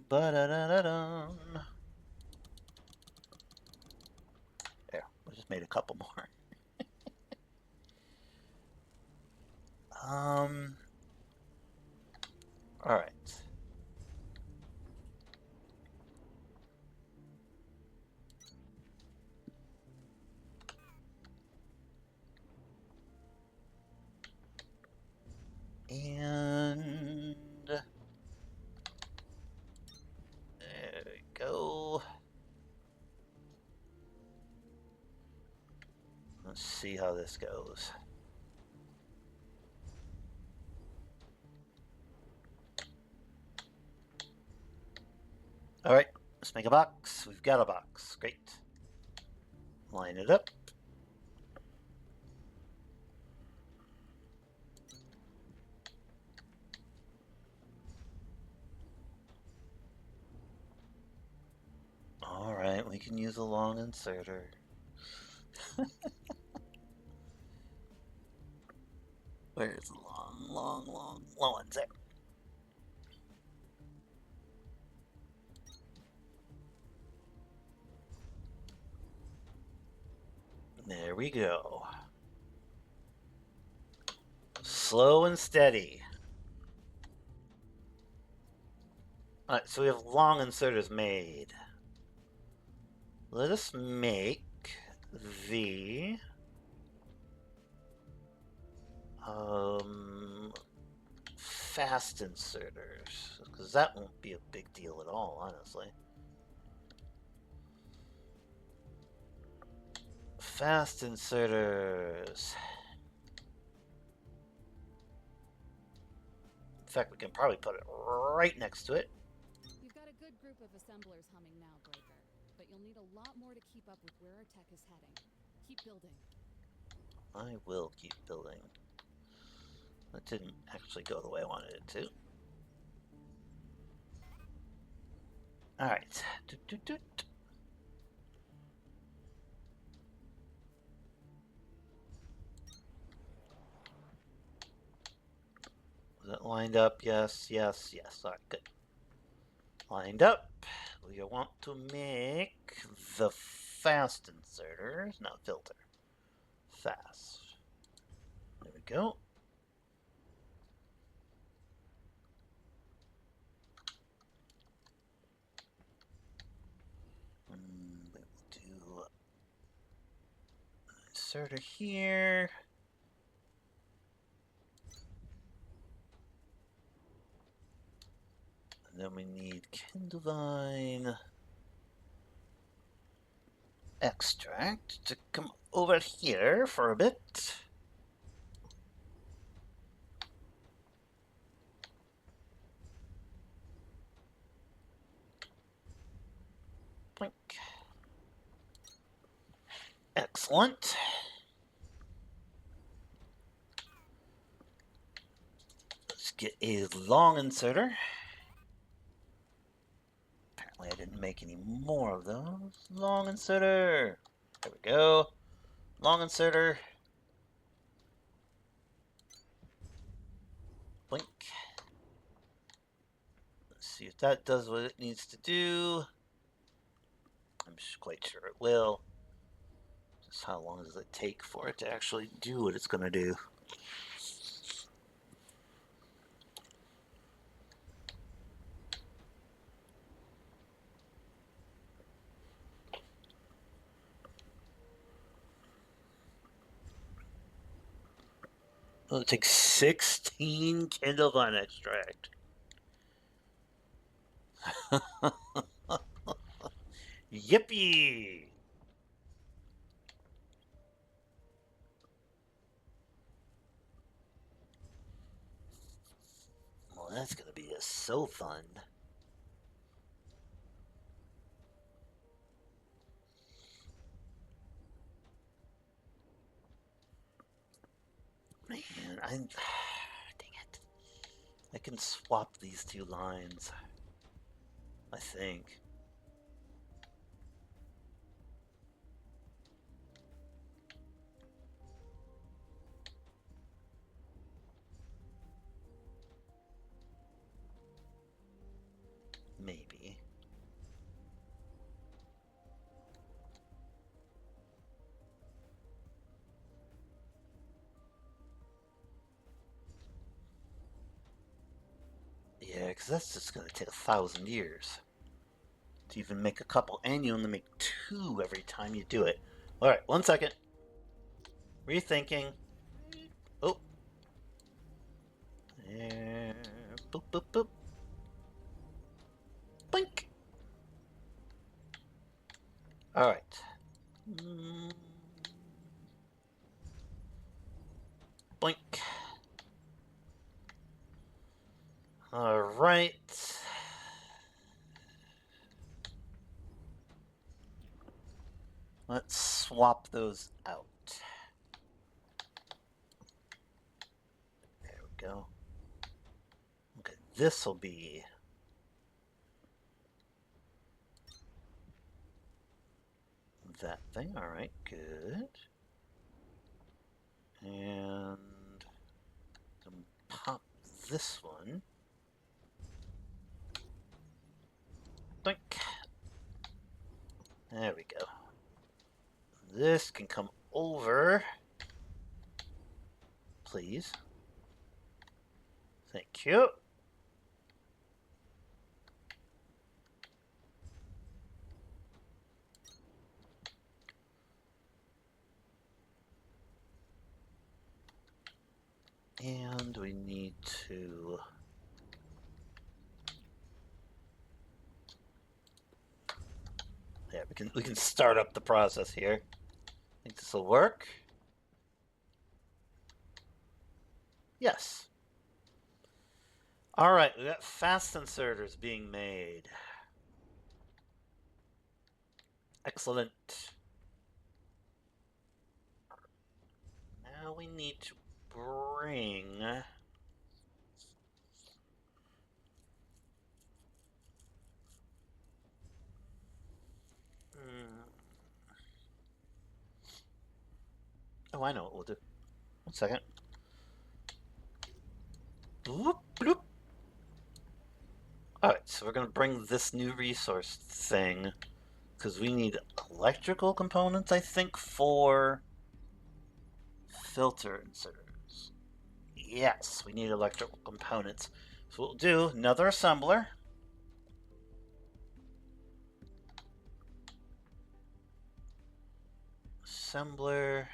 Ba-da-da-da-dum. There, we just made a couple more. All right. And there we go. Let's see how this goes. All right, let's make a box. We've got a box. Great. Line it up. All right, we can use a long inserter. Where's the long ones there? There we go. Slow and steady. Alright, so we have long inserters made. Let us make the fast inserters, because that won't be a big deal at all, honestly. Fast inserters. In fact, we can probably put it right next to it. You've got a good group of assemblers humming now, Breaker, but you'll need a lot more to keep up with where our tech is heading. Keep building. I will keep building. That didn't actually go the way I wanted it to. Alright. Is that lined up? Yes, yes, yes. Alright, good. Lined up. We want to make the fast inserters. No, filter. Fast. There we go. We will do inserter here. And then we need Kindlevine extract to come over here for a bit. Blink. Excellent. Let's get a long inserter. Apparently I didn't make any more of those. Long inserter. There we go. Long inserter. Blink. Let's see if that does what it needs to do. I'm quite sure it will. Just how long does it take for it to actually do what it's going to do? Well, it takes 16 Kindlevine extract. Yippee! Well, that's going to be so fun. Man, dang it. I can swap these two lines. I think. Maybe. Yeah, because that's just going to take 1,000 years to even make a couple, and you only make 2 every time you do it. Alright, 1 second. Rethinking. Oh. And boop, boop, boop. Blink. Alright. All right. Let's swap those out. There we go. Okay, this will be that thing. All right, good. And pop this one. Doink. There we go. This can come over, please. Thank you. And we need to... Yeah, we can start up the process here. I think this will work. Yes. All right, we got fast inserters being made. Excellent. Now we need to bring... Oh, I know what we'll do. 1 second. Bloop, bloop. Alright, so we're going to bring this new resource thing, because we need electrical components, I think, for filter inserters. Yes, we need electrical components. So we'll do another assembler. Assembler.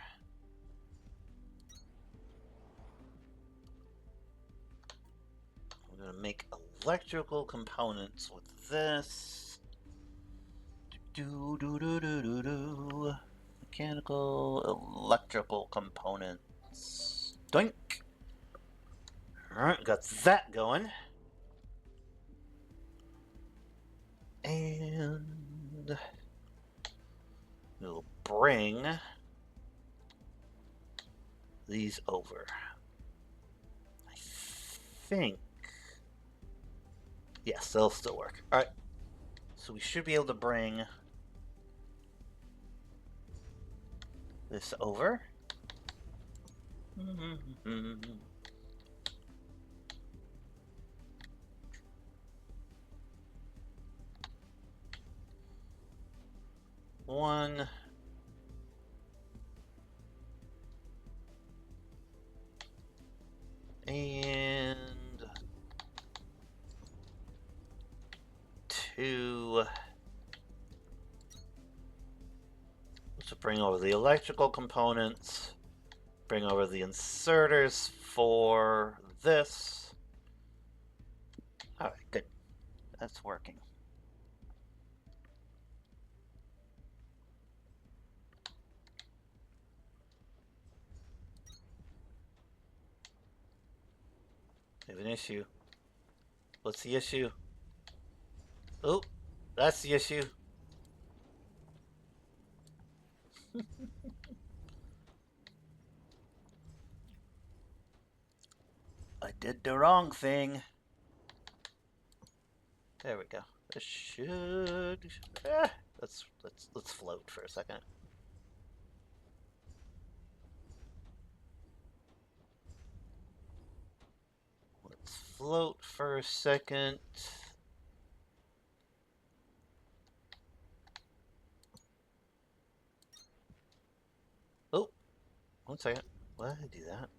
We're going to make electrical components with this. Mechanical, electrical components. Doink. Alright, got that going. And we'll bring these over. I think. Yes, they'll still work. Alright. So we should be able to bring this over. One. And two. Let's bring over the electrical components. Bring over the inserters for this. Alright, good. That's working. We have an issue. What's the issue? Oh, that's the issue. I did the wrong thing. There we go. This should... let's float for a second. Let's float for a second. Oh, 1 second. Why did I do that?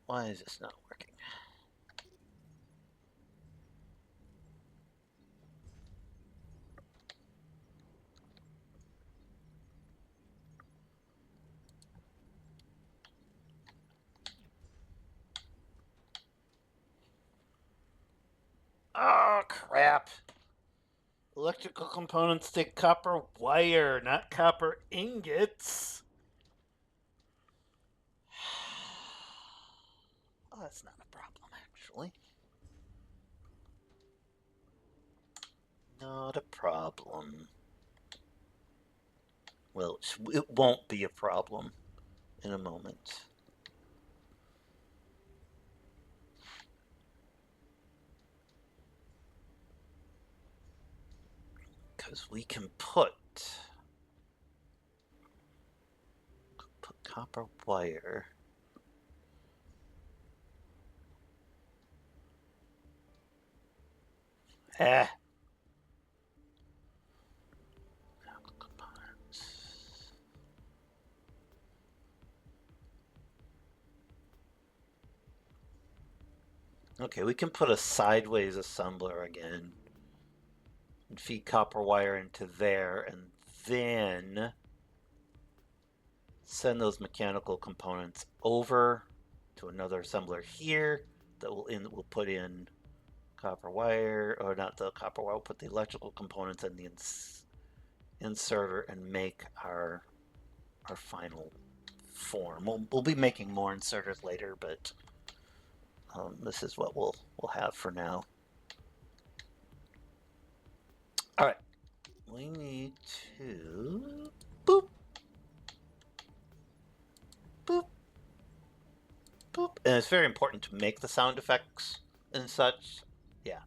Why is this not working? Oh, crap. Electrical components take copper wire, not copper ingots. Oh, that's not a problem, actually. Not a problem. Well, it won't be a problem in a moment. Because we can put copper wire. Eh. Components. Okay, we can put a sideways assembler again and feed copper wire into there, and then send those mechanical components over to another assembler here that we'll put in copper wire, or not the copper wire, we'll put the electrical components in the inserter and make our final form. We'll be making more inserters later, but this is what we'll have for now. All right, we need to boop, boop, boop, and it's very important to make the sound effects and such. Yeah,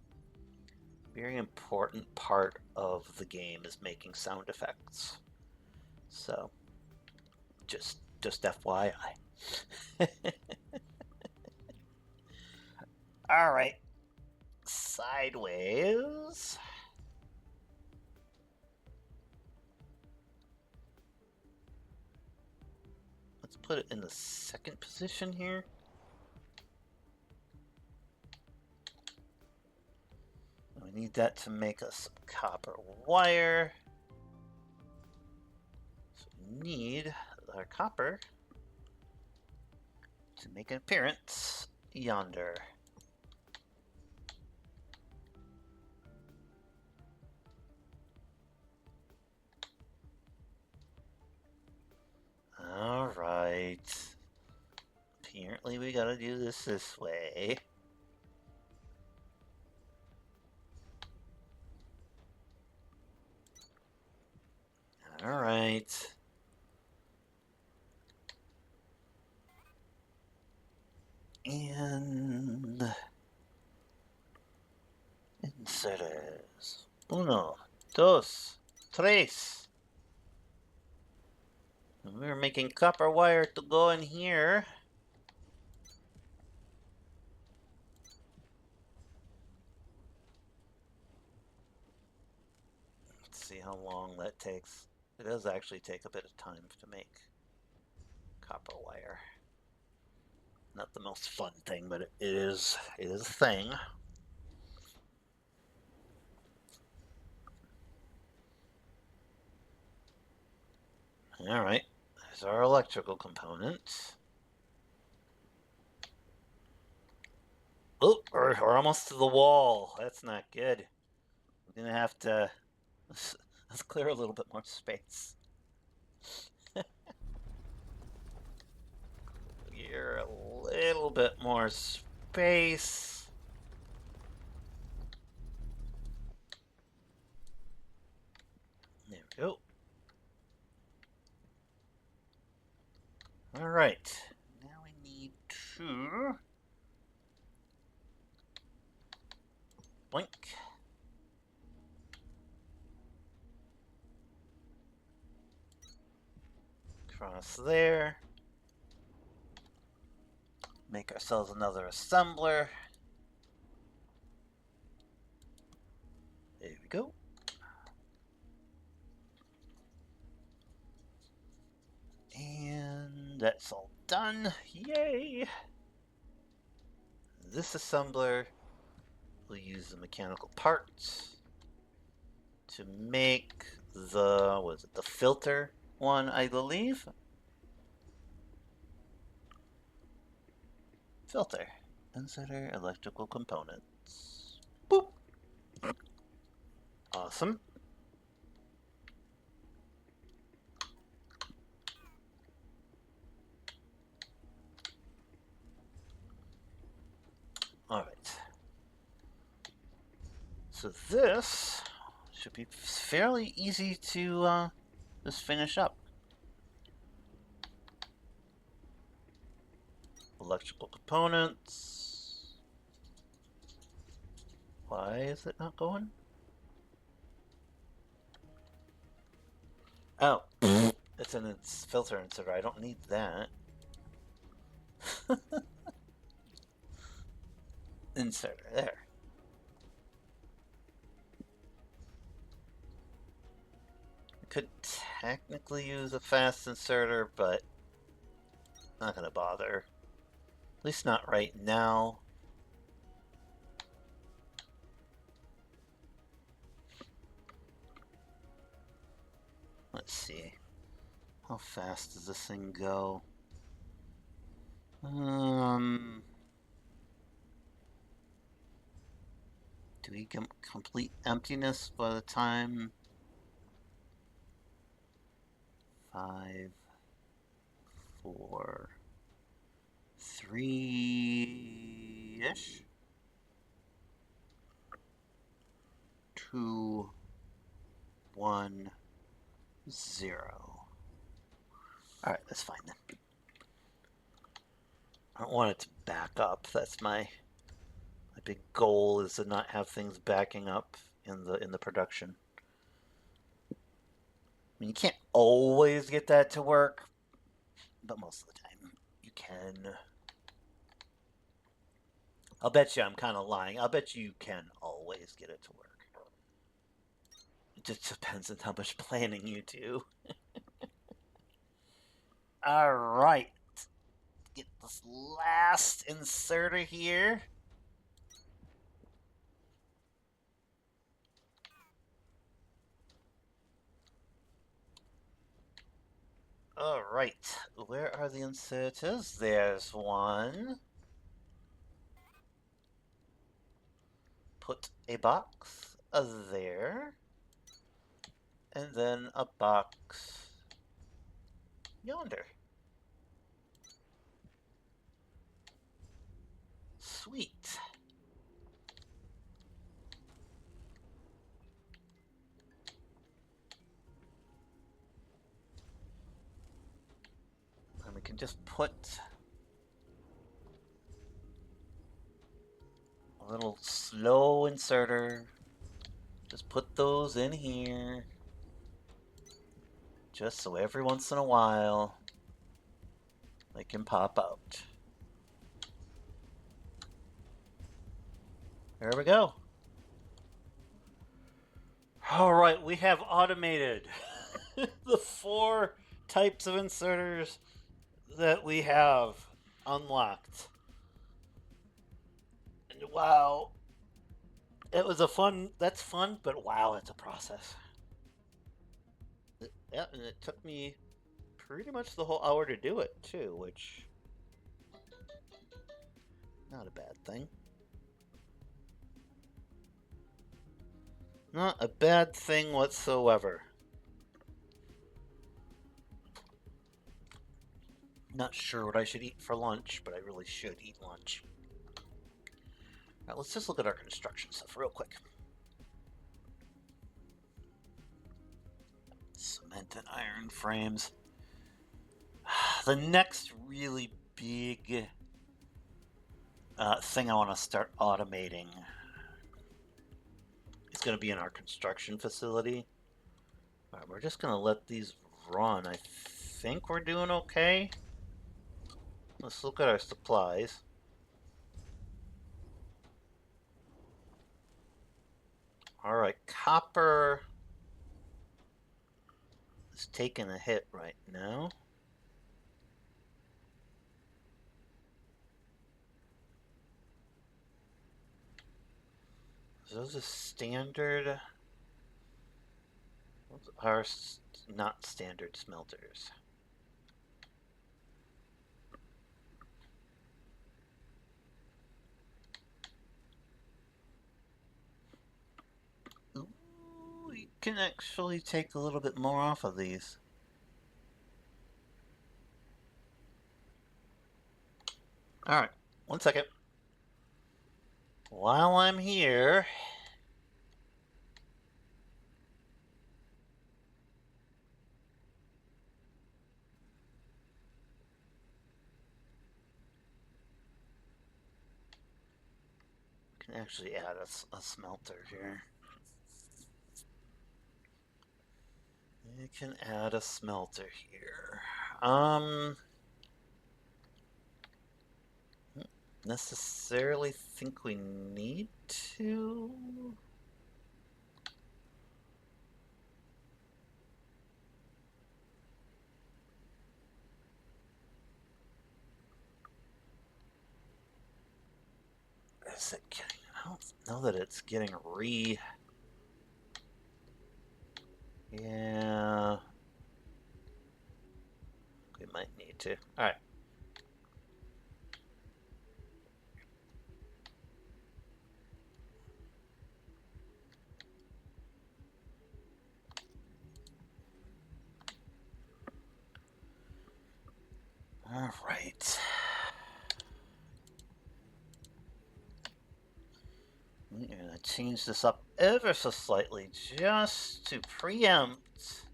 very important part of the game is making sound effects. So, just FYI. All right, sideways. Let's put it in the second position here. We need that to make us some copper wire. So we need our copper to make an appearance yonder. All right. Apparently we gotta do this way. All right. And inserters. Uno, dos, tres. And we're making copper wire to go in here. Let's see how long that takes. It does actually take a bit of time to make copper wire. Not the most fun thing, but it is a thing. All right, there's our electrical components. Oh, we're almost to the wall. That's not good. We're gonna have to let's clear a little bit more space. Clear a little bit more space. There we go. All right. Now we need to blink. Cross there. Make ourselves another assembler. There we go. And that's all done. Yay! This assembler will use the mechanical parts to make the, was it the filter one, I believe? Filter. Inserter electrical components. Boop. Awesome. All right. So this should be fairly easy to just finish up. Electrical components. Why is it not going? Oh, it's in its filter inserter. I don't need that. Inserter, there. I could technically use a fast inserter, but not gonna bother. At least not right now. Let's see. How fast does this thing go? Do we get complete emptiness by the time 5, 4, 3-ish? 2, 1, 0. Alright, that's fine then. I don't want it to back up. That's my big goal, is to not have things backing up in the production. I mean, you can't always get that to work, but most of the time you can. I'll bet you I'm kind of lying. I'll bet you can always get it to work. It just depends on how much planning you do. All right. Get this last inserter here. All right. Where are the inserters? There's one. Put a box there. And then a box yonder. Sweet. And we can just put a little slow inserter. Just put those in here. Just so every once in a while they can pop out. There we go. All right, we have automated the 4 types of inserters that we have unlocked. And wow, it was that's fun, but wow, it's a process. Yeah, and it took me pretty much the whole hour to do it too, which not a bad thing. Not a bad thing whatsoever. Not sure what I should eat for lunch, but I really should eat lunch. Alright, let's just look at our construction stuff real quick. Cement and iron frames. The next really big thing I want to start automating is going to be in our construction facility. Alright, we're just going to let these run. I think we're doing okay. Let's look at our supplies. Alright, copper is taking a hit right now. Those are standard. Those are not standard smelters. Ooh, can actually take a little bit more off of these. All right, 1 second. While I'm here, I can actually add a smelter here. I can add a smelter here. Don't necessarily think we need to. Is it getting? I don't know that it's getting re. Yeah, we might need to. All right. All right. We're gonna change this up ever so slightly just to preempt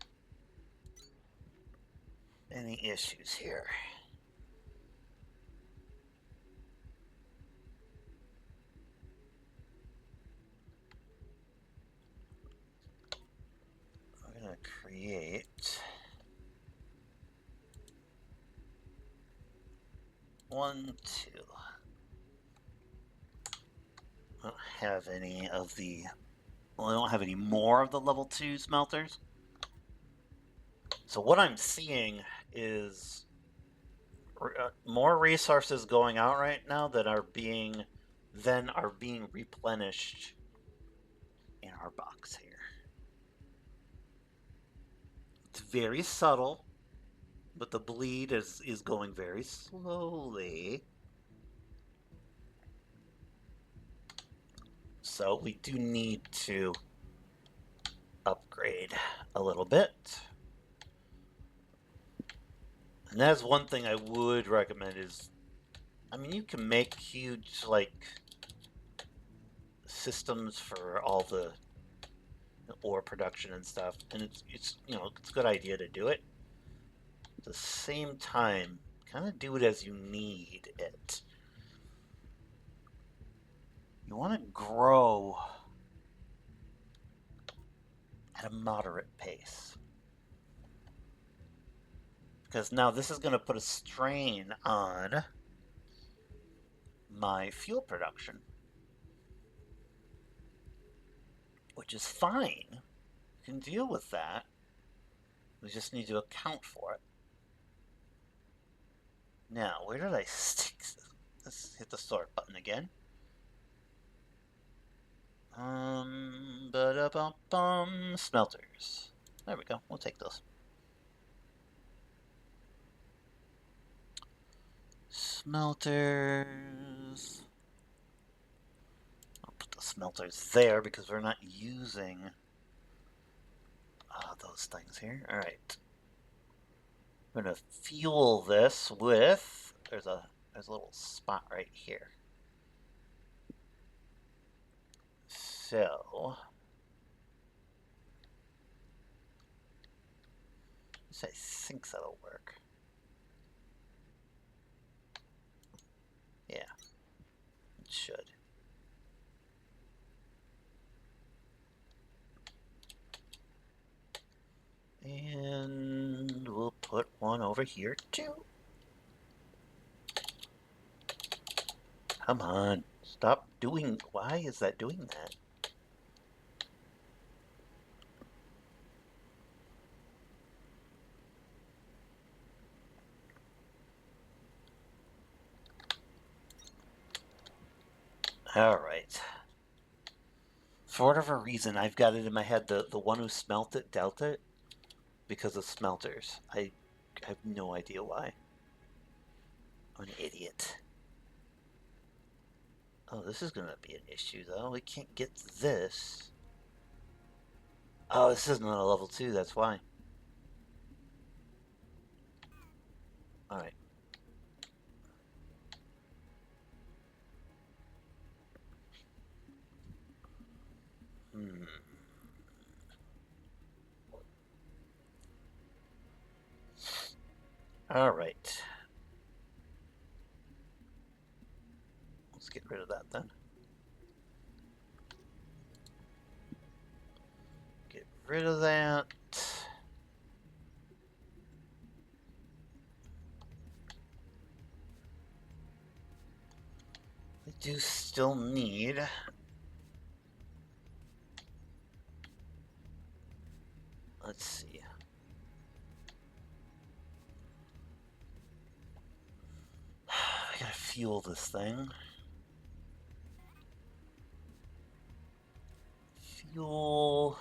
any issues here. We're gonna create 1, 2. I don't have any of the. Well, I don't have any more of the level 2 smelters. So what I'm seeing is more resources going out right now that are being replenished in our box here. It's very subtle, but the bleed is going very slowly. So we do need to upgrade a little bit. And that's one thing I would recommend is, I mean, you can make huge, like, systems for all the ore production and stuff, and it's a good idea to do it. At the same time, kind of do it as you need it. You want to grow at a moderate pace. Because now this is going to put a strain on my fuel production, which is fine. You can deal with that. We just need to account for it. Now, where did I stick? Let's hit the sort button again. Smelters. There we go. We'll take those. Smelters. I'll put the smelters there because we're not using those things here. All right. We're gonna fuel this with. There's a little spot right here. So. I think that'll work. Yeah, it should. And we'll put one over here too. Come on, stop doing. Why is that doing that? All right. For whatever reason, I've got it in my head the one who smelt it dealt it because of smelters. I have no idea why. I'm an idiot. Oh, this is gonna be an issue though. We can't get this. Oh, this isn't a level 2, that's why. Alright. Hmm. Alright. Let's get rid of that then. Get rid of that. We do still need... Let's see. I gotta fuel this thing. Fuel...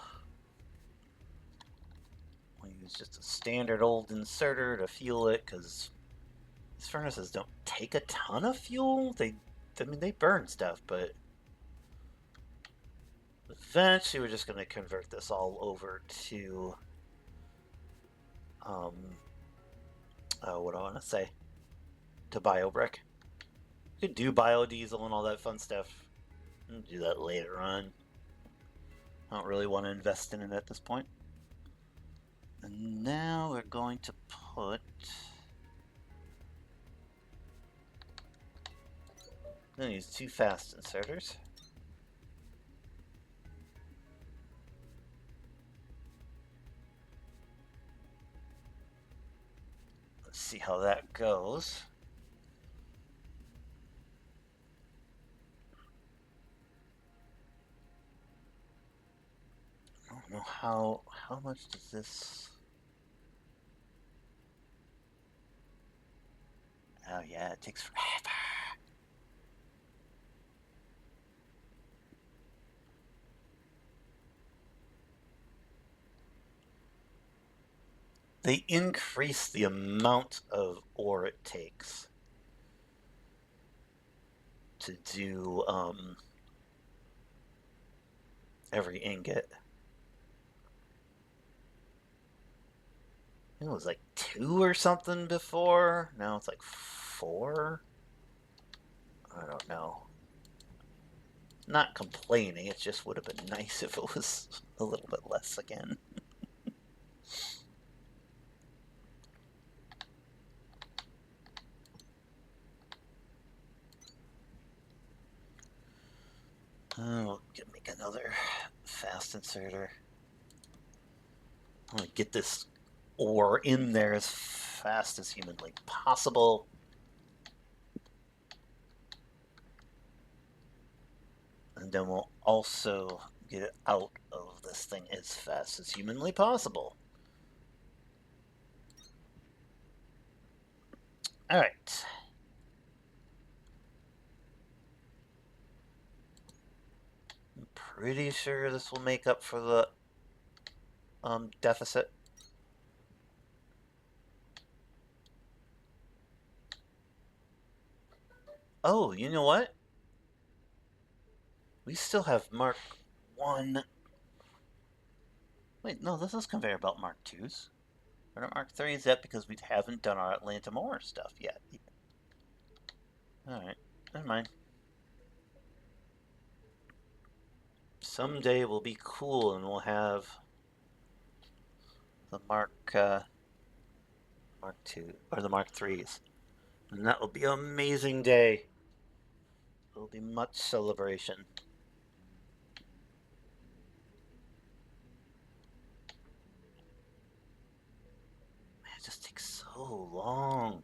We'll use just a standard old inserter to fuel it, because these furnaces don't take a ton of fuel. I mean, they burn stuff, but eventually we're just going to convert this all over to, what do I want to say? To biobrick. You could do biodiesel and all that fun stuff. I'll do that later on. I don't really want to invest in it at this point. And now we're going to put... I'm going to use 2 fast inserters. Let's see how that goes. I don't know how much does this... Oh yeah, it takes forever. They increase the amount of ore it takes to do every ingot. It was like 2 or something before. Now it's like 4. I don't know. Not complaining, it just would have been nice if it was a little bit less again. We'll make another fast inserter. I'm gonna get this ore in there as fast as humanly possible. And then we'll also get it out of this thing as fast as humanly possible. All right. I'm pretty sure this will make up for the deficit. Oh, you know what? We still have Mark 1. Wait, no, this is conveyor belt Mark 2s. We're not Mark 3s yet because we haven't done our Atlanta Moore stuff yet. Alright, never mind. Someday we'll be cool and we'll have the Mark 2 or the Mark 3s. And that will be an amazing day. There will be much celebration. Man, it just takes so long.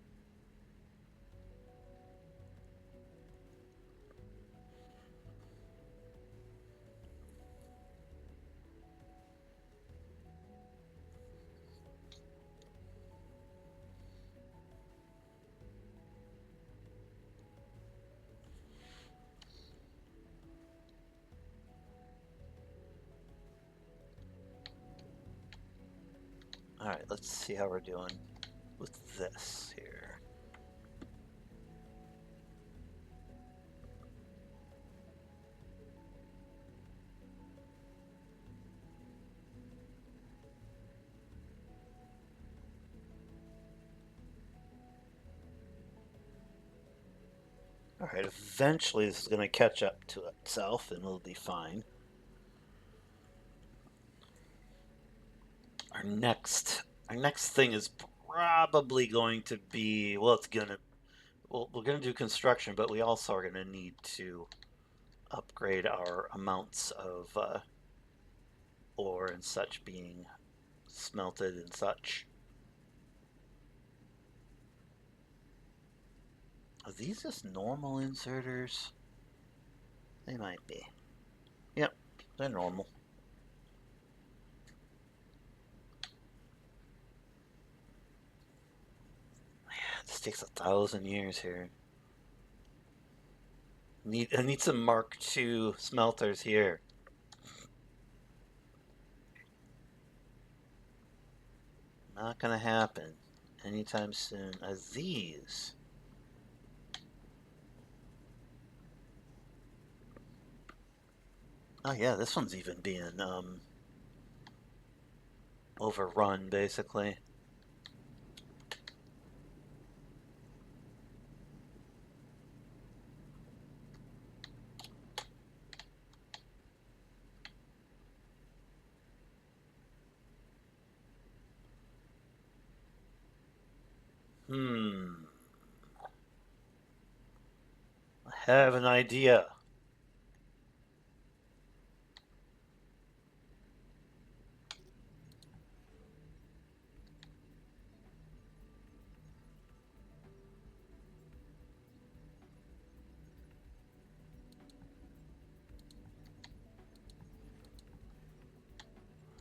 Alright, let's see how we're doing with this here. Alright, eventually this is going to catch up to itself and it'll be fine. Our next thing is probably going to be, well, we're going to do construction, but we also are going to need to upgrade our amounts of ore and such being smelted and such. Are these just normal inserters? They might be. Yep, they're normal. Man, this takes 1,000 years here. I need some Mark II smelters here. Not gonna happen anytime soon. These. Oh yeah, this one's even being overrun basically. Hmm. I have an idea.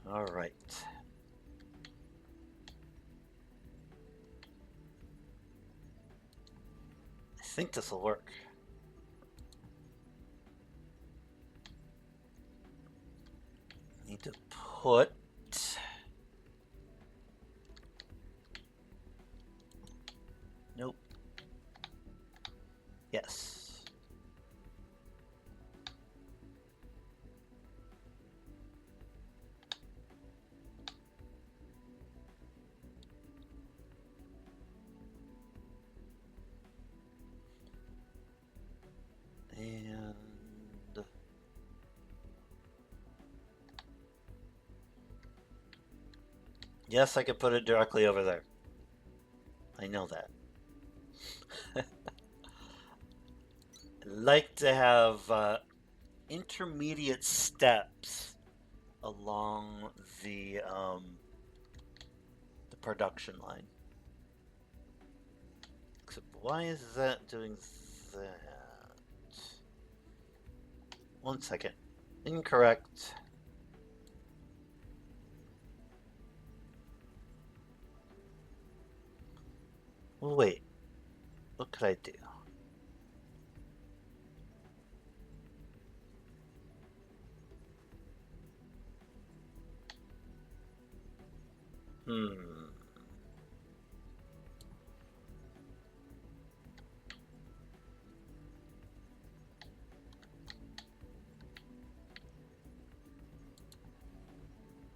All right. I think this will work. Need to put. Nope. Yes. And yes, I could put it directly over there. I know that. I like to have intermediate steps along the production line. Except why is that doing that? 1 second. Incorrect. Well, wait. What could I do? Hmm.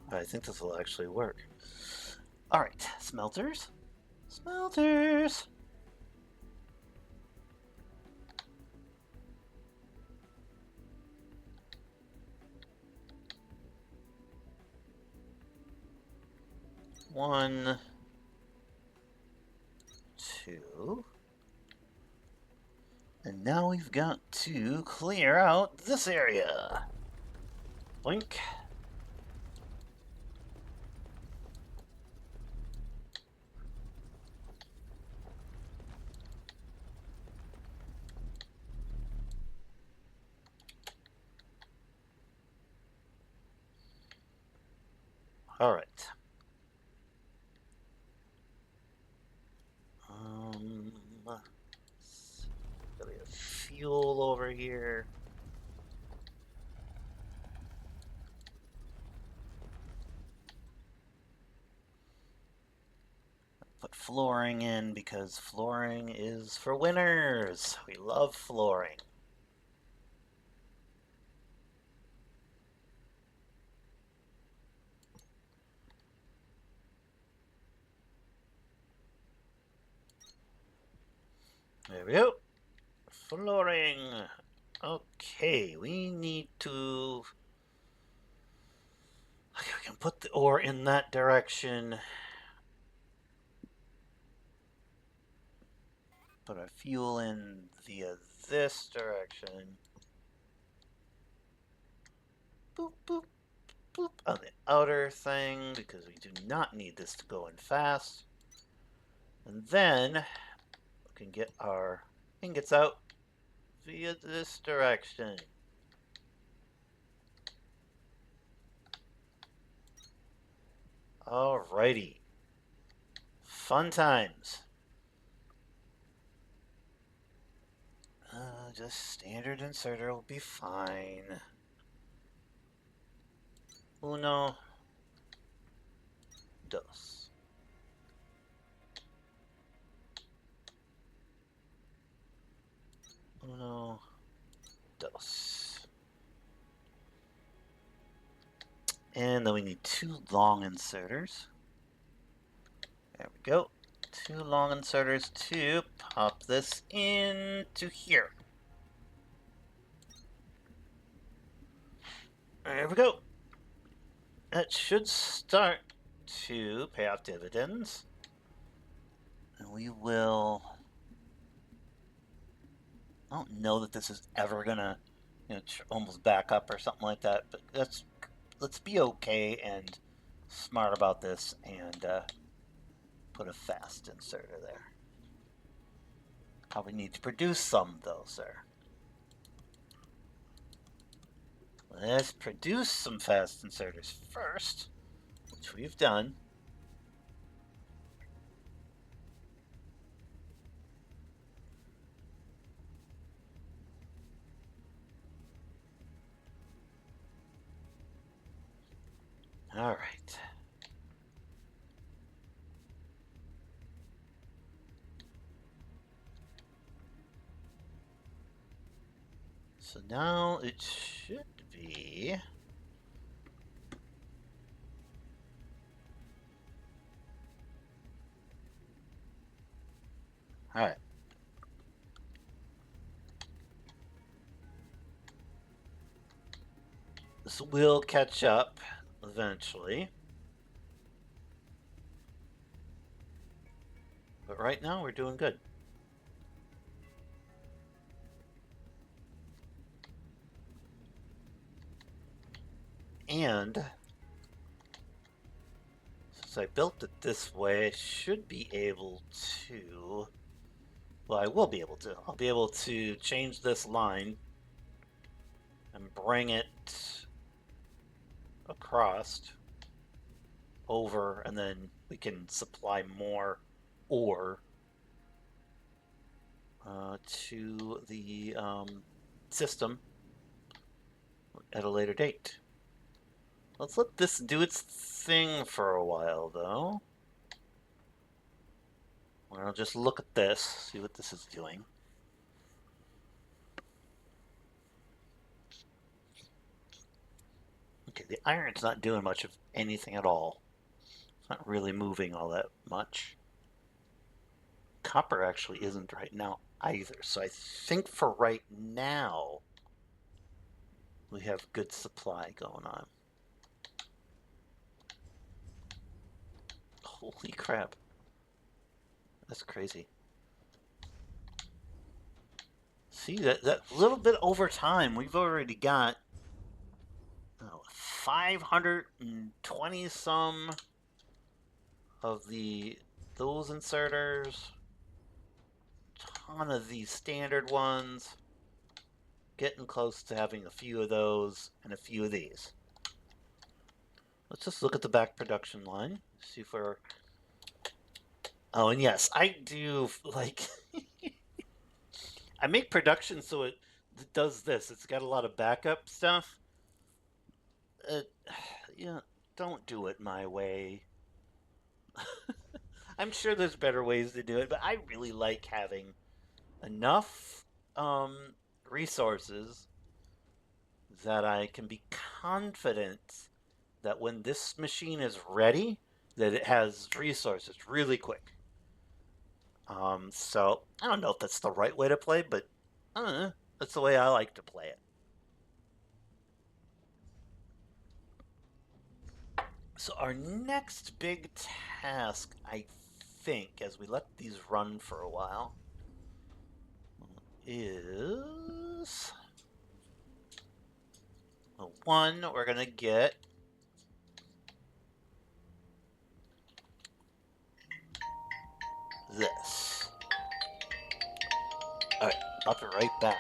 I think this will actually work. All right, smelters. Smelters. One, two. And now we've got to clear out this area. Blink. All right. Um, we have fuel over here. Put flooring in because flooring is for winners. We love flooring. There we go. flooring. Okay, we need to. Okay, we can put the ore in that direction. Put our fuel in via this direction. Boop, boop, boop on the outer thing because we do not need this to go in fast. And then we can get our ingots out via this direction. Alrighty. Fun times. Just standard inserter will be fine. Uno, dos. Uno, dos. And then we need 2 long inserters. There we go. 2 long inserters to pop this into here. There we go. That should start to pay off dividends. And we will. I don't know that this is ever gonna, almost back up or something like that. But let's be okay and smart about this and put a fast inserter there. Probably need to produce some though, sir. Let's produce some fast inserters first, which we've done. All right. So now it should be. All right. This will catch up eventually. But right now we're doing good. And since I built it this way, I should be able to. Well, I will be able to. I'll be able to change this line and bring it across over, and then we can supply more ore to the system at a later date. Let's let this do its thing for a while, though. I'll just look at this, see what this is doing. Okay, the iron's not doing much of anything at all. It's not really moving all that much. Copper actually isn't right now either, so I think for right now we have good supply going on. Holy crap. That's crazy. See, that little bit over time, we've already got 520 some of those inserters, ton of these standard ones, getting close to having a few of those and a few of these. Let's just look at the back production line, see if we're. Oh, and yes, I do like. I make production so it does this. It's got a lot of backup stuff. Yeah, don't do it my way. I'm sure there's better ways to do it, but I really like having enough resources that I can be confident that when this machine is ready, that it has resources really quick. So I don't know if that's the right way to play, but That's the way I like to play it. So our next big task, I think, as we let these run for a while, is well, one, we're gonna get this. Alright, I'll be right back.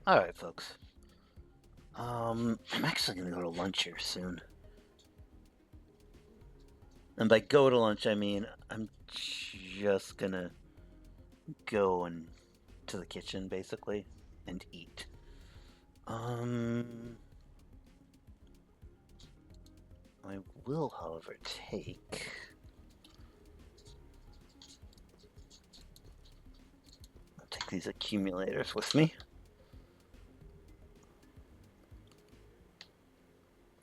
All right, folks. I'm actually gonna go to lunch here soon. And by go to lunch, I mean I'm just gonna go and to the kitchen basically and eat. Um, I will, however, I'll take these accumulators with me.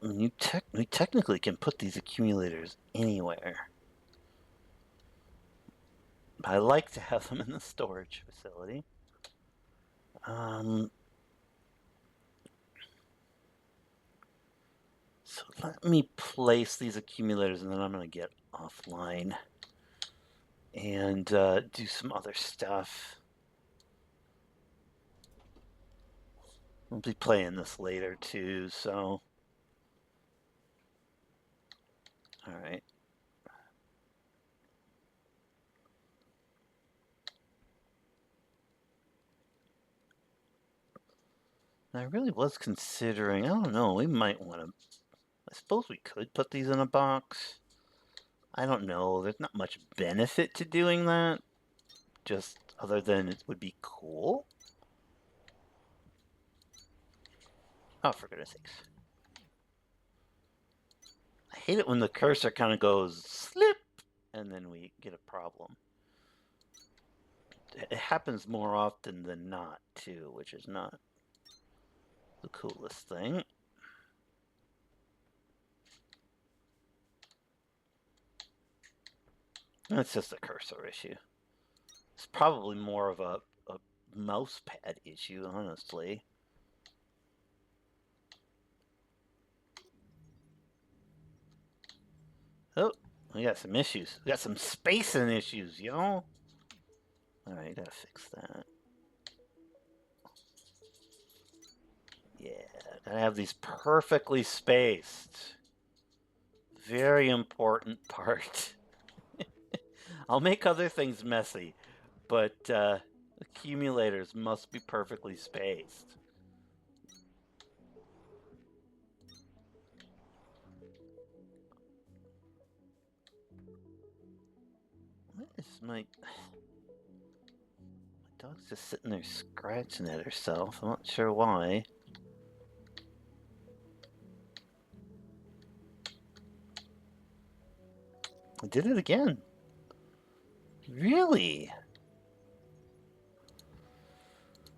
You we technically can put these accumulators anywhere. But I like to have them in the storage facility. So let me place these accumulators and then I'm going to get offline and do some other stuff. I'll be playing this later too, so. Alright. I really was considering, I don't know, we might want to, I suppose we could put these in a box. I don't know, there's not much benefit to doing that, just other than it would be cool. Oh, for goodness sakes. I hate it when the cursor kind of goes slip and then we get a problem. It happens more often than not, too, which is not the coolest thing. It's just a cursor issue. It's probably more of a mouse pad issue, honestly. Oh, we got some issues. We got some spacing issues, you know? Alright, gotta fix that. Yeah, gotta have these perfectly spaced. Very important part. I'll make other things messy, but accumulators must be perfectly spaced. What is my dog's just sitting there scratching at herself. I'm not sure why. I did it again. Really?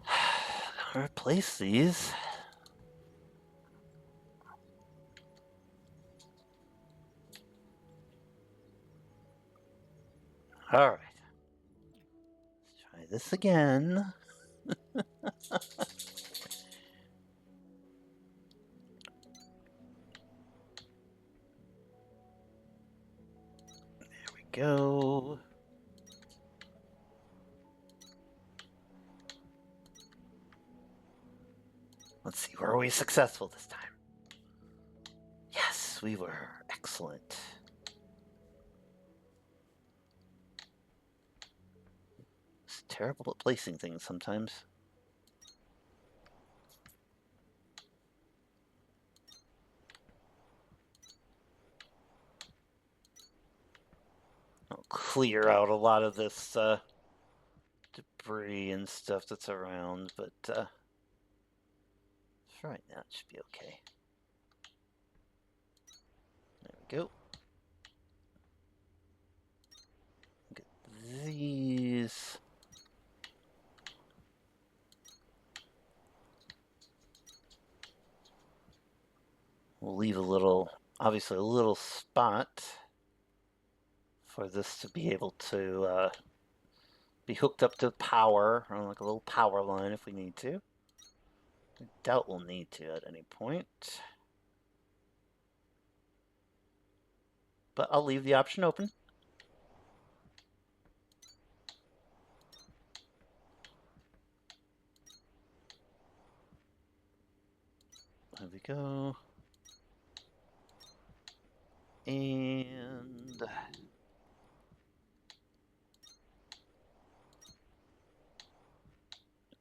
I'll replace these. Alright. Let's try this again. There we go. Let's see, were we successful this time? Yes, we were. Excellent. It's terrible at placing things sometimes. I'll clear out a lot of this debris and stuff that's around, but for right now it should be okay. There we go. Get these. We'll leave a little, obviously a little spot for this to be able to be hooked up to power, or like a little power line if we need to. I doubt we'll need to at any point. But I'll leave the option open. There we go. And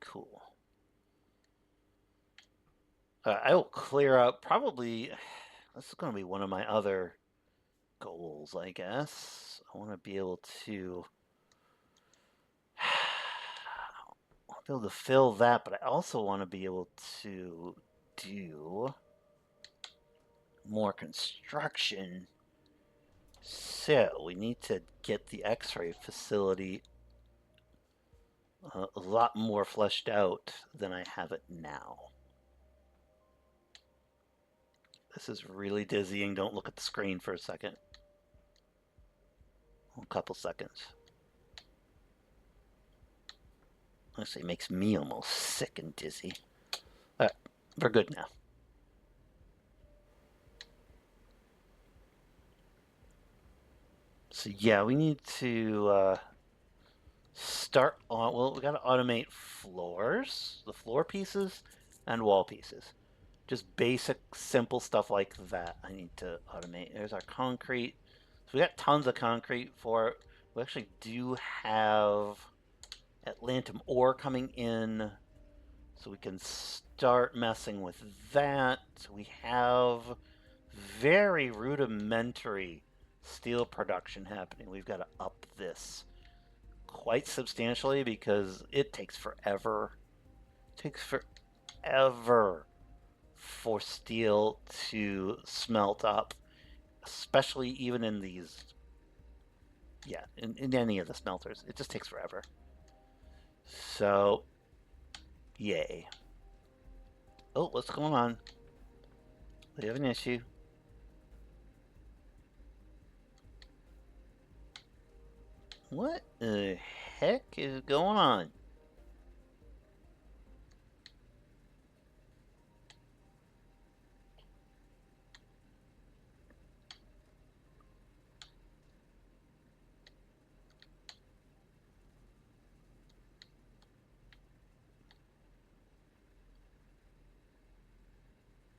cool. I will clear up probably. This is going to be one of my other goals, I guess. I want to be able to fill that, but I also want to be able to do more construction. So we need to get the X-ray facility a lot more fleshed out than I have it now. This is really dizzying. Don't look at the screen for a second. A couple seconds. Honestly, it makes me almost sick and dizzy. All right, we're good now. So yeah, we need to start on. Well, we got to automate floors, the floor pieces, and wall pieces. Just basic, simple stuff like that. I need to automate. There's our concrete. So we got tons of concrete for it. We actually do have Atlantum ore coming in, so we can start messing with that. We have very rudimentary steel production happening. We've got to up this quite substantially because it takes forever. It takes forever for steel to smelt up, especially even in these, yeah, in any of the smelters. It just takes forever. So, yay. Oh, what's going on? We have an issue. What the heck is going on?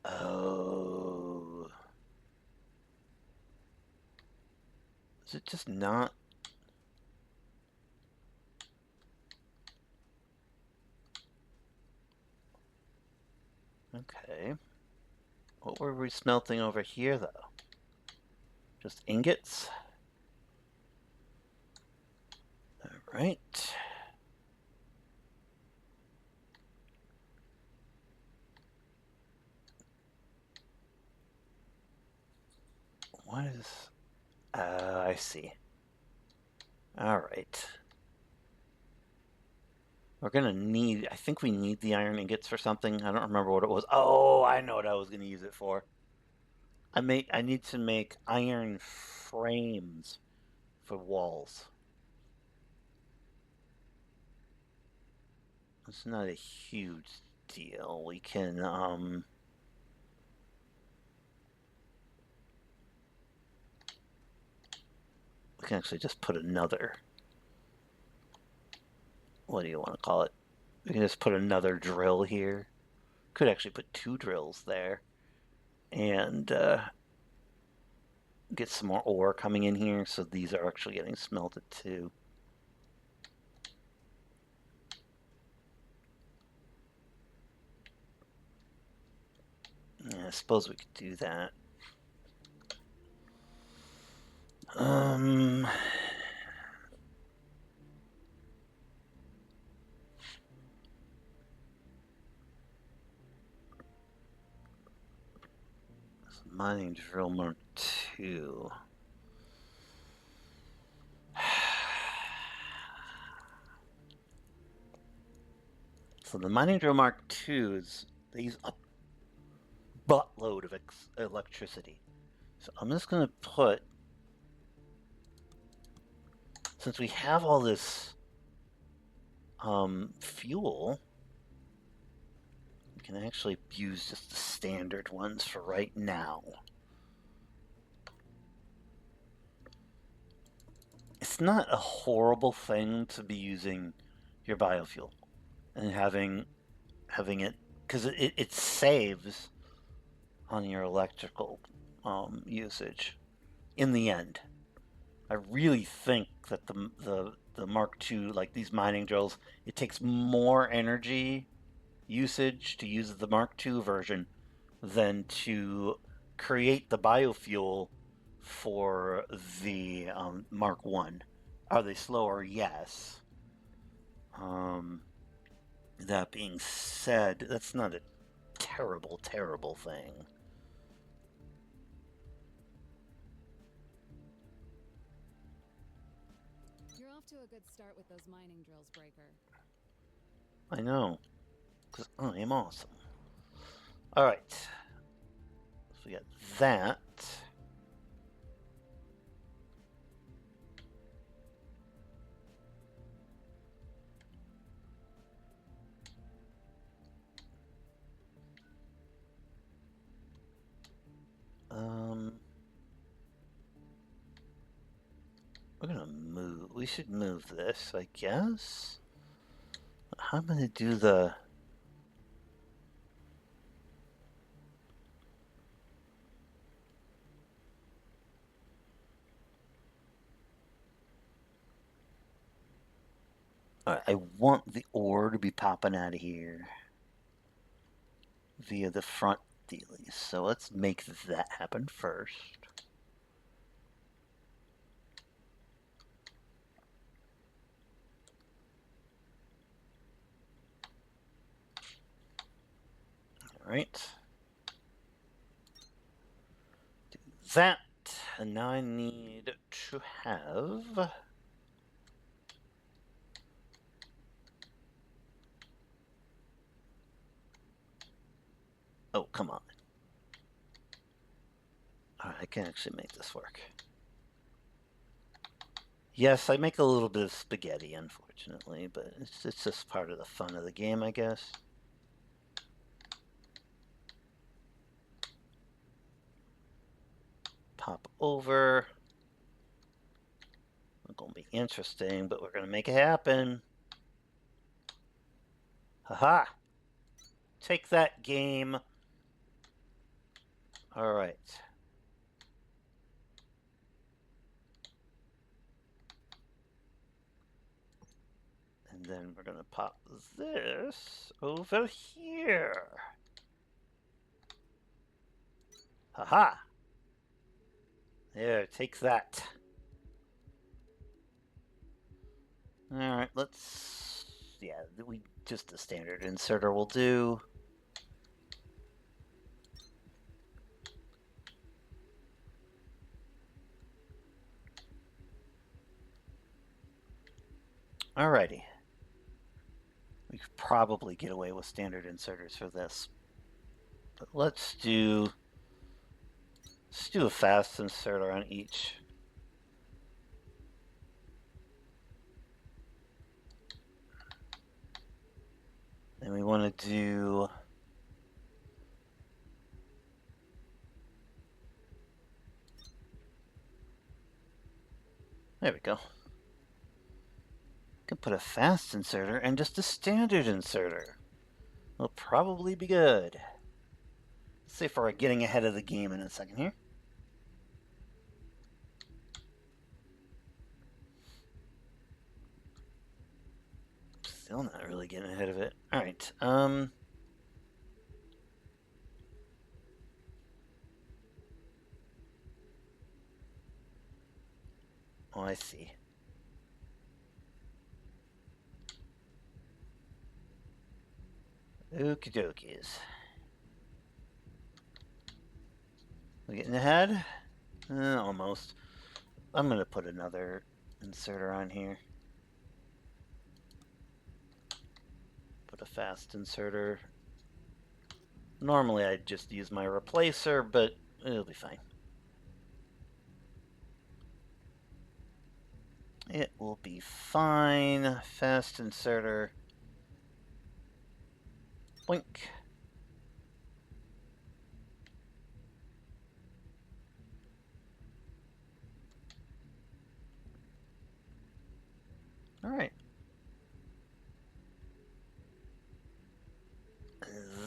Oh. Is it just not? Okay. What were we smelting over here, though? Just ingots? Alright. What is... I see. Alright. We're gonna need... I think we need the iron ingots for something. I don't remember what it was. Oh, I know what I was gonna use it for. I need to make iron frames for walls. It's not a huge deal. We can actually just put another, what do you want to call it? We can just put another drill here. Could actually put two drills there and get some more ore coming in here, so these are actually getting smelted too. Yeah, I suppose we could do that. Mining drill Mark 2. So the mining drill Mark II is, they use a buttload of electricity. So I'm just gonna put, since we have all this fuel, we can actually use just the standard ones for right now. It's not a horrible thing to be using your biofuel and having it, because it saves on your electrical usage in the end. I really think that the Mark II, like these mining drills, it takes more energy usage to use the Mark II version than to create the biofuel for the Mark One. Are they slower? Yes. Um, that being said, that's not a terrible, terrible thing. You're off to a good start with those mining drills, Breaker. I know, because I am awesome. All right, so we got that. We're gonna move. We should move this, I guess. I'm gonna do the. All right, I want the ore to be popping out of here via the front dealies. So let's make that happen first. All right. Do that. And now I need to have. Oh, come on. All right, I can actually make this work. Yes, I make a little bit of spaghetti, unfortunately, but it's just part of the fun of the game, I guess. Pop over. It's gonna be interesting, but we're gonna make it happen. Haha! Take that, game. All right. And then we're gonna pop this over here. Haha! There, take that. All right, let's. Yeah, we just the standard inserter will do. Alrighty. We could probably get away with standard inserters for this. But let's do a fast inserter on each. And we want to do there we go. Can put a fast inserter and just a standard inserter. Will probably be good. Let's see if we're getting ahead of the game in a second here. Still not really getting ahead of it. All right. Oh, I see. Okie dokies. We getting ahead? Almost. I'm gonna put another inserter on here. Put a fast inserter. Normally I'd just use my replacer, but it'll be fine. It will be fine. Fast inserter. Boink. All right.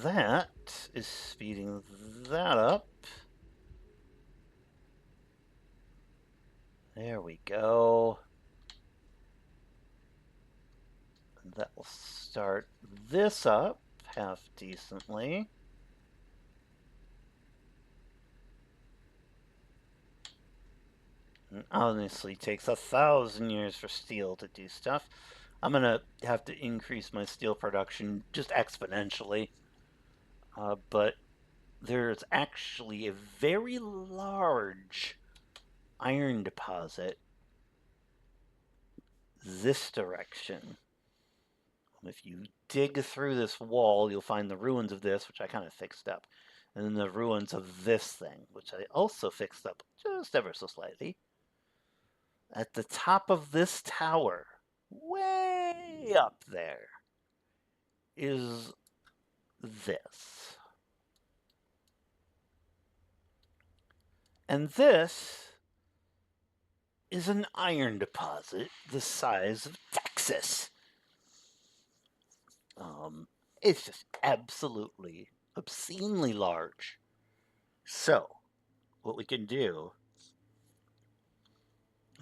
That is speeding that up. There we go. And that will start this up half decently. It honestly takes 1,000 years for steel to do stuff. I'm gonna have to increase my steel production just exponentially. But there's actually a very large iron deposit this direction. If you dig through this wall, you'll find the ruins of this, which I kind of fixed up, and then the ruins of this thing, which I also fixed up just ever so slightly. At the top of this tower, way up there, is this. And this is an iron deposit the size of Texas. Um, it's just absolutely obscenely large. So, what we can do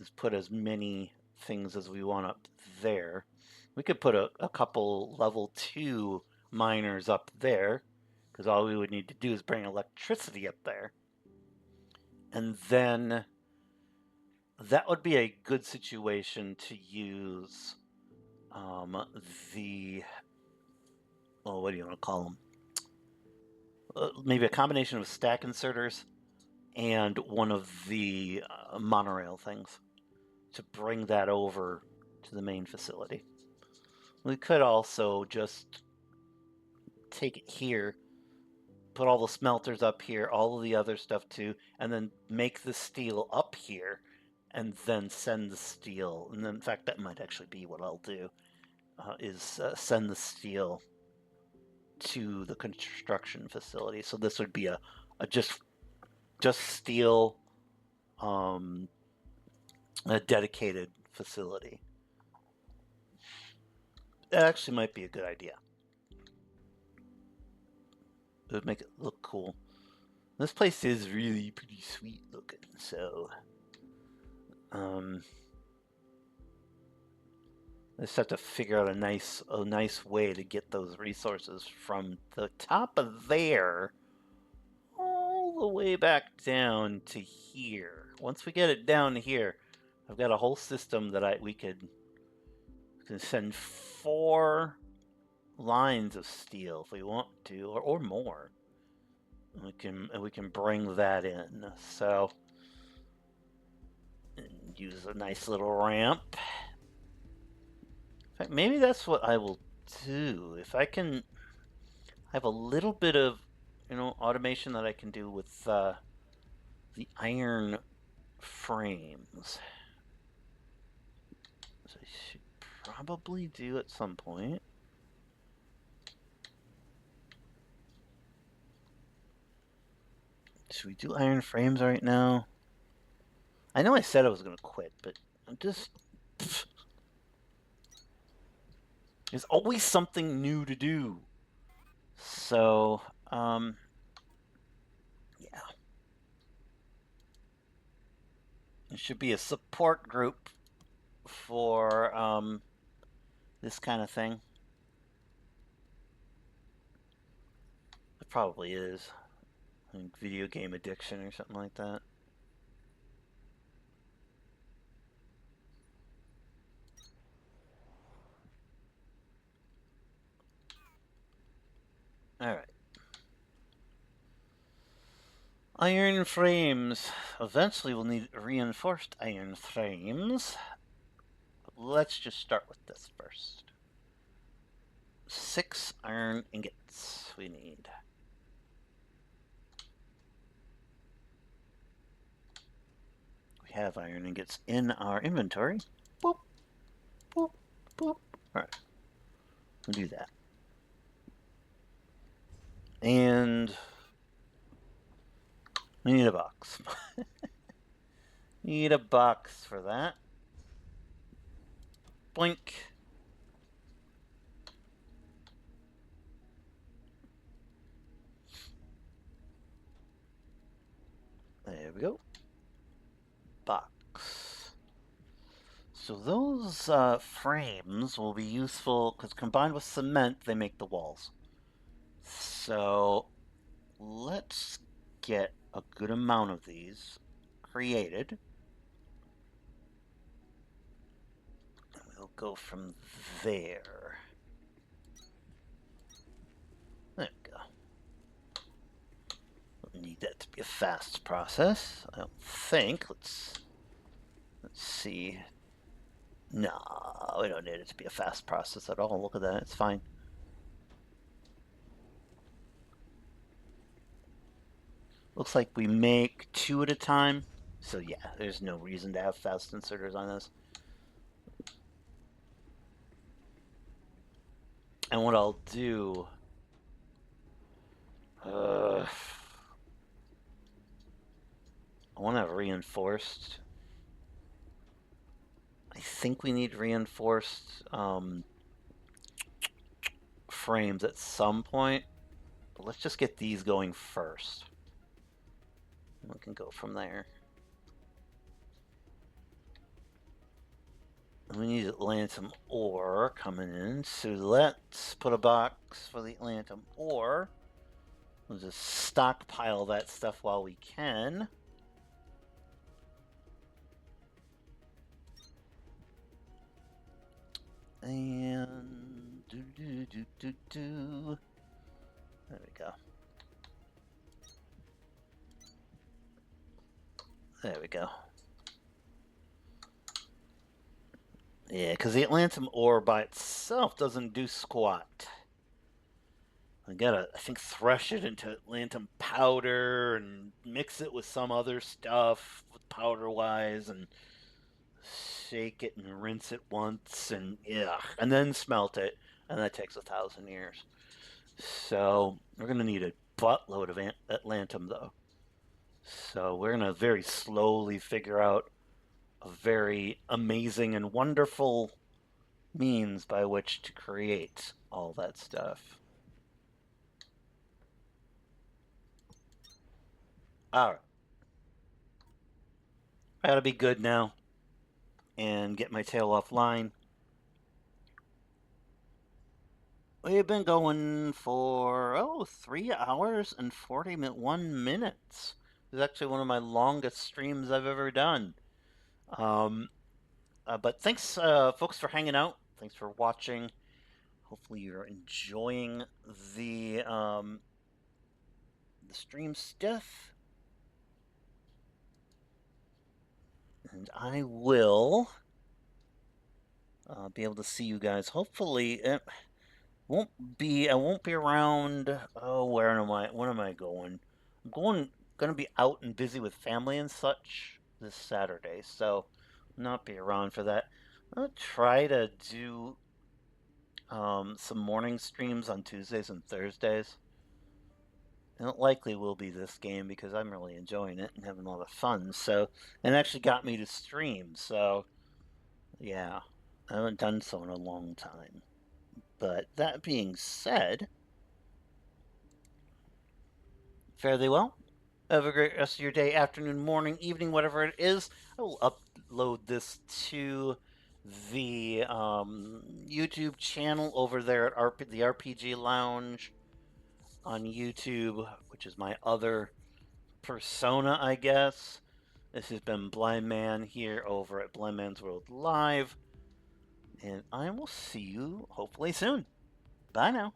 is put as many things as we want up there. We could put a couple level 2 miners up there, because all we would need to do is bring electricity up there. And then that would be a good situation to use the, well, what do you want to call them? Maybe a combination of stack inserters and one of the monorail things to bring that over to the main facility. We could also just take it here, put all the smelters up here, all of the other stuff too, and then make the steel up here, and then send the steel. And then, in fact, that might actually be what I'll do, is send the steel to the construction facility. So this would be a just steel, a dedicated facility. That actually might be a good idea. It would make it look cool. This place is really pretty sweet looking, so I just have to figure out a nice way to get those resources from the top of there all the way back down to here. Once we get it down here, I've got a whole system that we can send 4 lines of steel if we want to, or more. We can bring that in. So use a nice little ramp. In fact, maybe that's what I will do. If I can have a little bit of, automation that I can do with the iron frames. So I should probably do at some point. Should we do iron frames right now? I know I said I was going to quit, but I'm just... There's always something new to do. So, yeah. There should be a support group for this kind of thing. It probably is. Like video game addiction or something like that. Alright. Iron frames. Eventually we'll need reinforced iron frames. Let's just start with this first. 6 iron ingots we need. We have iron ingots in our inventory. Boop, boop, boop. Alright. We'll do that. And we need a box. Need a box for that. Blink. There we go. Box. So those frames will be useful because combined with cement, they make the walls. So let's get a good amount of these created. we'll go from there. There we go. Don't need that to be a fast process, I don't think. Let's see. No, we don't need it to be a fast process at all. Look at that, it's fine. Looks like we make 2 at a time. So yeah, there's no reason to have fast inserters on this. And what I'll do, I want to have reinforced. I think we need reinforced frames at some point. But let's just get these going first. And we can go from there. And we need Atlantum ore coming in, so let's put a box for the Atlantum ore. We'll just stockpile that stuff while we can. And there we go. There we go. Yeah, because the Atlantum ore by itself doesn't do squat. I gotta, I think, thresh it into Atlantum powder and mix it with some other stuff, powder-wise, and shake it and rinse it once, and yeah, and then smelt it, and that takes 1,000 years. So we're gonna need a buttload of Atlantum, though. So we're gonna very slowly figure out a very amazing and wonderful means by which to create all that stuff. Alright. I gotta be good now and get my tail offline. We've been going for 3 hours and 41 minutes. This is actually one of my longest streams I've ever done. But thanks, folks, for hanging out. Thanks for watching. Hopefully you're enjoying the stream stuff. And I will be able to see you guys. Hopefully, I won't be around. Oh, where am I? When am I going? I'm gonna be out and busy with family and such this Saturday, so I'll not be around for that. I'll try to do some morning streams on Tuesdays and Thursdays. And it likely will be this game because I'm really enjoying it and having a lot of fun. So, and it actually got me to stream. So, yeah, I haven't done so in a long time. But that being said, fare thee well. Have a great rest of your day, afternoon, morning, evening, whatever it is. I will upload this to the YouTube channel over there at the RPG Lounge on YouTube, which is my other persona, I guess. This has been Blind Man here over at Blind Man's World Live, and I will see you hopefully soon. Bye now.